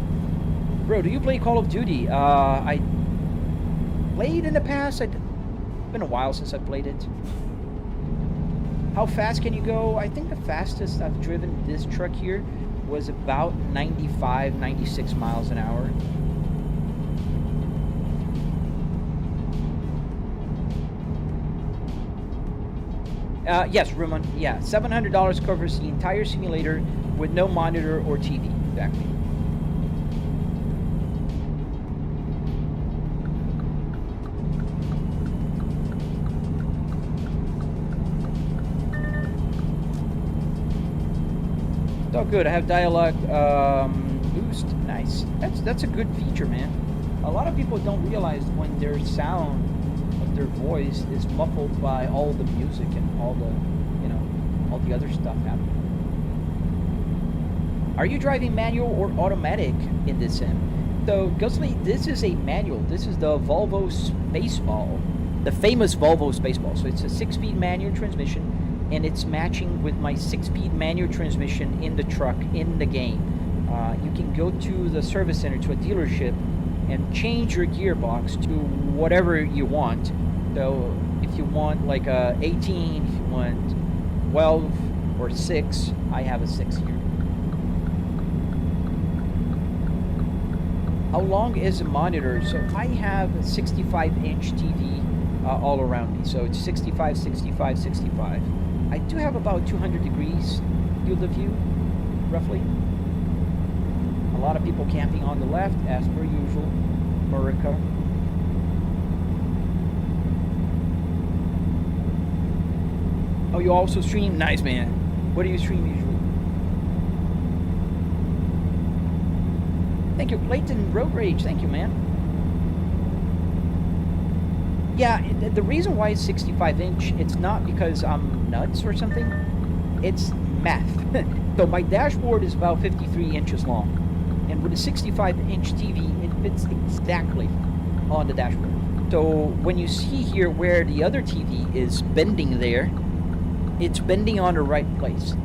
Bro, do you play Call of Duty? I played in the past. It's been a while since I played it. How fast can you go? I think the fastest I've driven this truck here was about 95, 96 miles an hour. Yes, Ruman. Yeah, $700 covers the entire simulator with no monitor or TV. Exactly. It's all good. I have dialogue boost. Nice. That's a good feature, man. A lot of people don't realize when their sound, their voice is muffled by all the music and all the, you know, all the other stuff happening. Are you driving manual or automatic in this sim? So, Gusley, this is a manual. This is the Volvo Spaceball, the famous Volvo Spaceball. So it's a 6-speed manual transmission, and it's matching with my 6-speed manual transmission in the truck in the game. You can go to the service center, to a dealership, and change your gearbox to whatever you want. So if you want like a 18, if you want 12 or 6, I have a 6 here. How long is a monitor? So I have a 65-inch TV all around me. So it's 65, 65, 65. I do have about 200 degrees field of view, roughly. A lot of people camping on the left, as per usual. America. Oh, you also stream? Nice, man. What do you stream usually? Thank you, Clayton Road Rage. Thank you, man. Yeah, the reason why it's 65-inch, it's not because I'm nuts or something. It's math. So my dashboard is about 53 inches long. And with a 65-inch TV, it fits exactly on the dashboard. So when you see here where the other TV is bending there, it's bending on the right place.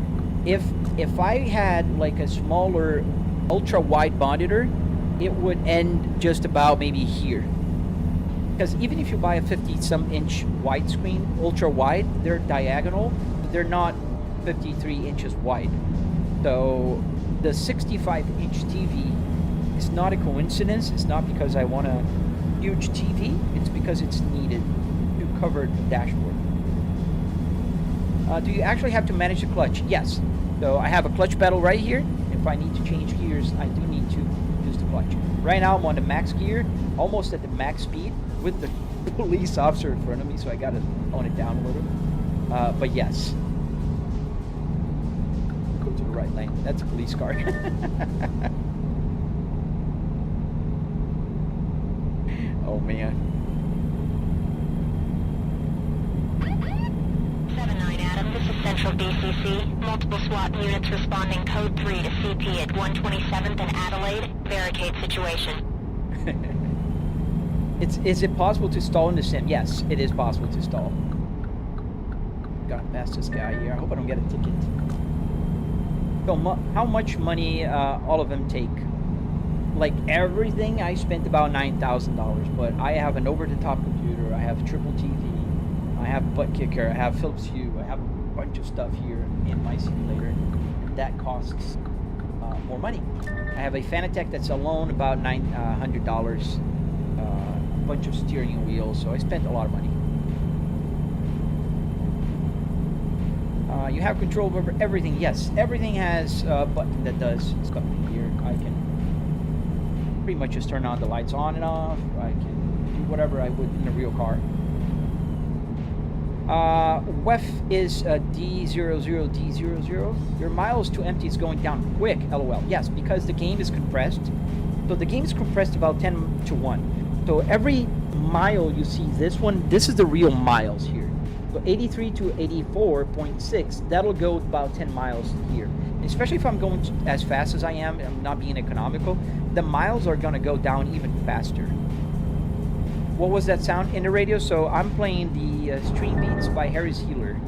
If I had like a smaller ultra-wide monitor, it would end just about maybe here. Because even if you buy a 50-some-inch widescreen, ultra-wide, they're diagonal, but they're not 53 inches wide. So the 65-inch TV is not a coincidence. It's not because I want a huge TV. It's because it's needed to cover the dashboard. Do you actually have to manage the clutch? Yes. So I have a clutch pedal right here. If I need to change gears, I do need to use the clutch. Right now I'm on the max gear, almost at the max speed, with the police officer in front of me, so I gotta tone it down a little. But yes. Go to the right lane. That's a police car. Oh man. 7-9 Adam, this is Central BCC. Multiple SWAT units responding code 3 to CP at 127th and Adelaide. Barricade situation. Is it possible to stall in the sim? Yes, it is possible to stall. Gotta pass this guy here. I hope I don't get a ticket. So how much money all of them take? Like everything, I spent about $9,000, but I have an over-the-top computer. I have triple TV. I have Buttkicker, I have Philips Hue, I have a bunch of stuff here in my simulator that costs more money. I have a Fanatec that's alone about $900, a bunch of steering wheels, so I spent a lot of money. You have control over everything. Yes, everything has a button that does stuff here. I can pretty much just turn on the lights on and off. I can do whatever I would in a real car. WEF is D00D00. Your miles to empty is going down quick, LOL. Yes, because the game is compressed. So the game is compressed about 10 to 1. So every mile you see this one, this is the real miles here. So 83 to 84.6, that'll go about 10 miles here. And especially if I'm going as fast as I am, I'm not being economical, the miles are going to go down even faster. What was that sound in the radio? So I'm playing the Stream Beats by Harry's Healer.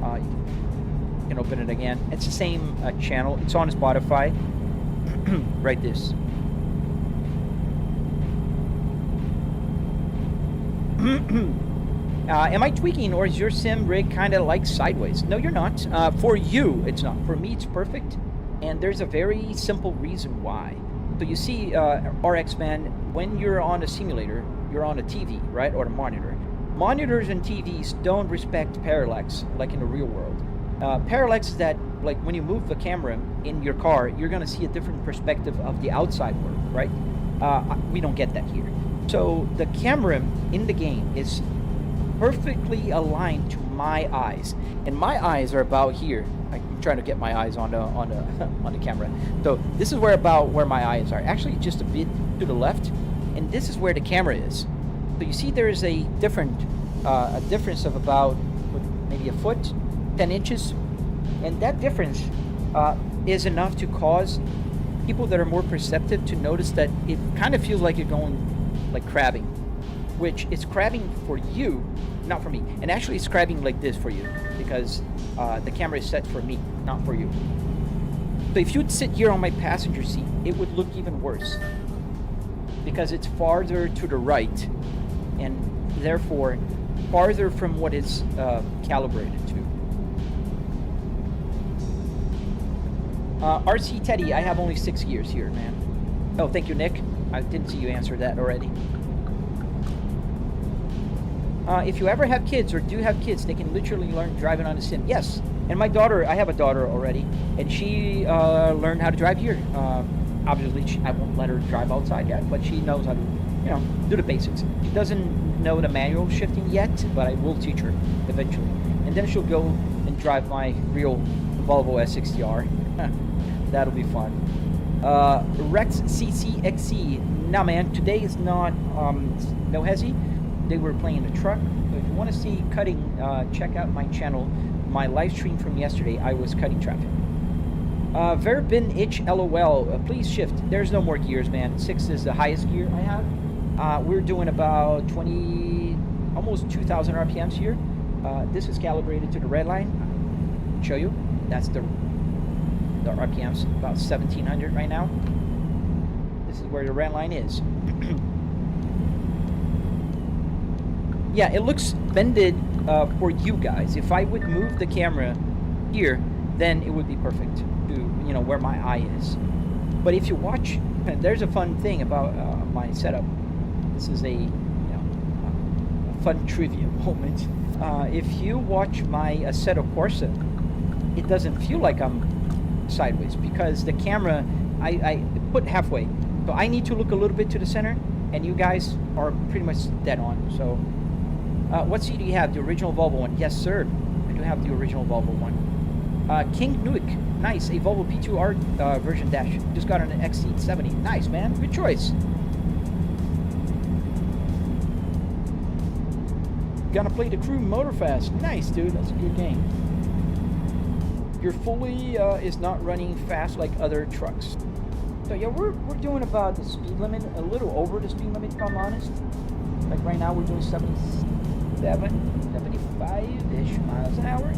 You can open it again. It's the same channel. It's on Spotify. Right this. Am I tweaking, or is your sim rig kind of like sideways? No, you're not. For you, it's not. For me, it's perfect. And there's a very simple reason why. So you see, RX-Man, when you're on a simulator, you're on a TV, right? Or a monitor. Monitors and TVs don't respect parallax like in the real world. Parallax is that, like, when you move the camera in your car, you're going to see a different perspective of the outside world, right? We don't get that here. So the camera in the game is perfectly aligned to my eyes, and my eyes are about here. I'm trying to get my eyes on the on the camera. So this is where my eyes are. Actually, just a bit to the left, and this is where the camera is. So you see, there is a difference of about maybe a foot, 10 inches, and that difference is enough to cause people that are more perceptive to notice that it kind of feels like you're going like crabbing, which is crabbing for you, not for me. And actually it's crabbing like this for you, because the camera is set for me, not for you. So if you'd sit here on my passenger seat, it would look even worse, because it's farther to the right, and therefore farther from what it's calibrated to. RC Teddy, I have only 6 gears here, man. Oh, thank you, Nick. I didn't see you answer that already. If you ever have kids or do have kids, they can literally learn driving on a sim. Yes, and my daughter, I have a daughter already, and she learned how to drive here. Obviously, I won't let her drive outside yet, but she knows how to, you know, do the basics. She doesn't know the manual shifting yet, but I will teach her eventually. And then she'll go and drive my real Volvo S60R. That'll be fun. Rex CCXC. Nah, man, today is not no hezzy. They were playing a truck. So if you want to see cutting, check out my channel. My live stream from yesterday, I was cutting traffic. Verbin itch LOL. Please shift. There's no more gears, man. 6 is the highest gear I have. We're doing about 20, almost 2,000 RPMs here. This is calibrated to the red line. I'll show you. That's the RPMs, about 1,700 right now. This is where the red line is. Yeah, it looks bended for you guys. If I would move the camera here, then it would be perfect to, you know, where my eye is. But if you watch, there's a fun thing about my setup. This is a fun trivia moment. If you watch my Assetto Corsa, it doesn't feel like I'm sideways, because the camera I put halfway. So I need to look a little bit to the center, and you guys are pretty much dead on. So what seat do you have? The original Volvo one? Yes, sir. I do have the original Volvo one. King Nuik. Nice. A Volvo P2R version dash. Just got an XC70. Nice, man. Good choice. Gonna play the Crew Motorfast. Nice, dude. That's a good game. Your fully is not running fast like other trucks. So yeah, we're doing about the speed limit, a little over the speed limit, if I'm honest. Like right now we're doing 75-ish miles an hour,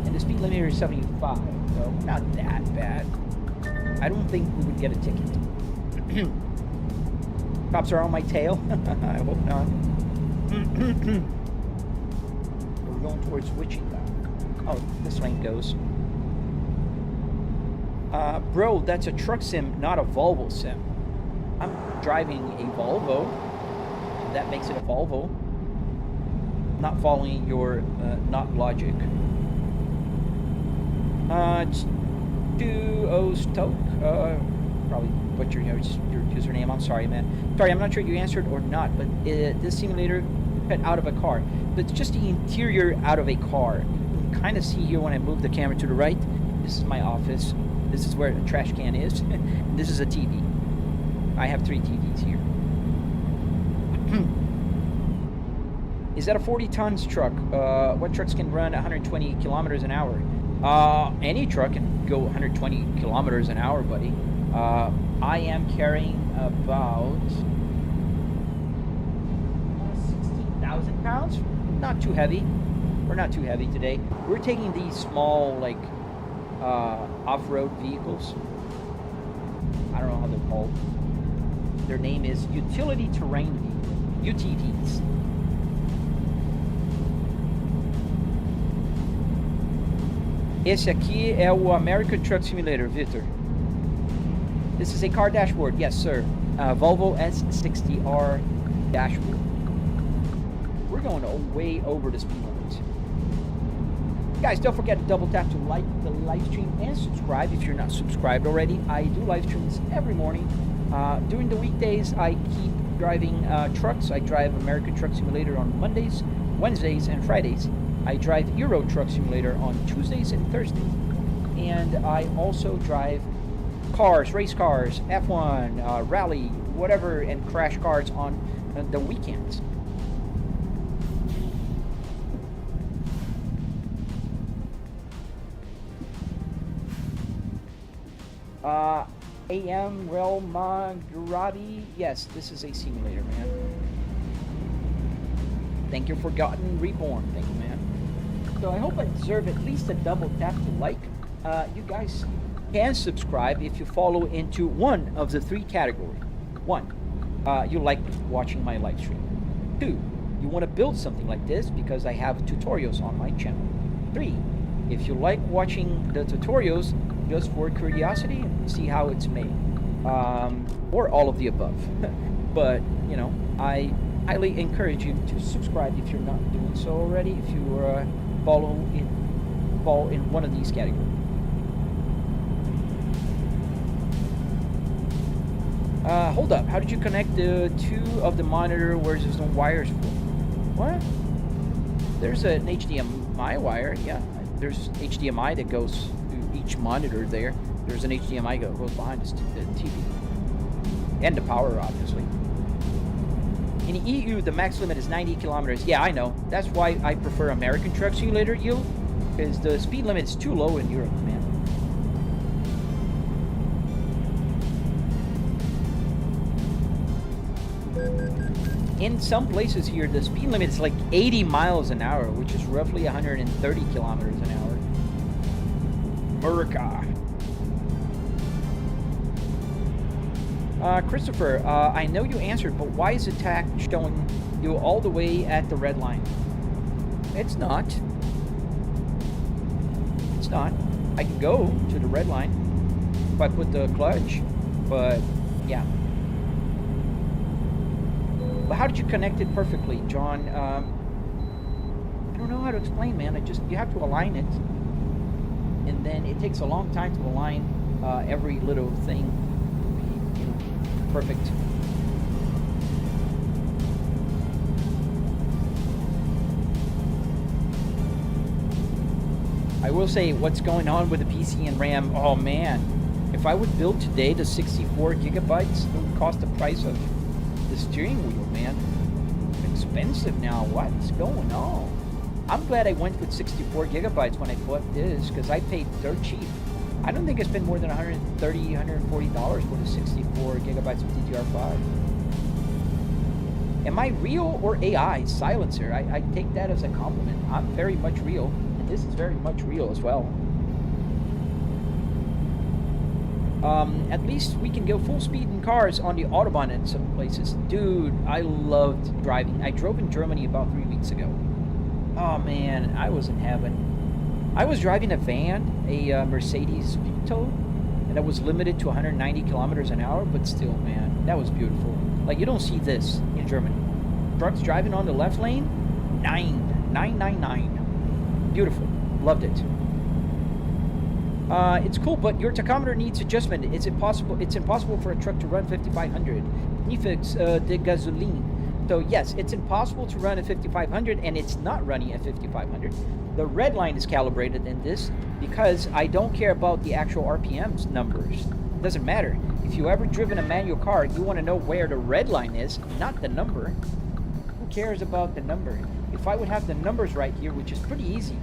and the speed limit here is 75, so not that bad. I don't think we would get a ticket. Cops are on my tail. I hope not. going towards Wichita. Oh, this lane goes. Bro, that's a truck sim, not a Volvo sim. I'm driving a Volvo. That makes it a Volvo. Not following your not logic. Duo Stoke. Probably butchered your username. I'm sorry, man. Sorry, I'm not sure you answered or not, but this simulator cut out of a car. But it's just the interior out of a car. You can kind of see here when I move the camera to the right. This is my office. This is where the trash can is. This is a TV. I have 3 TVs here. Is that a 40 tons truck? What trucks can run 120 kilometers an hour? Any truck can go 120 kilometers an hour, buddy. I am carrying about 16,000 pounds. Not too heavy. We're not too heavy today. We're taking these small, like, off-road vehicles. I don't know how they're called. Their name is Utility Terrain Vehicle, UTVs. Esse aqui é o American Truck Simulator, Victor. This is a car dashboard, yes sir. Volvo S60R dashboard. We're going way over the speed limit. Guys, don't forget to double tap to like the live stream and subscribe if you're not subscribed already. I do live streams every morning. During the weekdays, I keep driving trucks. I drive American Truck Simulator on Mondays, Wednesdays, and Fridays. I drive Euro Truck Simulator on Tuesdays and Thursdays. And I also drive cars, race cars, F1, rally, whatever, and crash cars on the weekends. AM Real Maserati. Yes, this is a simulator, man. Thank you, Forgotten Reborn. Thank you, man. So I hope I deserve at least a double tap to like. You guys can subscribe if you follow into one of the 3 categories. 1, you like watching my live stream. 2, you want to build something like this because I have tutorials on my channel. 3, if you like watching the tutorials just for curiosity, see how it's made. Or all of the above. But, you know, I highly encourage you to subscribe if you're not doing so already, if you fall in one of these categories. Hold up, how did you connect the 2 of the monitor where there's no wires for? What? There's an HDMI wire, yeah. There's HDMI that goes to each monitor there. There's an HDMI that goes behind the TV. And the power, obviously. In the EU, the max limit is 90 kilometers. Yeah, I know. That's why I prefer American Truck Simulator, because the speed limit is too low in Europe, man. In some places here, the speed limit is like 80 miles an hour, which is roughly 130 kilometers an hour. America. Christopher, I know you answered, but why is attack showing you all the way at the red line? It's not. It's not. I can go to the red line if I put the clutch, but yeah. But how did you connect it perfectly, John? I don't know how to explain, man. You have to align it, and then it takes a long time to align every little thing to be, perfect. I will say, what's going on with the PC and RAM? Oh man, if I would build today the 64 gigabytes, it would cost the price of the steering wheel, man. It's expensive now. What's going on? I'm glad I went with 64 gigabytes when I bought this, because I paid dirt cheap. I don't think I spent more than $130, $140 for the 64 gigabytes of DDR5. Am I real or AI? Silencer. I take that as a compliment. I'm very much real, and this is very much real as well. At least we can go full speed in cars on the Autobahn in some places. Dude, I loved driving. I drove in Germany about 3 weeks ago. Oh man, I was in heaven. I was driving a van, a Mercedes Vito, and it was limited to 190 kilometers an hour, but still, man, that was beautiful. Like, you don't see this in Germany. Trucks driving on the left lane, 999. Beautiful. Loved it. It's cool, but your tachometer needs adjustment. It's impossible for a truck to run 5500. Nifix de gasoline. So yes, it's impossible to run at 5500, and it's not running at 5500. The red line is calibrated in this because I don't care about the actual RPMs numbers. It doesn't matter. If you ever driven a manual car, you want to know where the red line is, not the number. Who cares about the number? If I would have the numbers right here, which is pretty easy,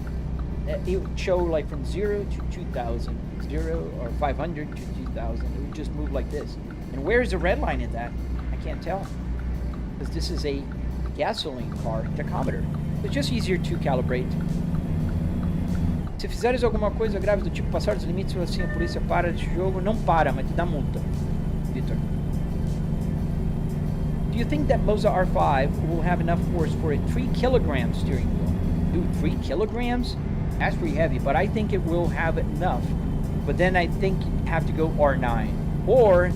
it would show like from 0 to 2000, 0 or 500 to 2000. It would just move like this. And where's the red line in that? I can't tell. Because this is a gasoline car tachometer. It's just easier to calibrate. Se fizeres alguma coisa grave do tipo passar dos limites, assim a polícia para de jogo, não para, mas te dá multa. Victor. Do you think that Moza R5 will have enough force for a 3 kilogram steering wheel? Dude, 3 kilograms? That's pretty heavy, but I think it will have enough. But then I think you have to go R9 or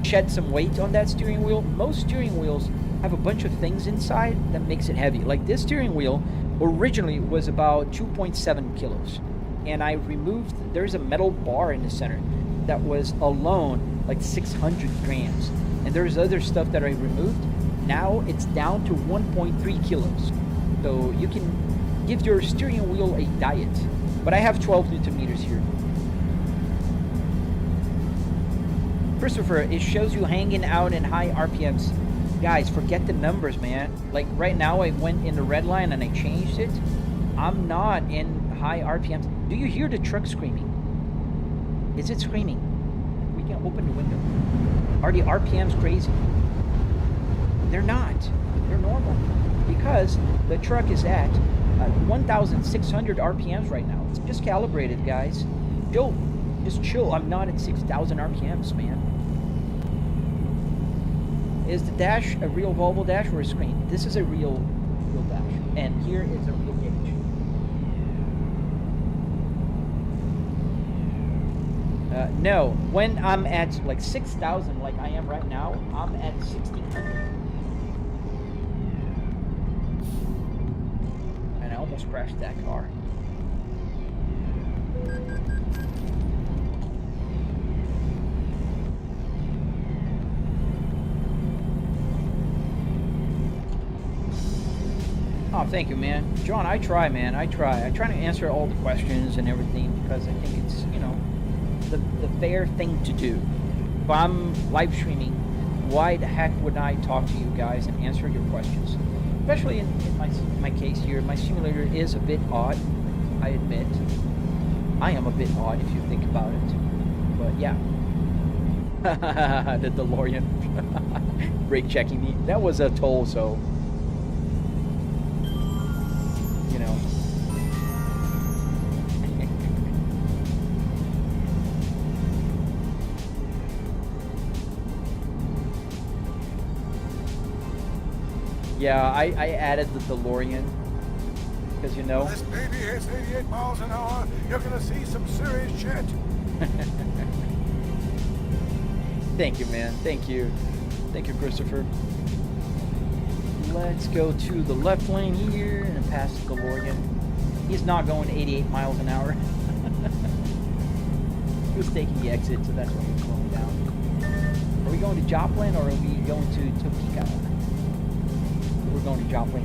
shed some weight on that steering wheel. Most steering wheels have a bunch of things inside that makes it heavy. Like this steering wheel originally was about 2.7 kilos. And I removed, there's a metal bar in the center that was alone like 600 grams. And there's other stuff that I removed. Now it's down to 1.3 kilos. So you can give your steering wheel a diet. But I have 12 Newton meters here. Christopher, it shows you hanging out in high RPMs. Guys, forget the numbers, man. Like right now I went in the red line and I changed it. I'm not in high RPMs. Do you hear the truck screaming? Is it screaming? We can open the window. Are the RPMs crazy? They're not. They're normal. Because the truck is at 1,600 RPMs right now. It's just calibrated, guys. Chill. Just chill. I'm not at 6,000 RPMs, man. Is the dash a real Volvo dash or a screen? This is a real dash. And here is a real gauge. No, when I'm at like 6,000 like I am right now, I'm at 1,600. And I almost crashed that car. Oh, thank you, man. John, I try, man. I try. I try to answer all the questions and everything because I think it's, you know, the fair thing to do. If I'm live streaming, why the heck would I talk to you guys and answer your questions? Especially in my case here, my simulator is a bit odd, I admit. I am a bit odd if you think about it. But yeah. The DeLorean brake checking me. That was a toll, so you know. Yeah, I added the DeLorean because, you know. This baby hits 88 miles an hour. You're gonna see some serious shit. Thank you, man. Thank you. Thank you, Christopher. Let's go to the left lane here and pass the DeLorean. He's not going 88 miles an hour. He was taking the exit, so that's why he's slowing down. Are we going to Joplin or are we going to Topeka? We're going to Joplin.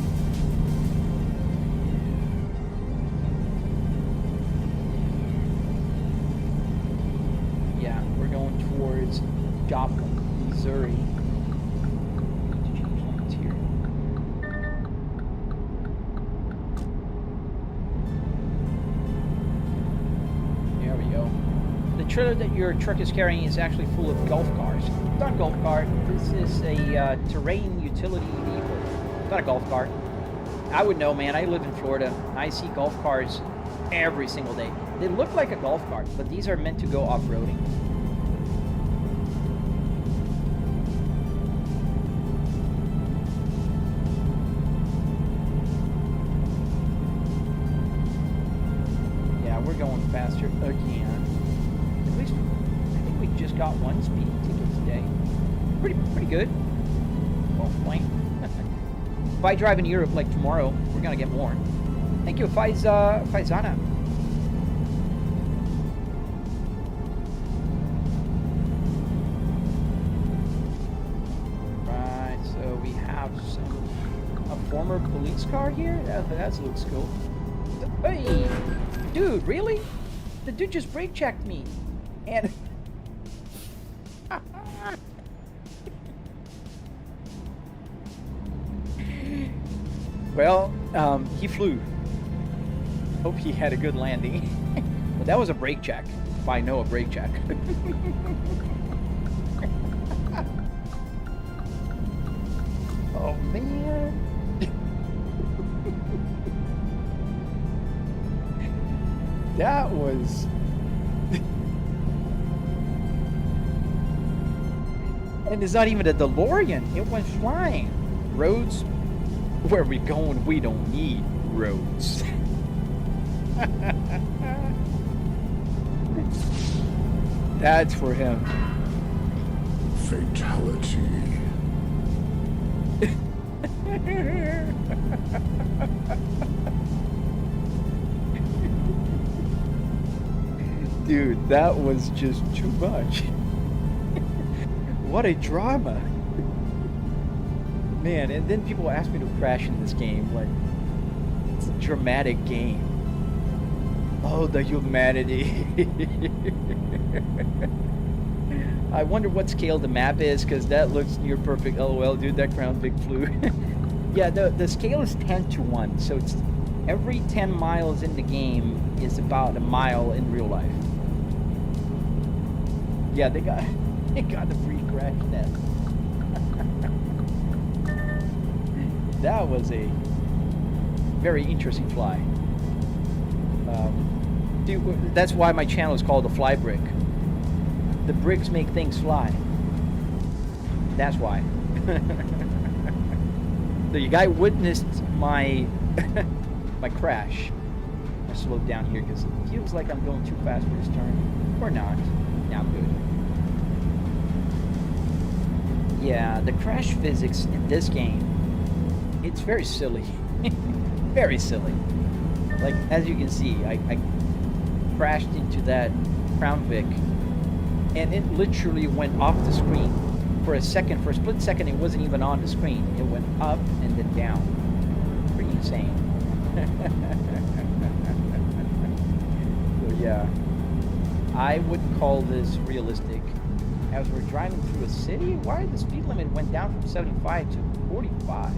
Yeah, we're going towards Joplin, Missouri. Need to change lanes here. There we go. The trailer that your truck is carrying is actually full of golf cars. It's not a golf cart. This is a terrain utility vehicle. Not a golf cart. I would know, man. I live in Florida. I see golf cars every single day. They look like a golf cart, but these are meant to go off-roading. we're going faster again. At least I think we just got one speeding ticket today. Pretty good. Well, plain. If I drive in Europe like tomorrow, we're gonna get more. Thank you, Faizana. Right, so we have a former police car here. That looks cool. Hey, dude, really? The dude just brake checked me, and well, he flew. Hope he had a good landing. But that was a brake check. If I know a brake check. Oh man. That was and it's not even a DeLorean. It went flying. Roads, where we going, we don't need roads. That's for him. Fatality. Dude, that was just too much. What a drama. Man, and then people ask me to crash in this game. Like, it's a dramatic game. Oh, the humanity. I wonder what scale the map is, because that looks near perfect. LOL, dude, that crown big flew. Yeah, the scale is 10:1, so it's every 10 miles in the game is about a mile in real life. Yeah, they got the free crash test. That was a very interesting fly. Dude, that's why my channel is called the Fly Brick. The bricks make things fly. That's why. The guy witnessed my my crash. I slowed down here because it feels like I'm going too fast for this turn. Or not. Yeah, I'm good. Yeah, the crash physics in this game, it's very silly. Very silly. Like, as you can see, I crashed into that Crown Vic, and it literally went off the screen. For a split second, it wasn't even on the screen. It went up and then down. Pretty insane. So yeah, I wouldn't call this realistic. As we're driving through a city, why the speed limit went down from 75 to 45?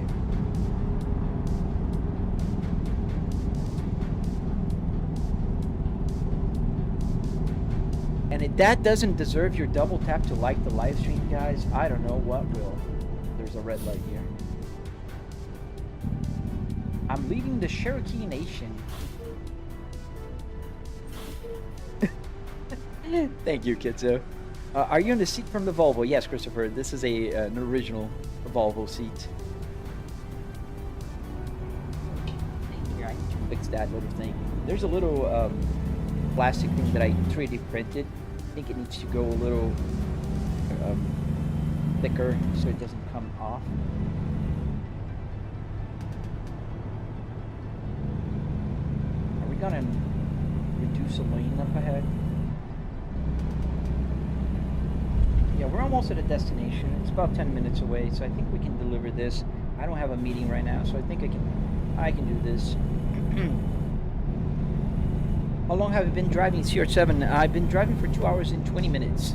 And if that doesn't deserve your double tap to like the live stream, guys, I don't know what will. There's a red light here. I'm leaving the Cherokee Nation. Thank you, Kitso. Are you in the seat from the Volvo? Yes, Christopher. This is an original Volvo seat. Here, I need to fix that little thing. There's a little plastic thing that I 3D printed. I think it needs to go a little thicker so it doesn't come off. Are we gonna reduce a lane up ahead? Yeah, we're almost at a destination. It's about 10 minutes away, so I think we can deliver this. I don't have a meeting right now, so I think I can do this. How long have you been driving CR7? I've been driving for 2 hours and 20 minutes.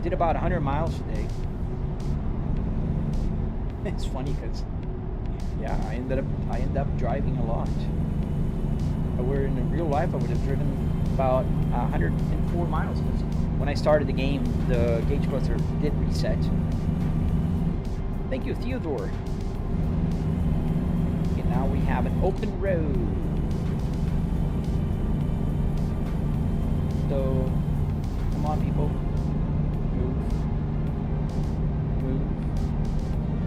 Did about 100 miles today. It's funny because, yeah, I end up driving a lot. If I were in real life, I would have driven about 104 miles. Because when I started the game, the gauge cluster did reset. Thank you, Theodore. Now we have an open road. So, come on, people. Move.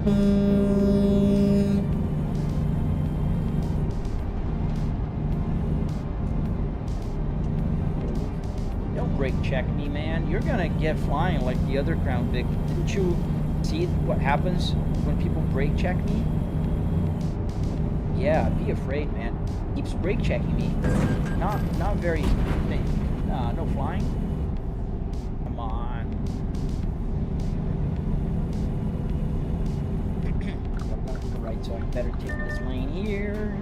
Move. check me, man, you're gonna get flying like the other Crown Vic. Didn't you see what happens when people brake check me? Yeah, be afraid, man. Keeps brake checking me. Not very. No flying. Come on. I'm going to the right, so I better take this lane here.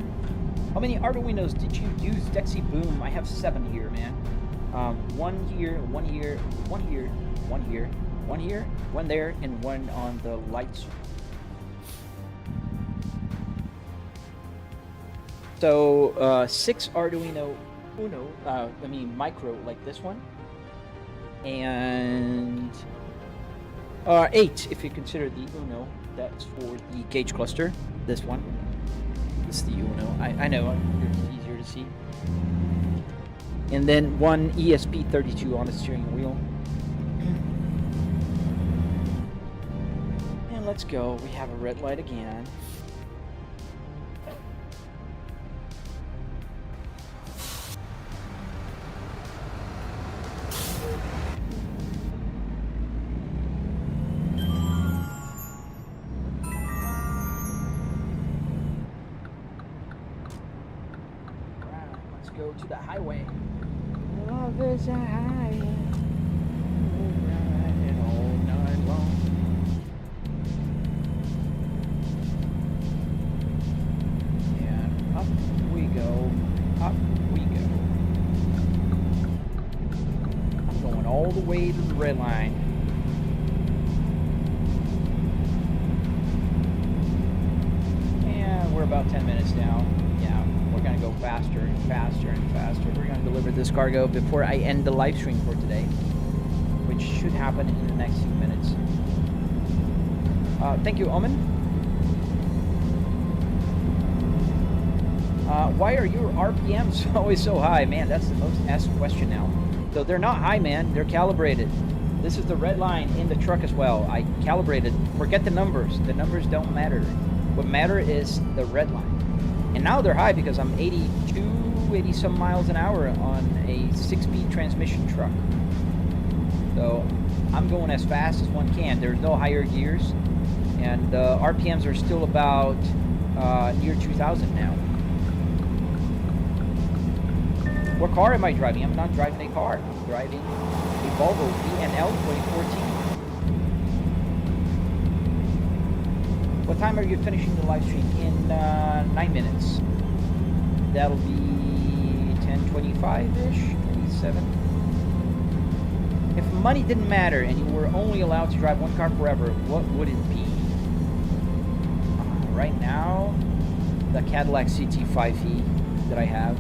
How many arduinos did you use, Dexy Boom? I have 7 here, man. One here, one here, one here, one here, one here, one there, and one on the lights. So 6 Arduino Uno, micro, like this one, and 8 if you consider the Uno. That's for the gauge cluster. This one. It's the Uno. I know it's easier to see. And then one ESP32 on the steering wheel. And let's go. We have a red light again. To the highway. Love is a highway. Riding all night long. And up we go. Up we go. I'm going all the way to the red line. And we're about 10 minutes now. We're going to go faster and faster and faster. We're going to deliver this cargo before I end the live stream for today, which should happen in the next few minutes. Thank you, Omen. Why are your RPMs always so high? Man, that's the most asked question now. So they're not high, man. They're calibrated. This is the red line in the truck as well. I calibrated. Forget the numbers. The numbers don't matter. What matter is the red line. And now they're high because I'm 80 some miles an hour on a 6-speed transmission truck. So I'm going as fast as one can. There's no higher gears. And RPMs are still about near 2,000 now. What car am I driving? I'm not driving a car. I'm driving a Volvo BNL 2014. What time are you finishing the live stream? In 9 minutes. That'll be 10:25-ish, 27. If money didn't matter and you were only allowed to drive one car forever, what would it be? Right now, the Cadillac CT5e that I have,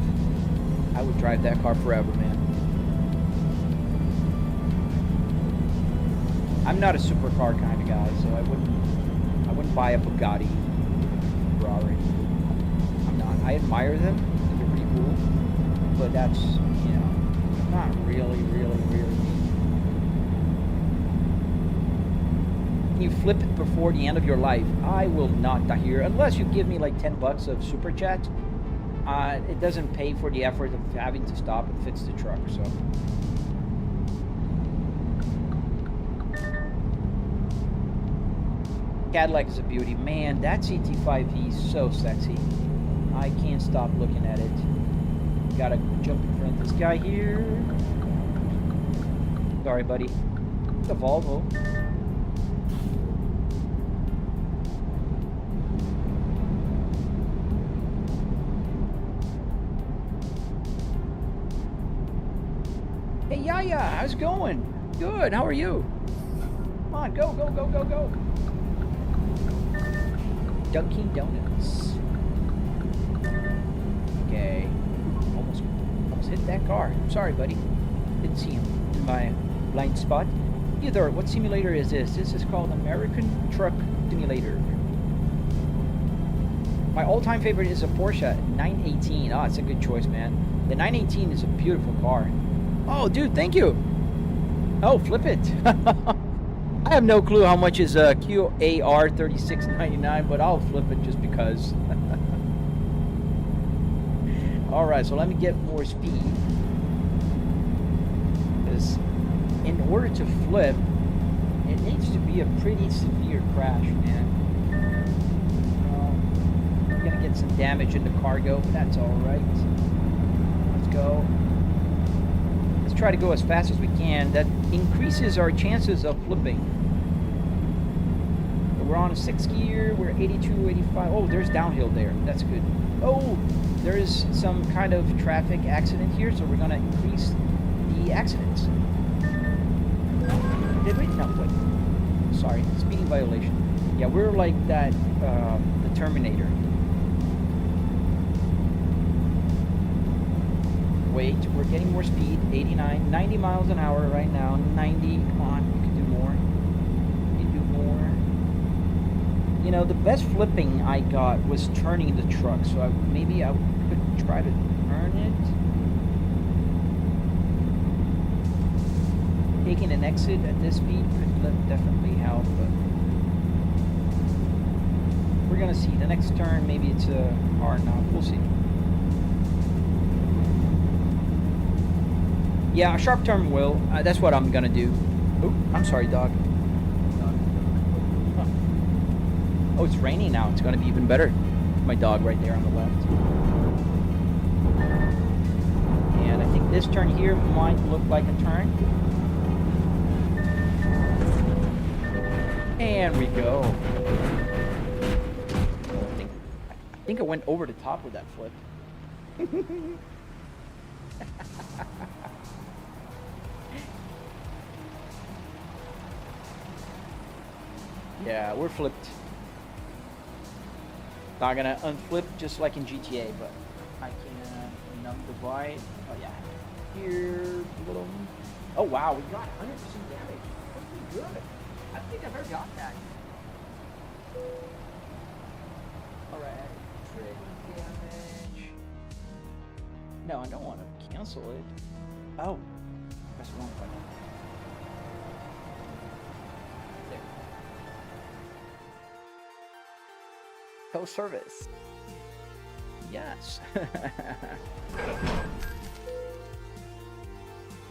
I would drive that car forever, man. I'm not a supercar kind of guy, so I wouldn't buy a Bugatti, Ferrari. I'm not. I admire them. They're pretty cool. But that's, not really. You flip it before the end of your life. I will not die here unless you give me like $10 of super chat. It doesn't pay for the effort of having to stop and fix the truck. So. Cadillac is a beauty. Man, that CT5e is so sexy. I can't stop looking at it. Gotta jump in front of this guy here. Sorry, buddy. It's a Volvo. Hey, Yaya, how's it going? Good, how are you? Come on, go. Dunkin' Donuts. Okay. Almost hit that car. I'm sorry, buddy. Didn't see him in my blind spot. Either, what simulator is this? This is called American Truck Simulator. My all-time favorite is a Porsche 918. Oh, it's a good choice, man. The 918 is a beautiful car. Oh, dude, thank you. Oh, flip it. I have no clue how much is a QAR 36.99, but I'll flip it just because. All right, so let me get more speed. Because in order to flip, it needs to be a pretty severe crash, man. We're gonna get some damage in the cargo, but that's all right. Let's go. Let's try to go as fast as we can. That increases our chances of flipping. We're on a 6 gear. We're 82, 85. Oh, there's downhill there. That's good. Oh, there is some kind of traffic accident here, so we're gonna increase the accidents. Did we? No, wait. Sorry, speeding violation. Yeah, we're like that, the Terminator. Wait, we're getting more speed. 89, 90 miles an hour right now. 90, come on, you can do more. You can do more. You know, the best flipping I got was turning the truck, so maybe I could try to turn it. Taking an exit at this speed could definitely help, but we're gonna see. The next turn, maybe it's a hard knob. We'll see. Yeah, a sharp turn will. That's what I'm gonna do. Oh, I'm sorry, dog. Huh. Oh, it's raining now. It's gonna be even better. My dog right there on the left. And I think this turn here might look like a turn. And we go. I think I went over the top with that flip. Yeah, we're flipped. Not gonna unflip just like in GTA, but I can divide. Oh yeah, here a little. Oh wow, we got 100% damage. That's pretty good. I don't think I've ever got that. Alright, trading damage. No, I don't want to cancel it. Oh, press the wrong button. There. Tow service. Yes.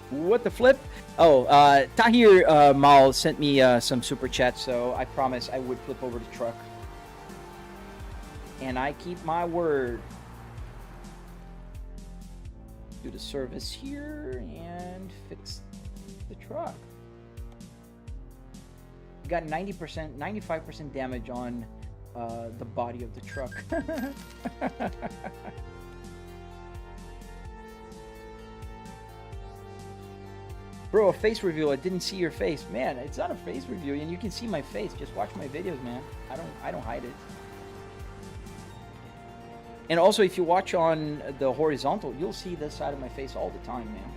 What the flip? Oh, Tahir Mal sent me some super chats, so I promised I would flip over the truck. And I keep my word. Do the service here and fix the truck. Got 90%, 95% damage on the body of the truck. Bro, a face reveal. I didn't see your face. Man, it's not a face review and you can see my face. Just watch my videos, man. I don't hide it. And also, if you watch on the horizontal, you'll see this side of my face all the time, man.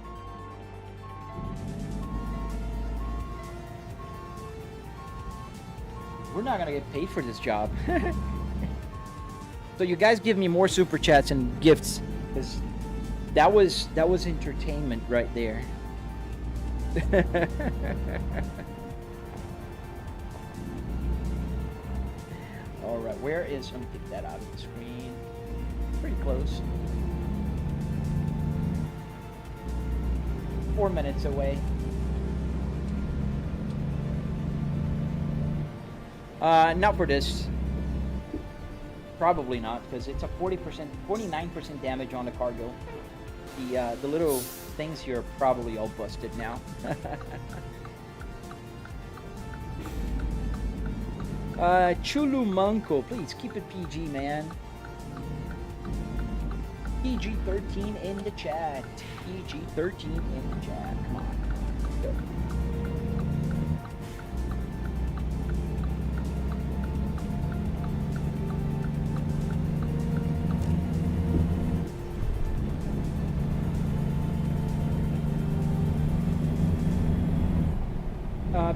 We're not gonna get paid for this job. So you guys give me more super chats and gifts, because that was entertainment right there. All right, where is? Let me take that out of the screen. Pretty close. 4 minutes away. Not for this. Probably not, because it's a 40%, 49% damage on the cargo. The little things here are probably all busted now. Chulumanco, please keep it PG, man. PG-13 in the chat. PG-13 in the chat. Come on. Go.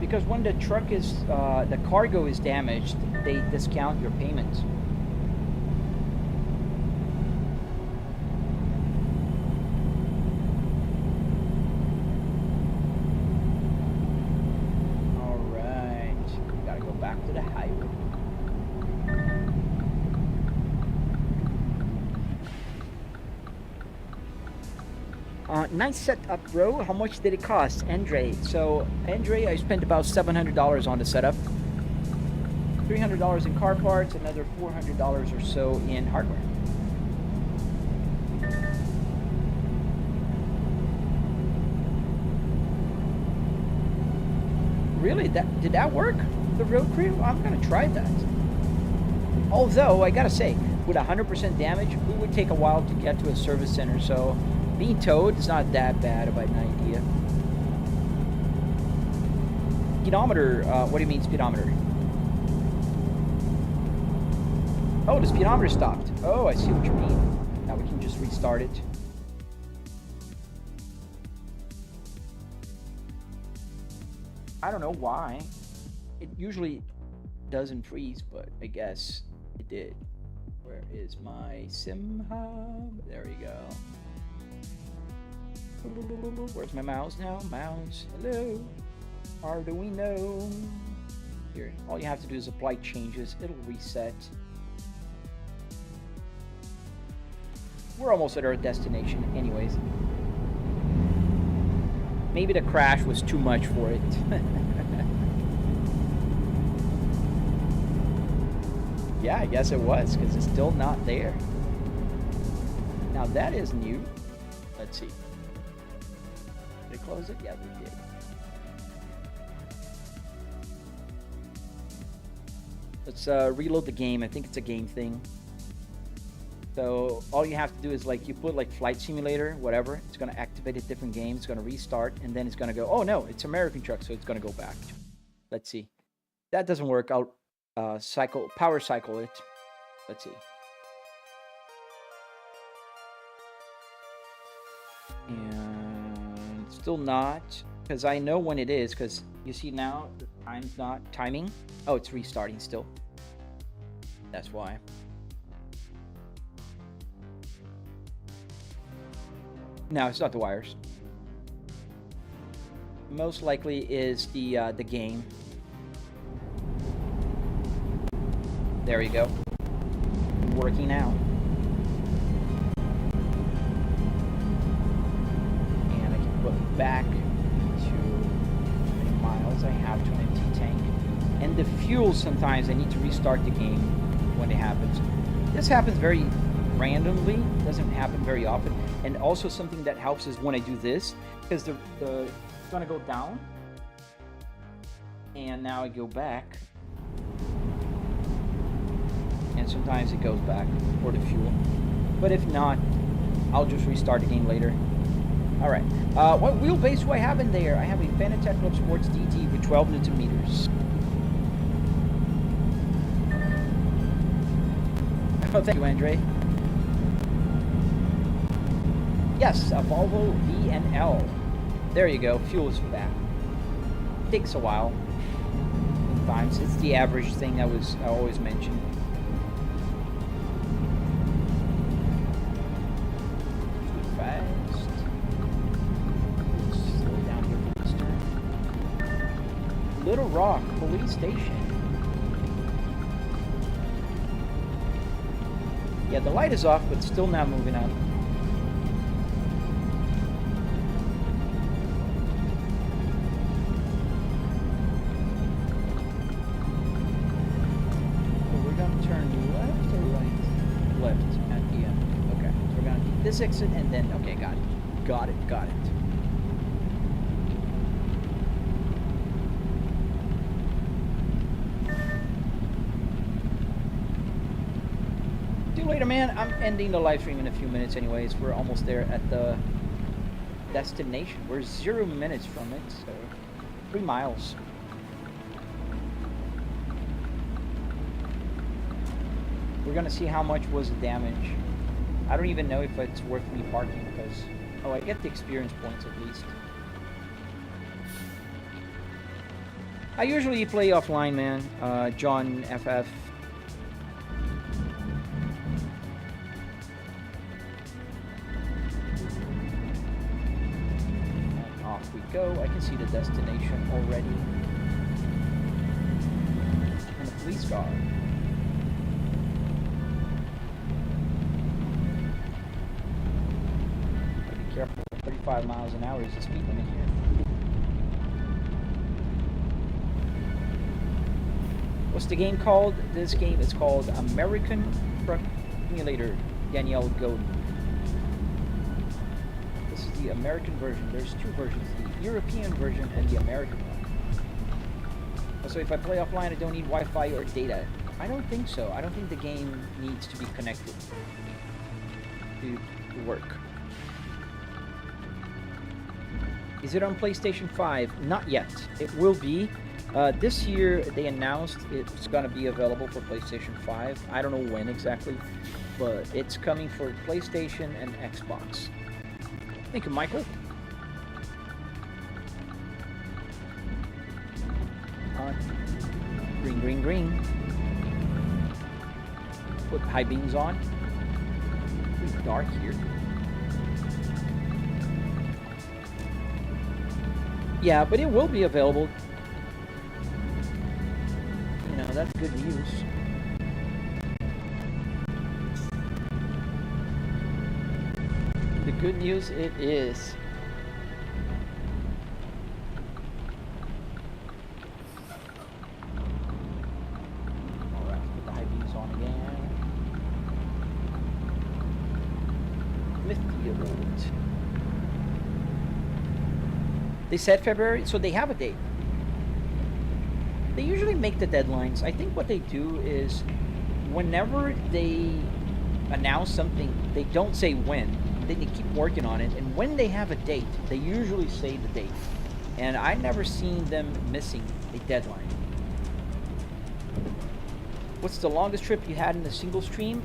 Because when the truck is, the cargo is damaged, they discount your payments. All right, we gotta go back to the highway. Nice setup, bro. How much did it cost? Andre. So, Andre, I spent about $700 on the setup. $300 in car parts, another $400 or so in hardware. Really? Did that work? The road crew? I'm gonna try that. Although, I gotta say, with 100% damage, we would take a while to get to a service center, so being towed is not that bad of an idea. Speedometer, what do you mean speedometer? Oh, the speedometer stopped. Oh, I see what you mean. Now we can just restart it. I don't know why. It usually doesn't freeze, but I guess it did. Where is my sim hub? There we go. Where's my mouse now? Mouse. Hello. Arduino. Here. All you have to do is apply changes. It'll reset. We're almost at our destination anyways. Maybe the crash was too much for it. Yeah, I guess it was, because it's still not there. Now that is new. Let's see. Did they close it? Yeah, they did. Let's reload the game. I think it's a game thing. So all you have to do is like you put like flight simulator, whatever. It's going to activate a different game. It's going to restart, and then it's going to go, oh no, it's American truck, so it's going to go back. Let's see. That doesn't work. I'll power cycle it. Let's see. And still not, because I know when it is, because you see now the time's not timing. Oh, it's restarting still. That's why. No, it's not the wires. Most likely is the game. There you go. Working now. And I can put back to how many miles I have to an empty tank. And the fuel, sometimes I need to restart the game when it happens. This happens very randomly. It doesn't happen very often. And also something that helps is when I do this, because the it's gonna go down. And now I go back. And sometimes it goes back for the fuel, but if not, I'll just restart the game later. All right, what wheelbase do I have in there? I have a Fanatec Clubsport DT with 12 Newton meters. Oh, thank you, Andre. Yes, a Volvo VNL. There you go. Fuel is back. Takes a while. Sometimes it's the average thing I always mention. Little Rock Police Station. Yeah, the light is off, but still not moving out. So we're going to turn left or right? Left at the end. Okay, so we're going to take this exit and then, okay, got it. Got it, got it. Later, man. I'm ending the live stream in a few minutes anyways. We're almost there at the destination. We're 0 minutes from it, so 3 miles. We're gonna see how much was the damage. I don't even know if it's worth me parking because, oh, I get the experience points at least. I usually play offline, man. John FF. Go. I can see the destination already. And a police car. Be careful. 75 miles an hour is the speed limit here. What's the game called? This game is called American Truck Simulator. Danielle Gold. This is the American version. There's two versions, the European version and the American one. So if I play offline, I don't need Wi-Fi or data. I don't think so. I don't think the game needs to be connected to work. Is it on PlayStation 5? Not yet. It will be. This year they announced it's going to be available for PlayStation 5. I don't know when exactly, but it's coming for PlayStation and Xbox. Thank you, Michael. Green, green, green. Put high beams on. It's dark here. Yeah, but it will be available. You know, that's good news. The good news it is. Alright, put the high beams on again. Lift the load. They said February, so they have a date. They usually make the deadlines. I think what they do is whenever they announce something, they don't say when. They keep working on it, and when they have a date, they usually say the date. And I've never seen them missing a deadline. What's the longest trip you had in a single stream?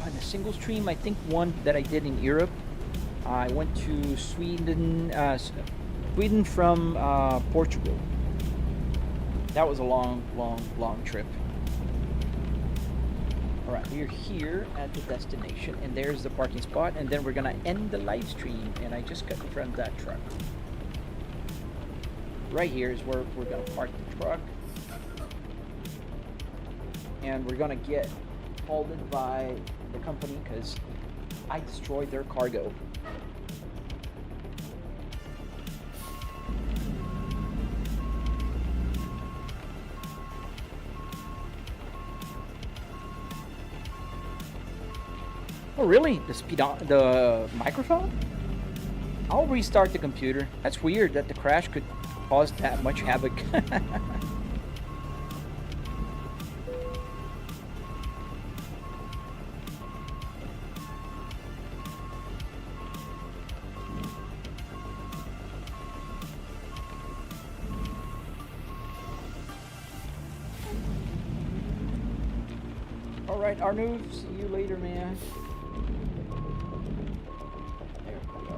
In a single stream, I think one that I did in Europe. I went to Sweden, Sweden from Portugal. That was a long trip. Alright, we're here at the destination, and there's the parking spot, and then we're gonna end the live stream, and I just got in front of that truck. Right here is where we're gonna park the truck, and we're gonna get hauled by the company because I destroyed their cargo. Oh really? The microphone? I'll restart the computer. That's weird that the crash could cause that much havoc. Alright, Arnu, see you later, man. There we go.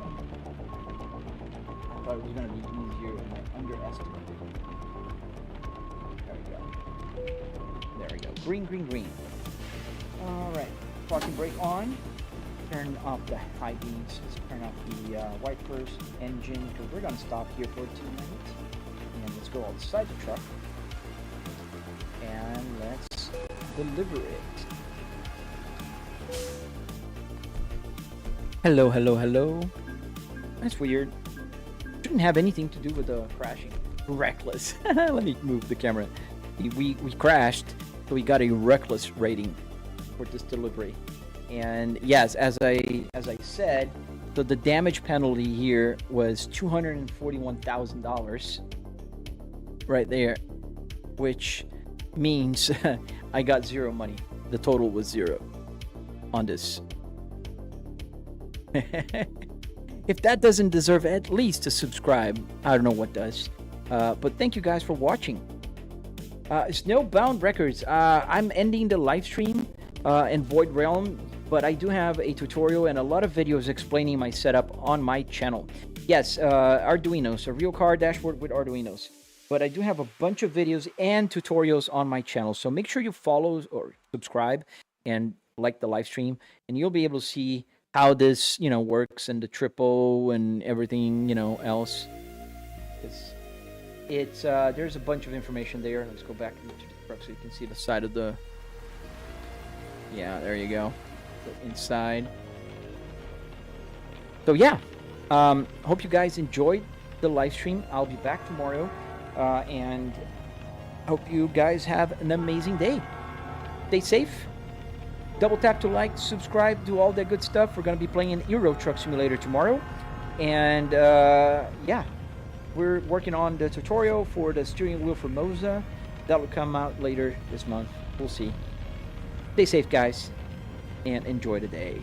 I thought it was going to be easier, and I underestimated. There we go. There we go. Green, green, green. Alright, parking brake on. Turn off the high beams. Let's turn off the wipers, engine, because we're going to stop here for 2 minutes. And let's go outside the truck. And let's deliver it. Hello, hello, hello. That's weird. Shouldn't have anything to do with the crashing. Reckless. Let me move the camera. We crashed, so we got a reckless rating for this delivery. And yes, as I said, so the damage penalty here was $241,000 right there, which means I got zero money. The total was zero on this. If that doesn't deserve at least a subscribe, I don't know what does. But thank you guys for watching. Snowbound Records. I'm ending the live stream in Void Realm, but I do have a tutorial and a lot of videos explaining my setup on my channel. Yes, Arduinos, a real car dashboard with Arduinos. But I do have a bunch of videos and tutorials on my channel, so make sure you follow or subscribe and like the live stream, and you'll be able to see how this, you know, works, and the triple and everything, you know, else. It's there's a bunch of information there. Let's go back to the truck so you can see the side of the. Yeah, there you go. The inside. So yeah, Hope you guys enjoyed the live stream. I'll be back tomorrow, and hope you guys have an amazing day. Stay safe. Double tap to like, subscribe, do all that good stuff. We're going to be playing Euro Truck Simulator tomorrow. And yeah, we're working on the tutorial for the steering wheel for Moza. That will come out later this month. We'll see. Stay safe, guys, and enjoy the day.